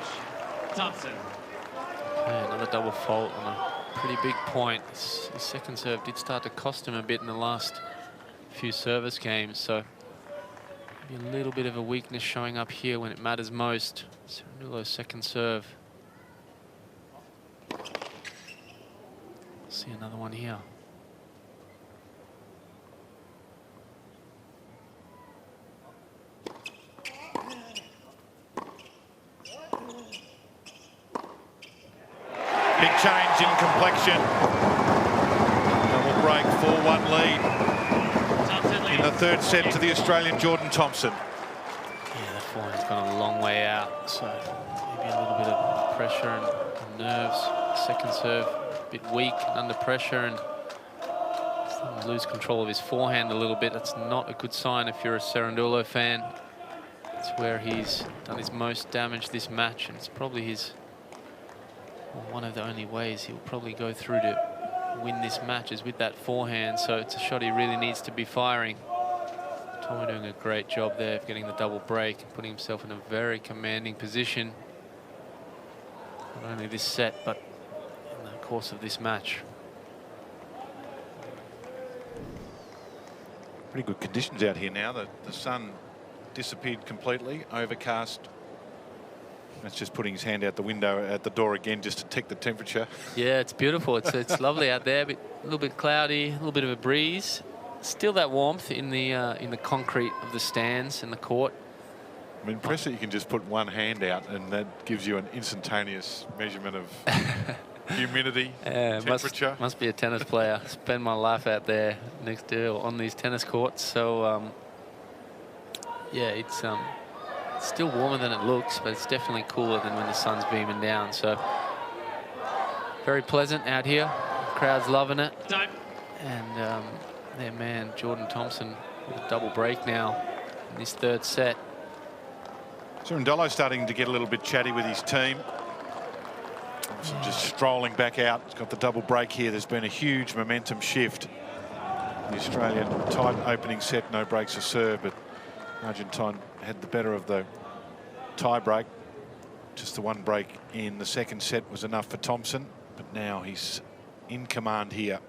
Thompson. Okay, another double fault on a pretty big point. His second serve did start to cost him a bit in the last few service games, so maybe a little bit of a weakness showing up here when it matters most. Cerundolo's second serve. See another one here. Big change in complexion. Double break, 4-1 lead in the third set to the Australian Jordan Thompson. Yeah, that forehand's gone a long way out, so maybe a little bit of pressure and nerves. Second serve, a bit weak and under pressure, and starting to lose control of his forehand a little bit. That's not a good sign if you're a Cerundolo fan. It's where he's done his most damage this match, and it's probably his one of the only ways he'll probably go through to win this match is with that forehand. So it's a shot he really needs to be firing. Tomo doing a great job there of getting the double break and putting himself in a very commanding position. Not only this set, but in the course of this match. Pretty good conditions out here now. The sun disappeared completely, overcast. That's just putting his hand out the window at the door again just to check the temperature. Yeah, it's beautiful. It's lovely out there. A little bit cloudy, a little bit of a breeze. Still that warmth in the concrete of the stands and the court. I'm impressed that you can just put one hand out and that gives you an instantaneous measurement of humidity, temperature. Must be a tennis player. Spend my life out there next to on these tennis courts. So yeah, it's still warmer than it looks, but it's definitely cooler than when the sun's beaming down. So very pleasant out here. Crowd's loving it. Time. And their man Jordan Thompson with a double break now in this third set. Cerundolo starting to get a little bit chatty with his team. Just strolling back out. He's got the double break here. There's been a huge momentum shift. The Australian tight opening set, no breaks to serve, but Argentine had the better of the tie break. Just the one break in the second set was enough for Thompson, but now he's in command here.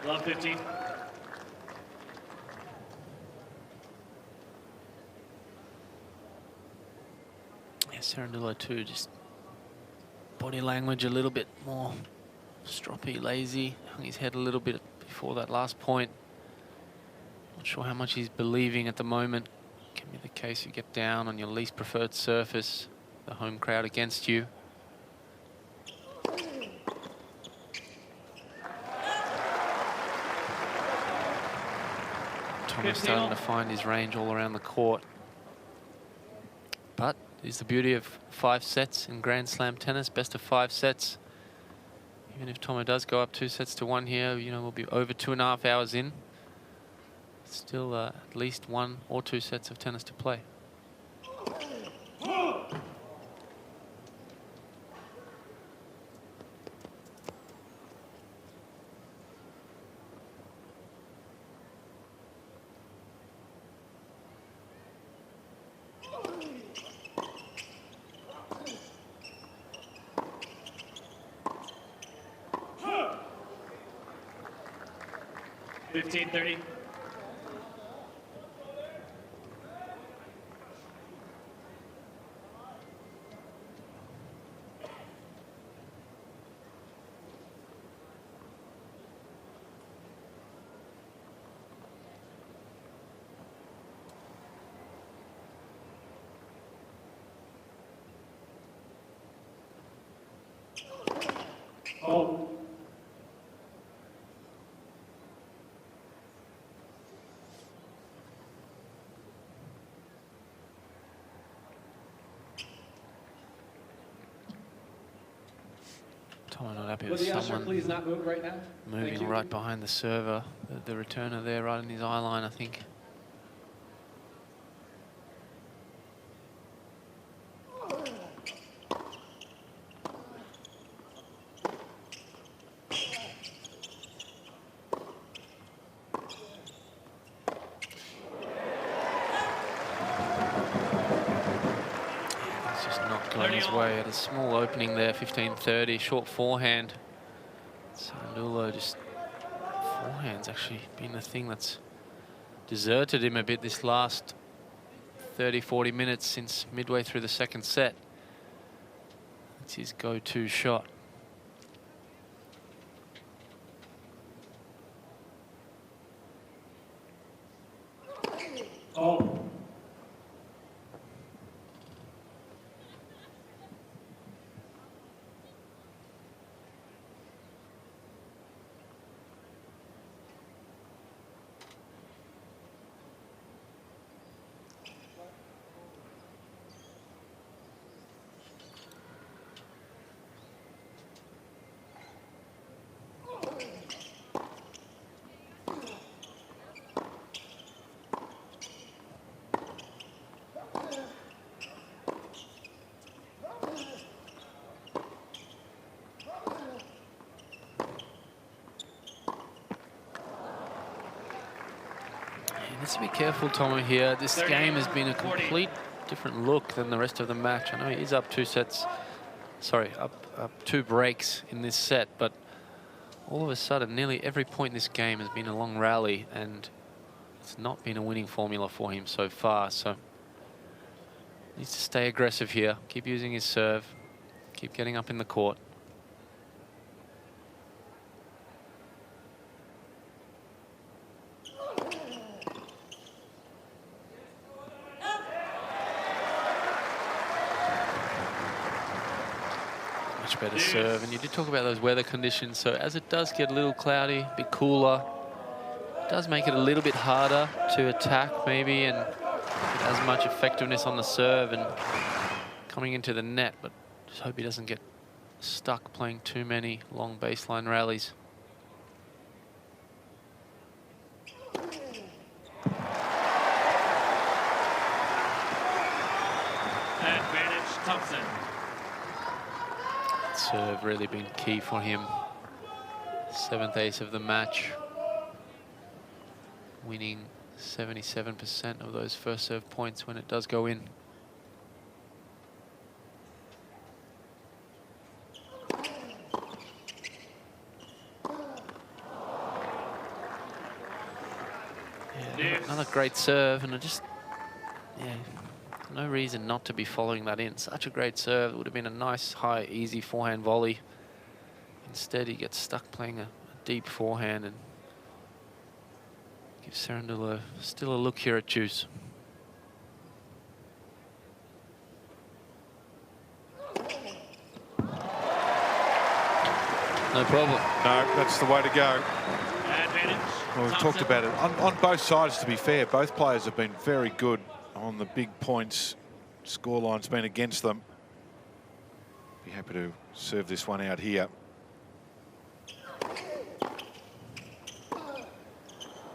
Love 15. Yeah, Cerundolo too, just Body language a little bit more stroppy, lazy. Hung his head a little bit before that last point. Not sure how much he's believing at the moment. Can be the case you get down on your least preferred surface, the home crowd against you. Thomas starting to find his range all around the court. But it's the beauty of 5 sets in Grand Slam tennis, best of 5 sets. Even if Tomo does go up 2-1 here, you know, we'll be over 2.5 hours in. Still at least 1 or 2 sets of tennis to play. $15.30. Oh. Tomo not happy with someone please not move right now? moving right behind the server. The returner there right in his eye line, I think. His way at a small opening there, 15:30, short forehand. Cerundolo just forehand's actually been the thing that's deserted him a bit this last 30-40 minutes since midway through the second set. It's his go-to shot. Oh. Needs to be careful, Tomo, here. This game has been a complete different look than the rest of the match. I know he is up 2 sets, sorry, up 2 breaks in this set, but all of a sudden, nearly every point in this game has been a long rally, and it's not been a winning formula for him so far. So needs to stay aggressive here, keep using his serve, keep getting up in the court. Better serve, and you did talk about those weather conditions, so as it does get a little cloudy, a bit cooler, it does make it a little bit harder to attack maybe and get as much effectiveness on the serve and coming into the net, but just hope he doesn't get stuck playing too many long baseline rallies. Advantage Thompson. Serve really been key for him. 7th ace of the match. Winning 77% of those first serve points when it does go in. Yeah, another great serve, and I just, yeah, No reason not to be following that in. Such a great serve. It would have been a nice, high, easy forehand volley. Instead, he gets stuck playing a deep forehand and gives Cerundolo still a look here at juice. No problem. No, that's the way to go. Advantage. Well, we've talked about it on both sides, to be fair. Both players have been very good on the big points. Scoreline's been against them. Be happy to serve this one out here.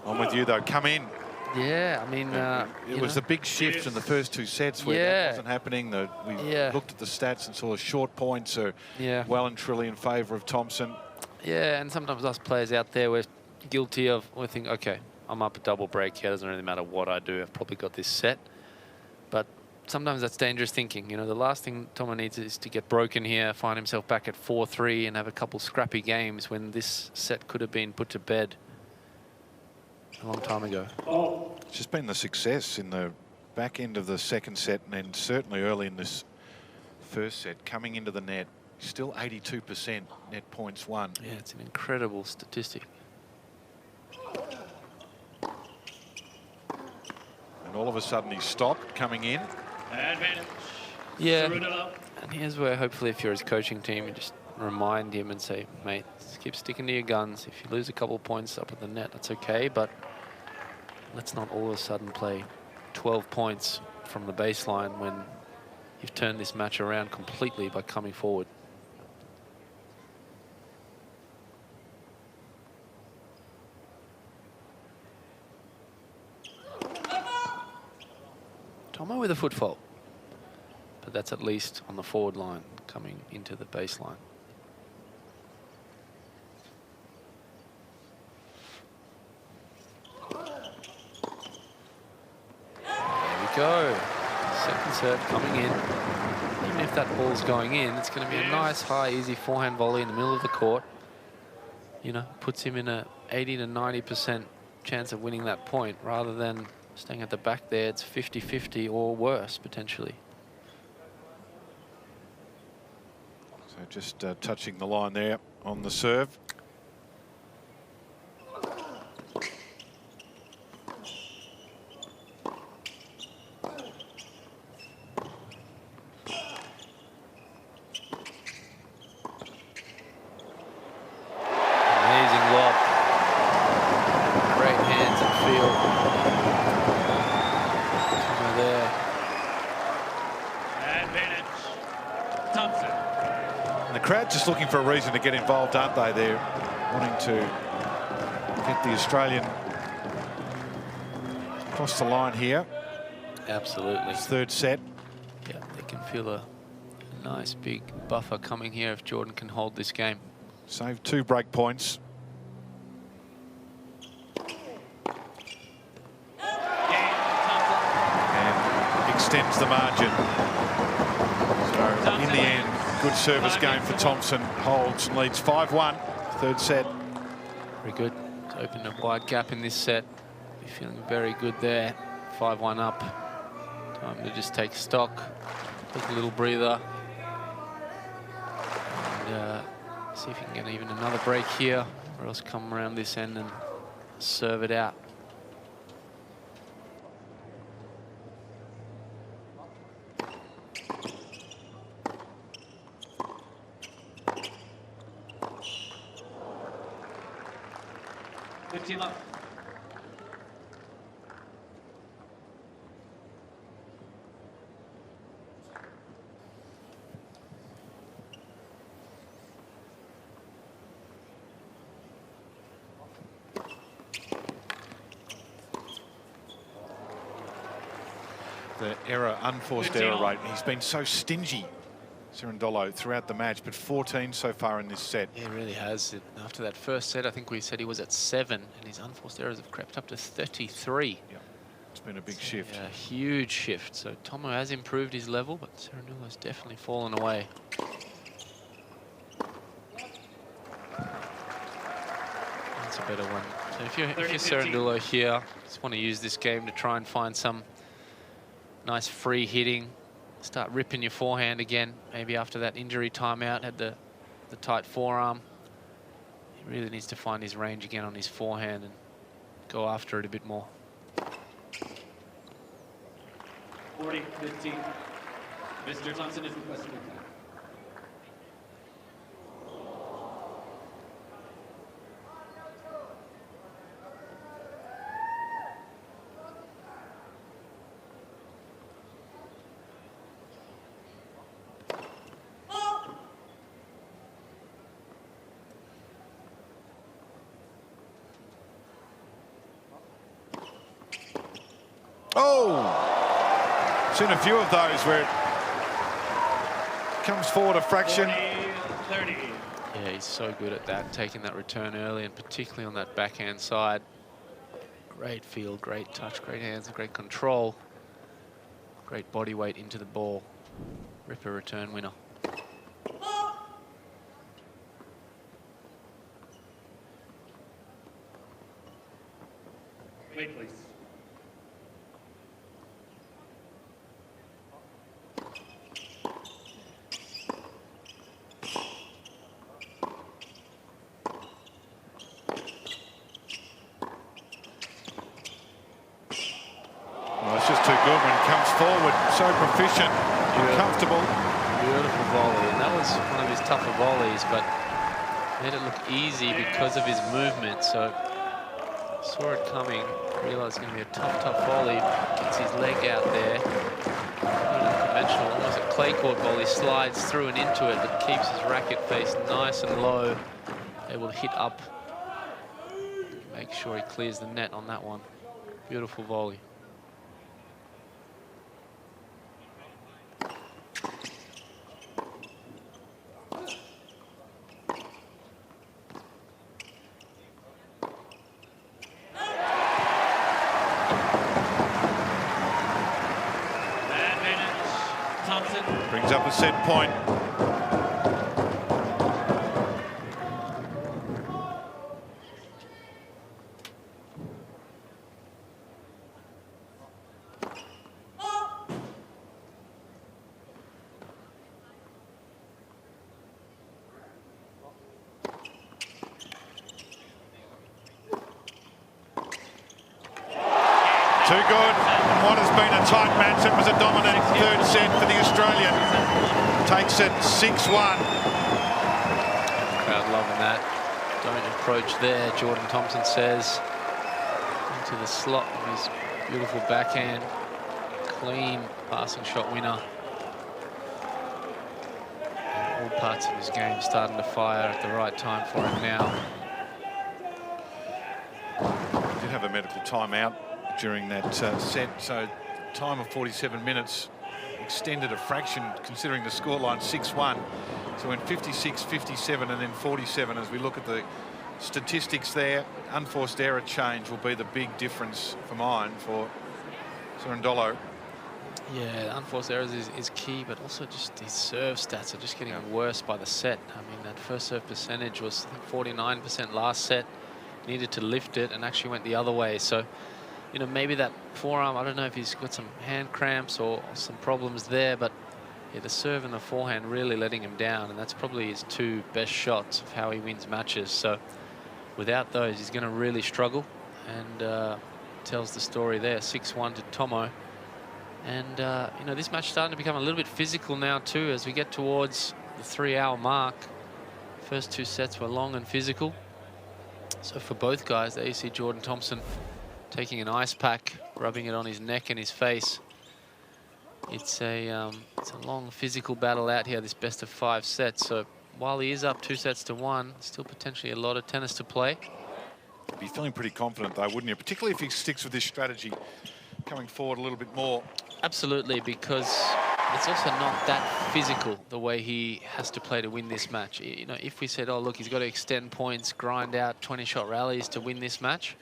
I'm with you, though. Come in. Yeah, I mean... it was the big shift in the first 2 sets where that wasn't happening. We looked at the stats and saw the short points are well and truly in favour of Thompson. Yeah, and sometimes us players out there, we're guilty of, we think, OK, I'm up a double break here. It doesn't really matter what I do. I've probably got this set. But sometimes that's dangerous thinking. You know, the last thing Tomo needs is to get broken here, find himself back at 4-3 and have a couple scrappy games when this set could have been put to bed a long time ago. It's just been the success in the back end of the second set and then certainly early in this first set, coming into the net, still 82% net points won. Yeah, it's an incredible statistic. And all of a sudden he stopped coming in. Advantage. Yeah, Cerundolo. and here's where hopefully if you're his coaching team, you just remind him and say, mate, just keep sticking to your guns. If you lose a couple of points up at the net, that's okay, but let's not all of a sudden play 12 points from the baseline when you've turned this match around completely by coming forward. Tomo with a foot fault, but that's at least on the forward line coming into the baseline. Go. Second serve coming in. Even if that ball's going in, it's going to be a nice, high, easy forehand volley in the middle of the court. You know, puts him in a 80 to 90% chance of winning that point rather than staying at the back there. It's 50-50 or worse, potentially. So just touching the line there on the serve. Just looking for a reason to get involved, aren't they? They're wanting to get the Australian across the line here. Absolutely. It's third set. Yeah, they can feel a nice big buffer coming here if Jordan can hold this game. Save 2 break points. And extends the margin. So in the end, good service game for Thompson. Holds and leads 5-1, third set. Very good. It's opened a wide gap in this set. Be feeling very good there. 5-1 up. Time to just take stock, take a little breather, and see if you can get even another break here, or else come around this end and serve it out. Up. The error, unforced error rate. He's been so stingy, Cerundolo, throughout the match, but 14 so far in this set. Yeah, he really has. After that first set, I think we said he was at 7, and his unforced errors have crept up to 33. Yeah, it's been a big shift. Yeah, huge shift. So Tomo has improved his level, but Cerundolo's definitely fallen away. That's a better one. So if you're Cerundolo here, just want to use this game to try and find some nice free hitting. Start ripping your forehand again. Maybe after that injury timeout, had the tight forearm. He really needs to find his range again on his forehand and go after it a bit more. 40-15. Mr. Thompson is requesting time. Oh! Seen a few of those where it comes forward a fraction. 40-30. Yeah, he's so good at that, taking that return early, and particularly on that backhand side. Great feel, great touch, great hands, great control. Great body weight into the ball. Ripper return winner. Wait, please. Well, it's just too good when it comes forward. So proficient, comfortable. Beautiful volley, and that was one of his tougher volleys, but made it look easy because of his movement. So saw it coming, realized it's going to be a tough volley. Gets his leg out there. Unconventional, almost a clay court volley, slides through and into it, but keeps his racket face nice and low. Able to hit up. Make sure he clears the net on that one. Beautiful volley. Brings up a set point. Too good. And what has been a tight match. It was a dominant third set for the Australian. Takes it 6-1. Crowd loving that. Don't approach there, Jordan Thompson says. Into the slot of his beautiful backhand. Clean passing shot winner. And all parts of his game starting to fire at the right time for him now. Did have a medical timeout during that set, so time of 47 minutes extended a fraction considering the scoreline 6-1. So went 56, 57 and then 47. As we look at the statistics there, unforced error change will be the big difference for mine for Cerundolo. Yeah, unforced errors is key, but also just his serve stats are just getting worse by the set. I mean, that first serve percentage was, I think, 49% last set. Needed to lift it and actually went the other way. So, you know, maybe that forearm, I don't know if he's got some hand cramps or some problems there, but yeah, the serve and the forehand really letting him down, and that's probably his two best shots of how he wins matches. So without those, he's going to really struggle, and tells the story there. 6-1 to Tomo. And, you know, this match starting to become a little bit physical now too as we get towards the 3-hour mark. First two sets were long and physical. So for both guys, there you see Jordan Thompson taking an ice pack, rubbing it on his neck and his face. It's a long physical battle out here, this best of 5 sets. So while he is up 2-1, still potentially a lot of tennis to play. Be feeling pretty confident though, wouldn't you? Particularly if he sticks with this strategy, coming forward a little bit more. Absolutely, because it's also not that physical the way he has to play to win this match. You know, if we said, oh look, he's got to extend points, grind out 20-shot rallies to win this match,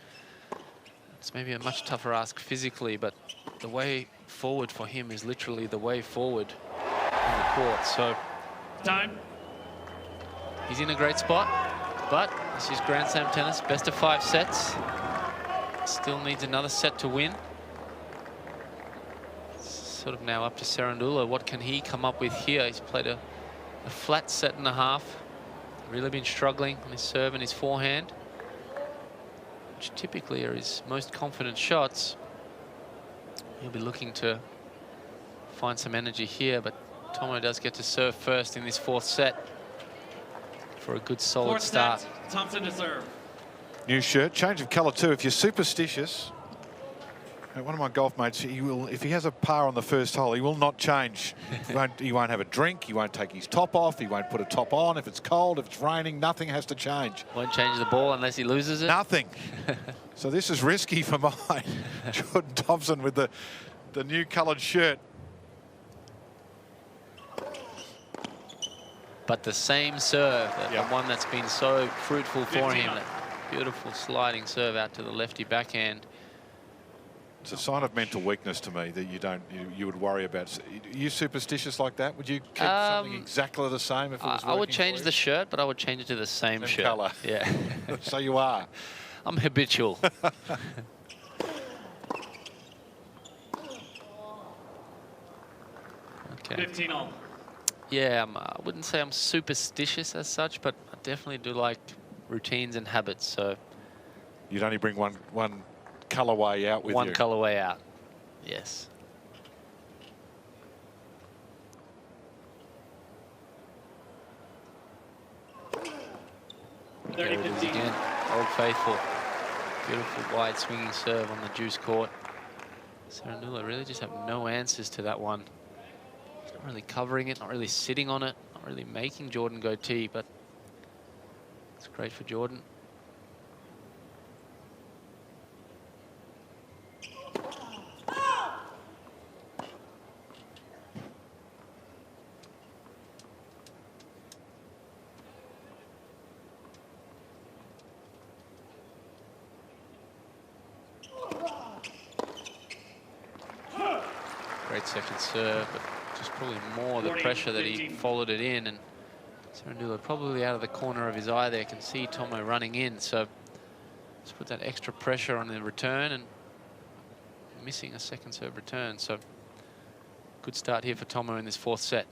it's maybe a much tougher ask physically, but the way forward for him is literally the way forward on the court. So Time. he's in a great spot, but this is Grand Slam tennis, best of 5 sets. Still needs another set to win. sort of now up to Cerundolo. What can he come up with here? He's played a flat set and a half. Really been struggling on his serve and his forehand, which typically are his most confident shots. He'll be looking to find some energy here, but Tomo does get to serve first in this fourth set for a good solid Fourth start. set, Thompson to serve. New shirt, change of colour too. If you're superstitious, one of my golf mates, he will, if he has a par on the first hole, he will not change. He won't have a drink, he won't take his top off, he won't put a top on. If it's cold, if it's raining, nothing has to change. Won't change the ball unless he loses it? Nothing. So this is risky for mine. Jordan Thompson with the new coloured shirt. But the same serve, the one that's been so fruitful for him, that beautiful sliding serve out to the lefty backhand. It's a sign of mental weakness to me that you would worry about. Are you superstitious like that? Would you keep something exactly the same if it was I would working change for you? the shirt, but I would change it to the same shirt. Colour. Yeah. So you are. I'm habitual. Okay. 15 all. Yeah, I wouldn't say I'm superstitious as such, but I definitely do like routines and habits. So You'd only bring one colourway out with you. one colourway out. Yes. There it is again. Old Faithful. Beautiful wide swinging serve on the juice court. Cerundolo really just have no answers to that one. He's not really covering it, not really sitting on it, not really making Jordan go tee, but it's great for Jordan. Great second serve, but just probably more the pressure that he followed it in, and Cerundolo probably out of the corner of his eye there can see Tomo running in, so let's put that extra pressure on the return and missing a second serve return. So good start here for Tomo in this fourth set.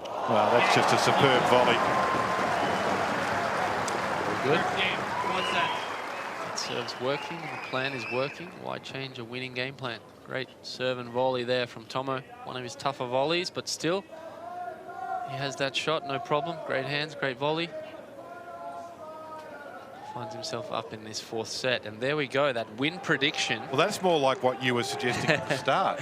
Wow, that's just a superb volley. Very good. First game, fourth set. That serve's working, the plan is working. Why change a winning game plan? Great serve and volley there from Tomo. One of his tougher volleys, but still, he has that shot, no problem. Great hands, great volley. Finds himself up in this fourth set, and there we go, that win prediction. Well, that's more like what you were suggesting at the start.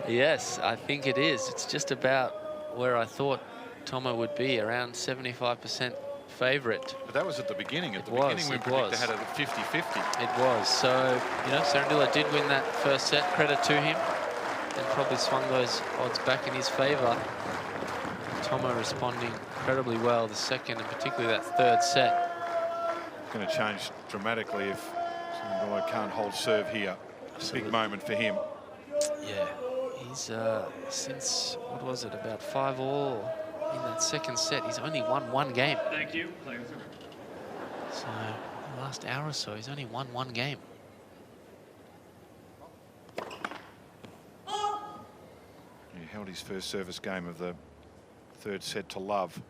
Yes, I think it is. It's just about where I thought Tomo would be, around 75% favourite. But that was at the beginning. At the was, beginning, we it predicted was. had it at 50-50. It was. So, you know, Cerundolo did win that first set, credit to him, and probably swung those odds back in his favour. Tomo responding incredibly well the second, and particularly that third set. It's going to change dramatically if Cerundolo can't hold serve here. It's a big moment for him. Yeah, he's since, what was it, about 5-all in that second set, he's only won one game. Thank you. Players. So, the last hour or so, he's only won one game. He held his first service game of the third set to love.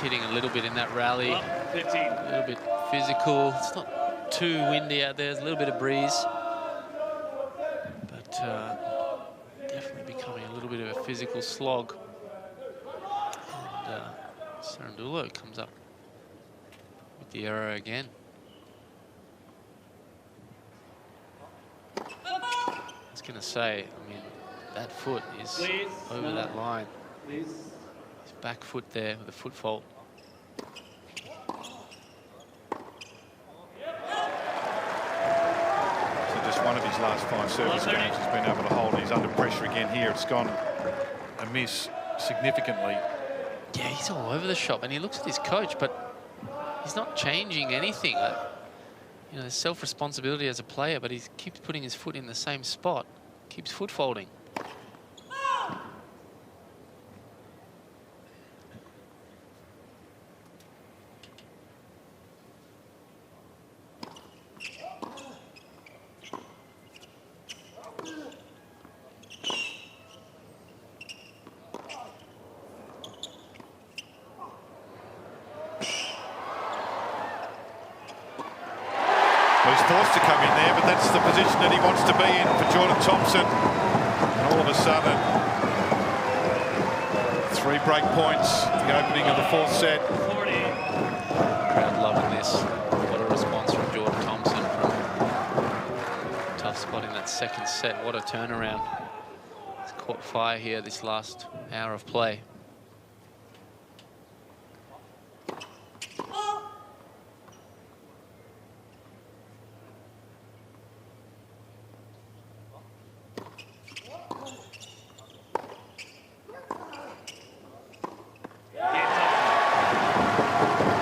Hitting a little bit in that rally, Well, 15. a little bit physical. It's not too windy out there, there's a little bit of breeze, but definitely becoming a little bit of a physical slog. And Cerundolo comes up with the error again. I was going to say, I mean, that foot is Please, over that line. Please. His back foot there with a foot fault. one of his last 5 service games has been able to hold. He's under pressure again here. It's gone amiss significantly. Yeah, he's all over the shop, and he looks at his coach, but he's not changing anything. You know, there's self-responsibility as a player, but he keeps putting his foot in the same spot, keeps foot folding. He's forced to come in there, but that's the position that he wants to be in for Jordan Thompson. And all of a sudden, 3 break points, the opening of the 4th set. Crowd loving this. What a response from Jordan Thompson from a tough spot in that 2nd set. What a turnaround. He's caught fire here this last hour of play.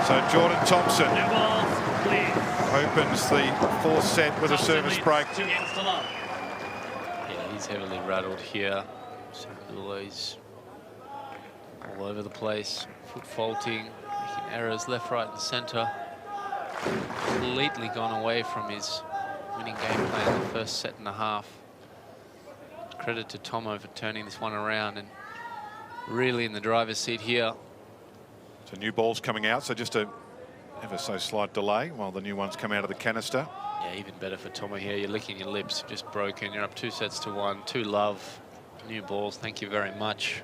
So Jordan Thompson New balls, please. opens the 4th set with a service break. 2 games to love. Yeah, he's heavily rattled here. Cerundolo is all over the place, foot faulting, making errors left, right, and centre. Completely gone away from his winning game plan in the 1st set and a half. Credit to Tomo for turning this one around and really in the driver's seat here. So new balls coming out, so just a ever so slight delay while the new ones come out of the canister. Yeah, even better for Tomo here. You're licking your lips, just broken. You're up 2 sets to 1. 2 love. New balls. Thank you very much.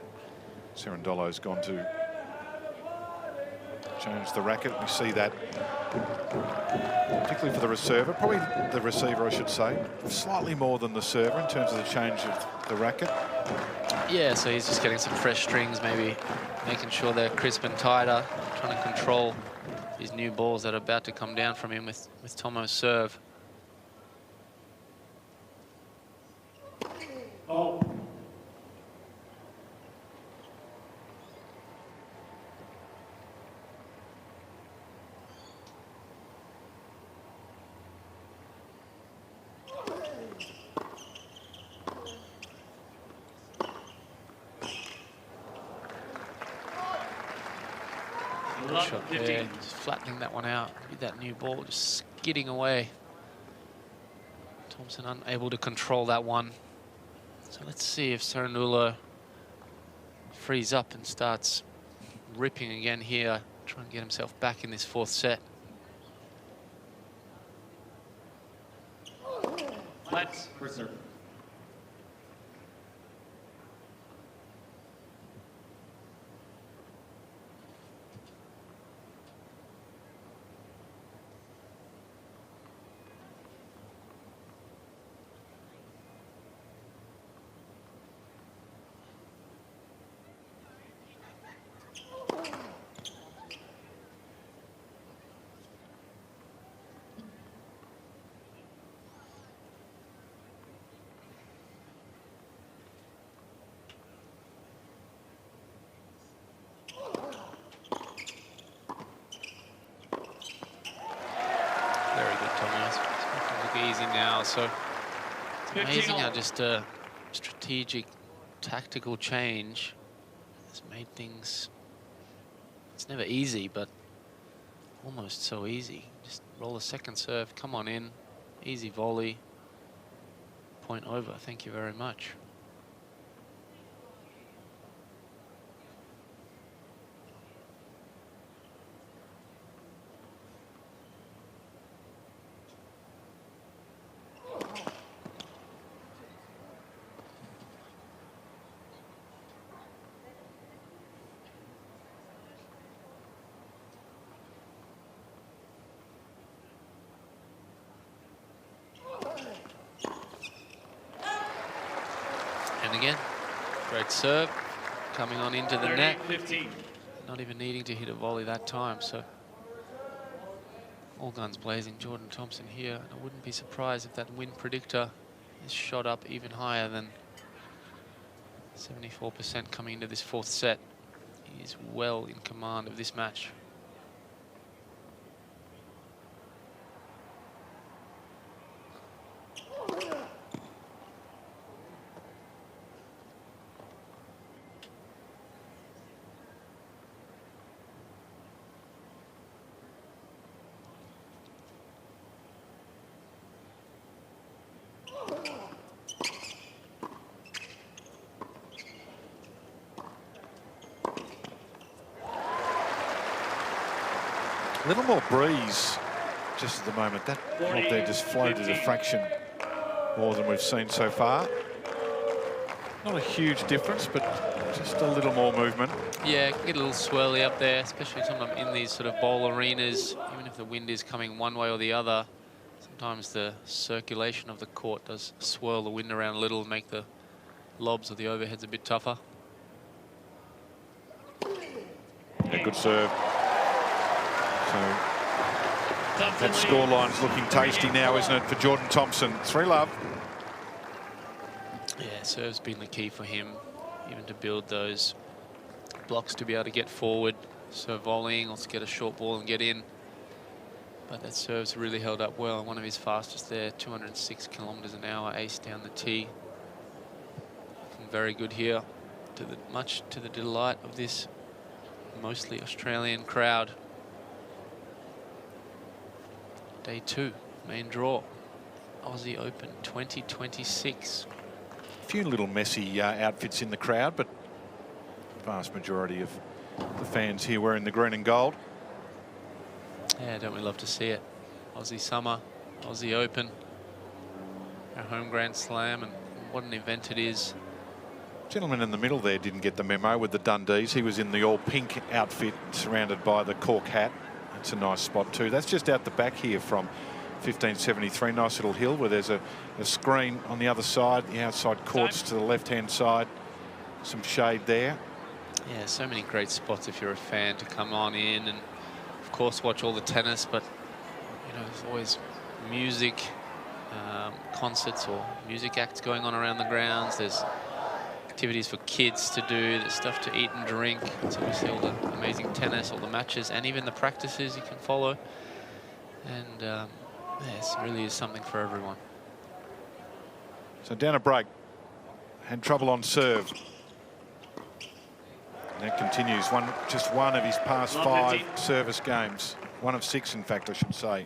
Cerundolo's gone to change the racket. We see that particularly for the receiver, probably the receiver, I should say, slightly more than the server in terms of the change of the racket. Yeah, so he's just getting some fresh strings, maybe making sure they're crisp and tighter, trying to control these new balls that are about to come down from him with Tomo's serve. Oh. Shot there, just flattening that one out with that new ball, just skidding away. Thompson unable to control that one. So let's see if Cerundolo frees up and starts ripping again here, trying to get himself back in this 4th set. Let's reserve. Easy now, so it's amazing how just a strategic tactical change has made things, it's never easy, but almost so easy. Just roll a 2nd serve, come on in, easy volley, point over. Thank you very much. And again, great serve, coming on into the net. 15. Not even needing to hit a volley that time, so All guns blazing, Jordan Thompson here. And I wouldn't be surprised if that win predictor is shot up even higher than 74% coming into this fourth set. He is well in command of this match. A little more breeze just at the moment. That lob there just floated a fraction more than we've seen so far. Not a huge difference, but just a little more movement. Yeah, it can get a little swirly up there, especially sometimes in these sort of bowl arenas. Even if the wind is coming one way or the other, sometimes the circulation of the court does swirl the wind around a little and make the lobs or the overheads a bit tougher. Yeah, good serve. So that scoreline's looking tasty now, isn't it, for Jordan Thompson? 3-love. Yeah, serve's been the key for him, even to build those blocks to be able to get forward. Serve volleying, let's get a short ball and get in. But that serve's really held up well. One of his fastest there, 206 kilometers an hour, ace down the tee. Looking very good here, much to the delight of this mostly Australian crowd. Day 2, main draw, Aussie Open 2026. A few little messy outfits in the crowd, but vast majority of the fans here wearing the green and gold. Yeah, don't we love to see it? Aussie Summer, Aussie Open, our home Grand Slam, and what an event it is. Gentleman in the middle there didn't get the memo with the Dundees. He was in the all pink outfit surrounded by the cork hat. It's a nice spot too. That's just out the back here from 1573. Nice little hill where there's a screen on the other side. The outside courts to the left-hand side. Some shade there. Yeah, so many great spots if you're a fan to come on in and, of course, watch all the tennis. But, you know, there's always music, concerts or music acts going on around the grounds. There's activities for kids to do, there's stuff to eat and drink. It's obviously all the amazing tennis, all the matches, and even the practices you can follow. And yeah, this really is something for everyone. So down a break, had trouble on serve. And that continues. Just one of his past 5 service games. 1 of 6, in fact, I should say.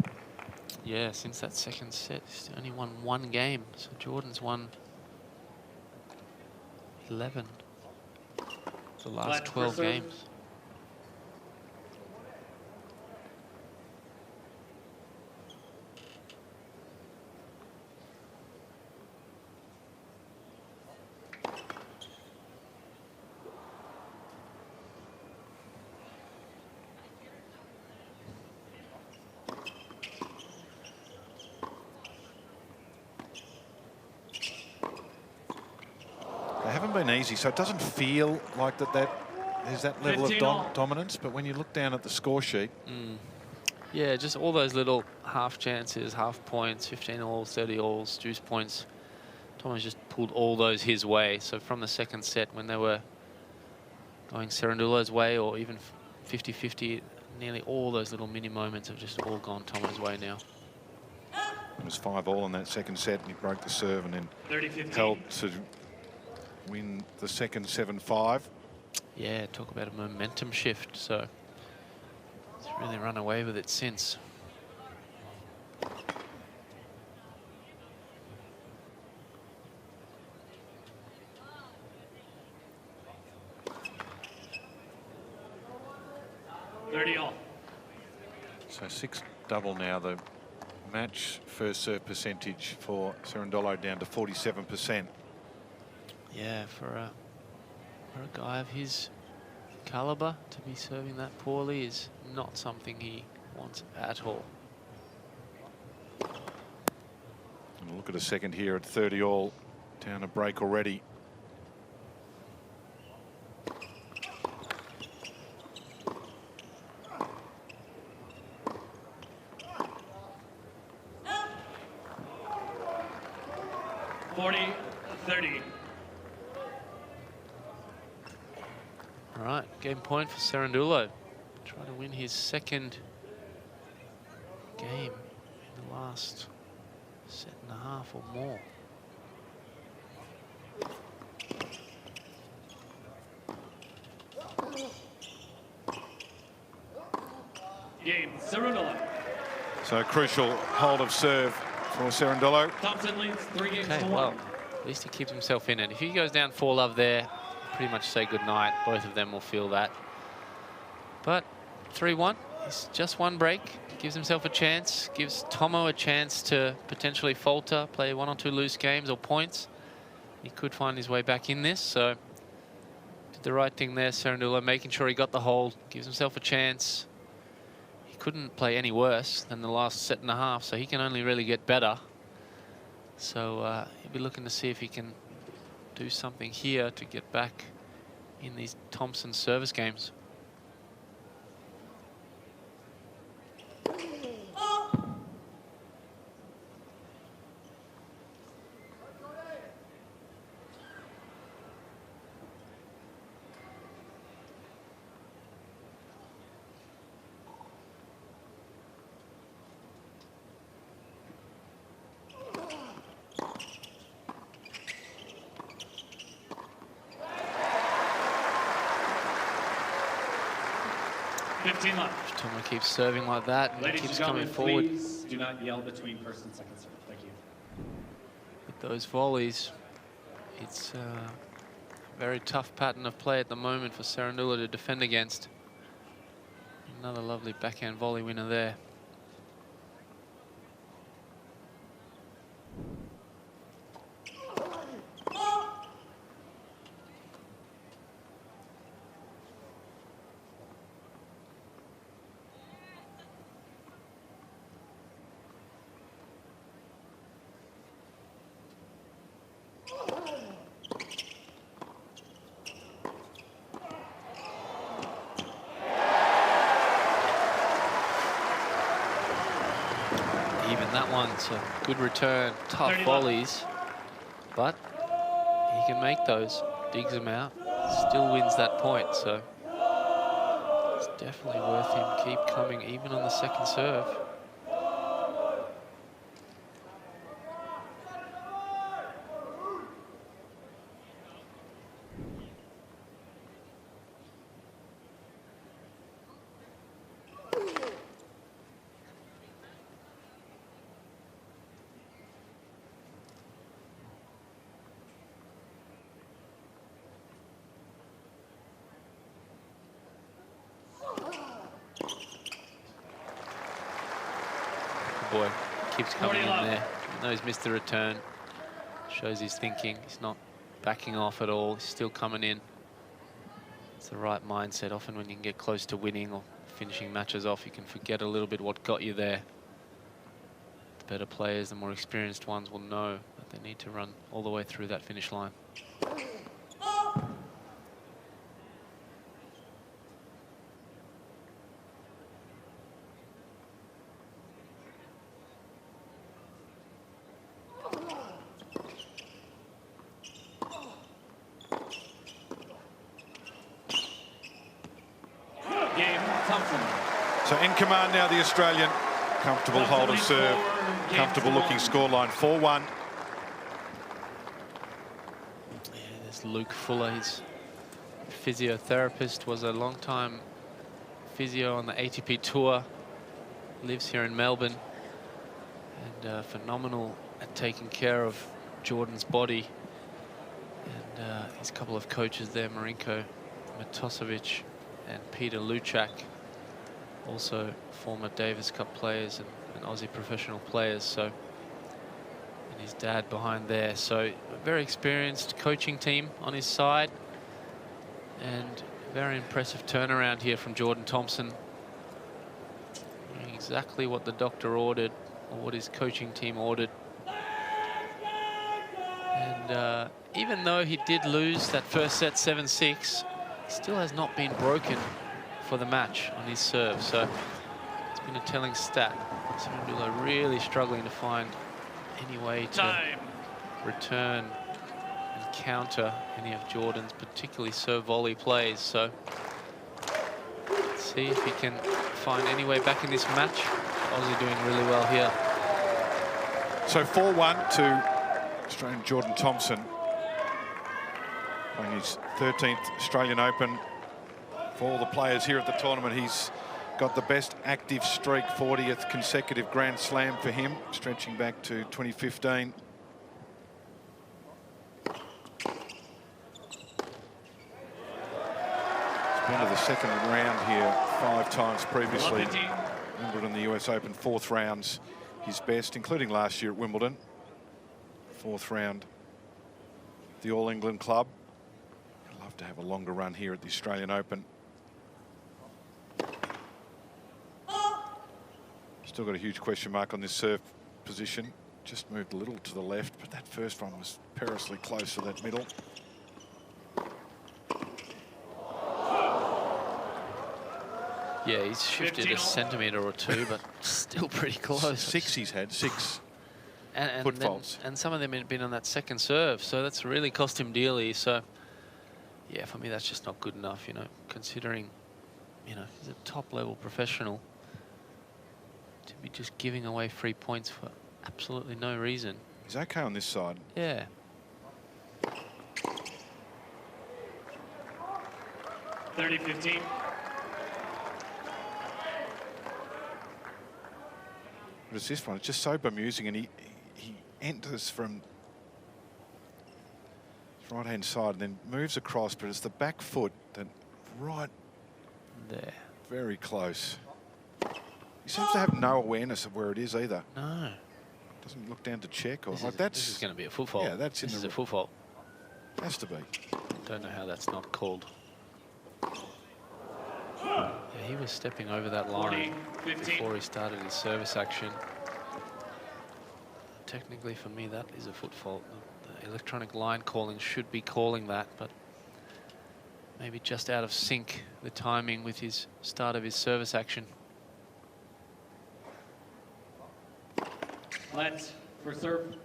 Yeah, since that second set, he's only won 1 game. So Jordan's won 11 the last 12 games. Been easy, so it doesn't feel like there's that level of dominance, but when you look down at the score sheet, yeah, just all those little half chances, half points, 15 alls, 30 alls, deuce points. Thomas just pulled all those his way. So from the second set, when they were going Cerundolo's way, or even 50-50, nearly all those little mini moments have just all gone Thomas' way now. It was 5-all in that second set, and he broke the serve and then held to win the second 7-5. Yeah, talk about a momentum shift. So he's really run away with it since. So 6-double now. The match first serve percentage for Cerundolo down to 47%. Yeah, for a guy of his caliber, to be serving that poorly is not something he wants at all. And look at a second here at 30-all, down a break already. 40-30. All right, game point for Cerundolo. Trying to win his second game in the last set and a half or more. Game, Cerundolo. So crucial hold of serve for Cerundolo. Thompson leads 3 games Okay, to well, 1. at least he keeps himself in it. If he goes down 4-love there, pretty much say goodnight. Both of them will feel that. But 3-1, he's just one break. Gives himself a chance, gives Tomo a chance to potentially falter, play 1 or 2 loose games or points. He could find his way back in this, so did the right thing there, Cerundolo, making sure he got the hold, gives himself a chance. He couldn't play any worse than the last set and a half, so he can only really get better. So he'll be looking to see if he can do something here to get back in these Thompson service games. Left. Tomo keeps serving like that and Ladies keeps and coming gentlemen, forward please do not yell between first and second serve. Thank you. with those volleys. It's a very tough pattern of play at the moment for Cerundolo to defend against. Another lovely backhand volley winner there. Even that one's a good return, tough 30 volleys, but he can make those, digs them out, still wins that point, so it's definitely worth him keep coming even on the second serve. Boy, keeps coming in there. Even though he's missed the return, shows he's thinking. He's not backing off at all. He's still coming in. It's the right mindset. Often when you can get close to winning or finishing matches off, you can forget a little bit what got you there. The better players, the more experienced ones will know that they need to run all the way through that finish line. So in command now, the Australian. Comfortable hold of serve, comfortable looking scoreline, 4-1. Yeah, there's Luke Fuller. He's a physiotherapist, was a long-time physio on the ATP Tour, lives here in Melbourne, and phenomenal at taking care of Jordan's body. And his couple of coaches there, Marinko Matosevic and Peter Luchak, also former Davis Cup players and Aussie professional players. So, and his dad behind there. So a very experienced coaching team on his side, and very impressive turnaround here from Jordan Thompson. Doing exactly what the doctor ordered, or what his coaching team ordered. And even though he did lose that first set 7-6, he still has not been broken for the match on his serve. So it's been a telling stat. Cerundolo really struggling to find any way to return and counter any of Jordan's particularly serve volley plays. So let's see if he can find any way back in this match. Aussie doing really well here. So 4-1 to Australian Jordan Thompson, playing his 13th Australian Open. For all the players here at the tournament, he's got the best active streak, 40th consecutive Grand Slam for him, stretching back to 2015. It's been to the second round here 5 times previously. Wimbledon, the US Open, 4th rounds his best, including last year at Wimbledon. 4th round, the All England club. I'd love to have a longer run here at the Australian Open. Still got a huge question mark on this serve position. Just moved a little to the left, but that first one was perilously close to that middle. Yeah, he's shifted a centimetre or 2, but still pretty close. 6 he's had, 6 and foot faults. And some of them had been on that second serve, so that's really cost him dearly. So, yeah, for me, that's just not good enough, you know, considering, you know, he's a top-level professional. To be just giving away free points for absolutely no reason. He's okay on this side. Yeah. (30-15). But it's this one, it's just so bemusing, and he enters from his right-hand side and then moves across, but it's the back foot that right There. very close. He seems to have no awareness of where it is either. No. Doesn't look down to check or This like this is going to be a foot fault. Yeah, that's in this is the a foot fault. Has to be. Don't know how that's not called. Yeah, he was stepping over that line 40-15. before he started his service action. Technically, for me, that is a foot fault. The electronic line calling should be calling that, but maybe just out of sync, the timing with his start of his service action. Let's for serve.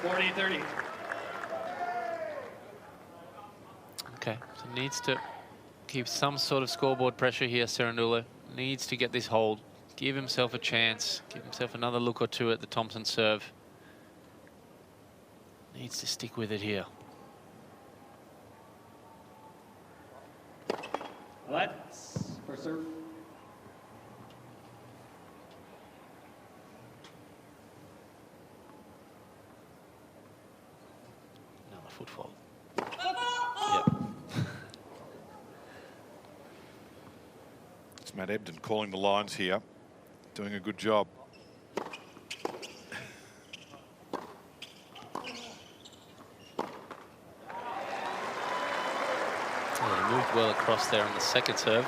(40-30). Okay, so needs to keep some sort of scoreboard pressure here, Cerundolo. Needs to get this hold, give himself a chance, give himself another look or two at the Thompson serve. Needs to stick with it here. Let's for serve. Another foot fault. Yep. It's Matt Ebden calling the lines here, doing a good job. Yeah, he moved well across there on the second serve.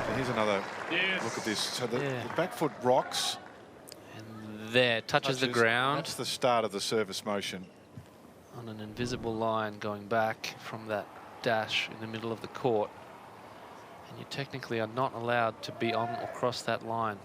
So here's another Yes. look at this. So the Yeah. back foot rocks. And there, touches the ground That's the start of the service motion. on an invisible line going back from that dash in the middle of the court. And you technically are not allowed to be on or cross that line.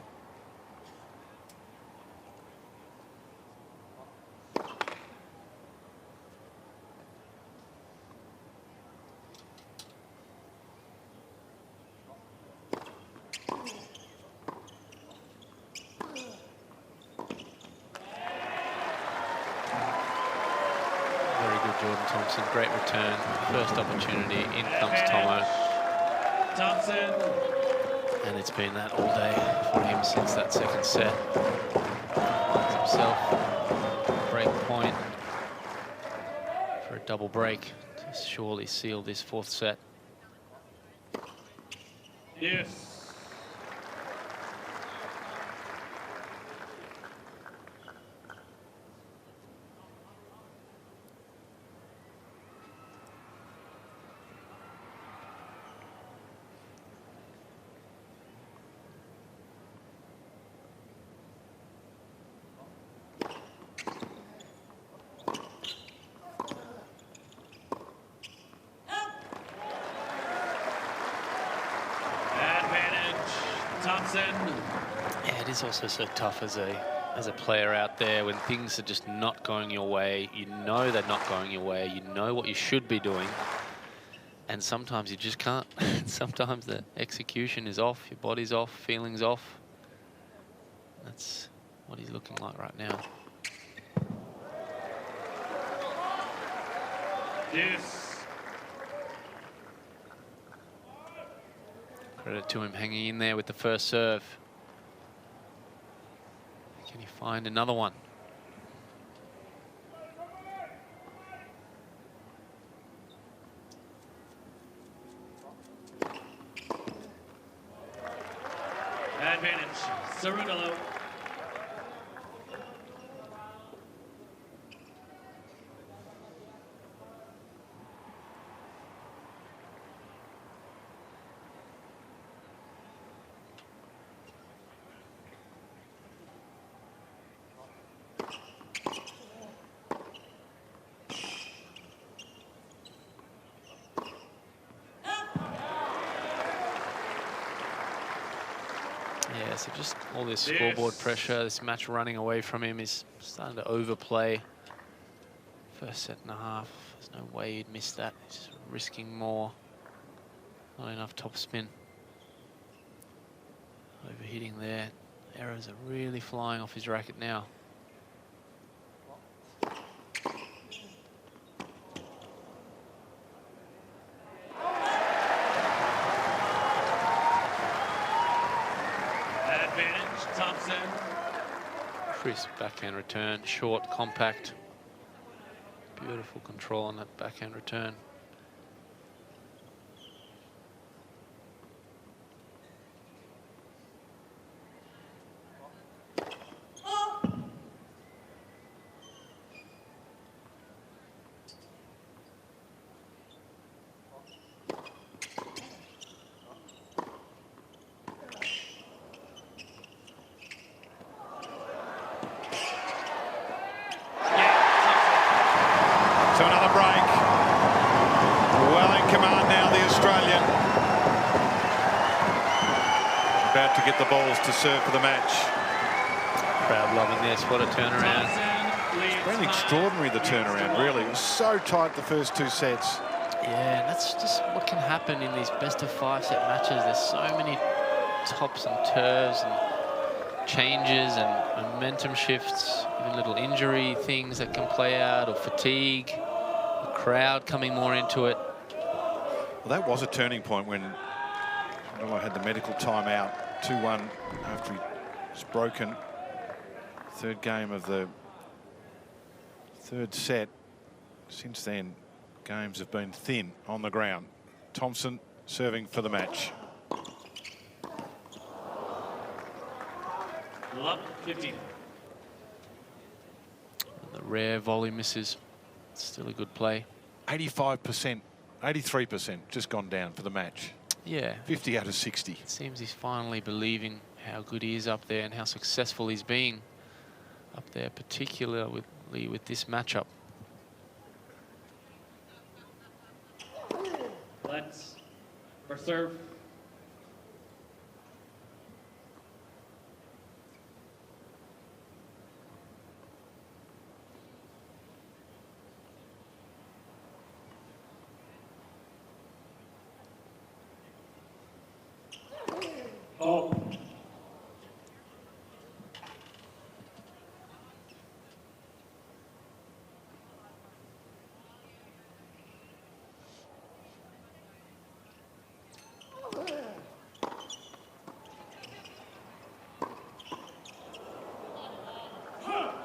Very good, Jordan Thompson. Great return. First opportunity. In comes Tomo. Thompson. And it's been that all day for him since that second set. Finds himself a break point for a double break to surely seal this fourth set. Yes. Thompson. Yeah, it is also so tough as a player out there when things are just not going your way. You know they're not going your way. You know what you should be doing. And sometimes you just can't. Sometimes the execution is off, your body's off, feelings off. That's what he's looking like right now. Yes. Credit to him hanging in there with the first serve. Can he find another one? Advantage, Cerundolo. Yeah, so just all this scoreboard pressure, this match running away from him is starting to overplay. First set and a half, there's no way he'd miss that. He's just risking more. Not enough topspin. Overhitting there. Errors are really flying off his racket now. Thompson. Crisp backhand return, short, compact. Beautiful control on that backhand return. So another break. Well in command now, the Australian. About to get the balls to serve for the match. Crowd loving this, what a turnaround. It's been extraordinary, the turnaround, really. It was so tight the first two sets. Yeah, and that's just what can happen in these best-of-5 set matches. There's so many tops and turns and changes and momentum shifts, even little injury things that can play out, or fatigue, the crowd coming more into it. Well, that was a turning point when I had the medical timeout, 2-1 after he was broken. Third game of the third set. Since then, games have been thin on the ground. Thompson serving for the match. Love 15. The rare volley misses. Still a good play. 85%, 83% just gone down for the match. Yeah. 50 out of 60. It seems he's finally believing how good he is up there and how successful he's being up there, particularly with this matchup. Let's for serve. Oh.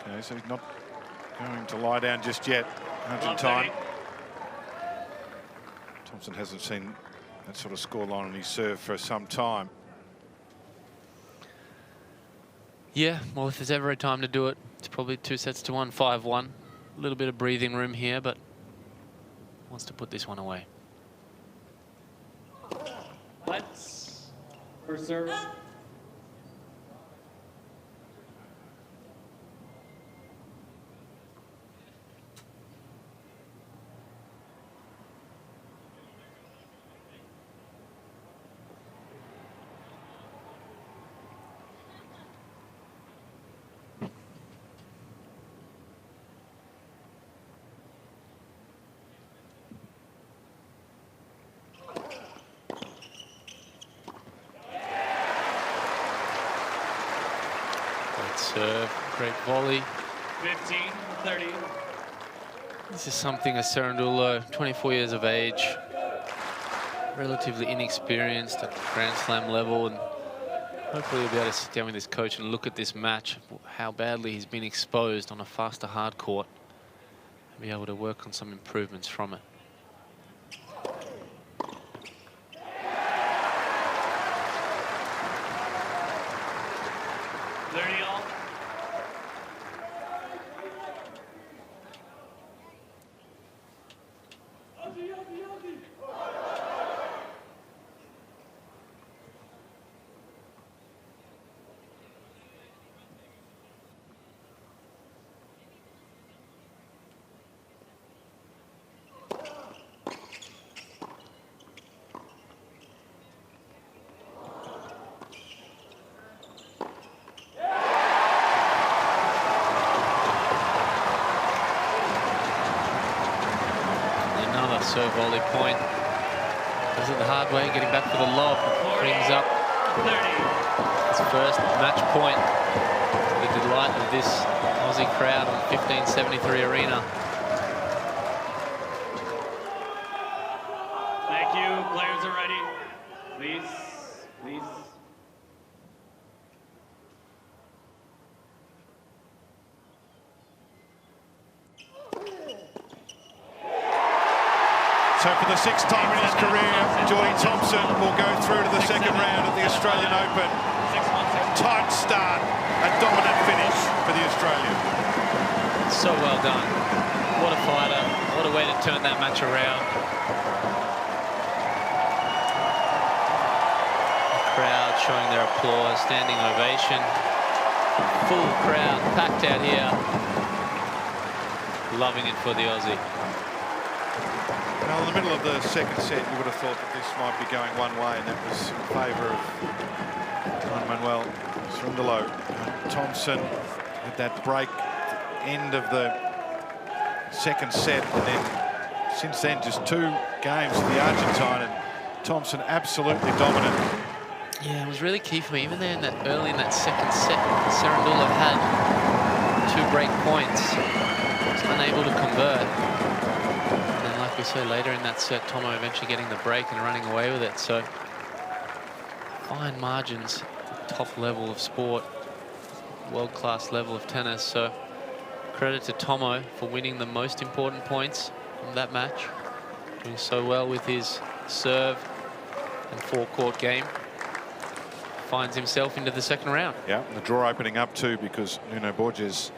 Okay, so he's not going to lie down just yet. Time. Thompson hasn't seen that sort of scoreline on his serve for some time. Yeah, well, if there's ever a time to do it, it's probably 2-1, 5-1. A little bit of breathing room here, but wants to put this one away. Let's for serve. serve, great volley. 15-30. This is something as Cerundolo, 24 years of age, relatively inexperienced at Grand Slam level, and hopefully he'll be able to sit down with his coach and look at this match, how badly he's been exposed on a faster hard court, and be able to work on some improvements from it. 30 all. Serve volley point. Does it the hard way, getting back for the lob. Brings up his first match point to the delight of this Aussie crowd on 1573 Arena. Thank you. Players are ready. Please, please. So for the 6th time in his career, Jordan Thompson will go through to the second round of the Australian Open. Tight start, a dominant finish for the Australian. So well done. What a fighter. What a way to turn that match around. The crowd showing their applause, standing ovation. Full crowd packed out here. Loving it for the Aussie. Now, in the middle of the second set, you would have thought that this might be going one way, and that was in favour of Juan Manuel Cerundolo. Thompson with that break at the end of the second set, and then since then just 2 games for the Argentine, and Thompson absolutely dominant. Yeah, it was really key for me. Even there early in that second set, Cerundolo had 2 break points. Was unable to convert. Like we saw later in that set, Tomo eventually getting the break and running away with it. So fine margins, top level of sport, world-class level of tennis. So credit to Tomo for winning the most important points from that match. Doing so well with his serve and forecourt game. Finds himself into the second round. Yeah, the draw opening up too, because Nuno Borges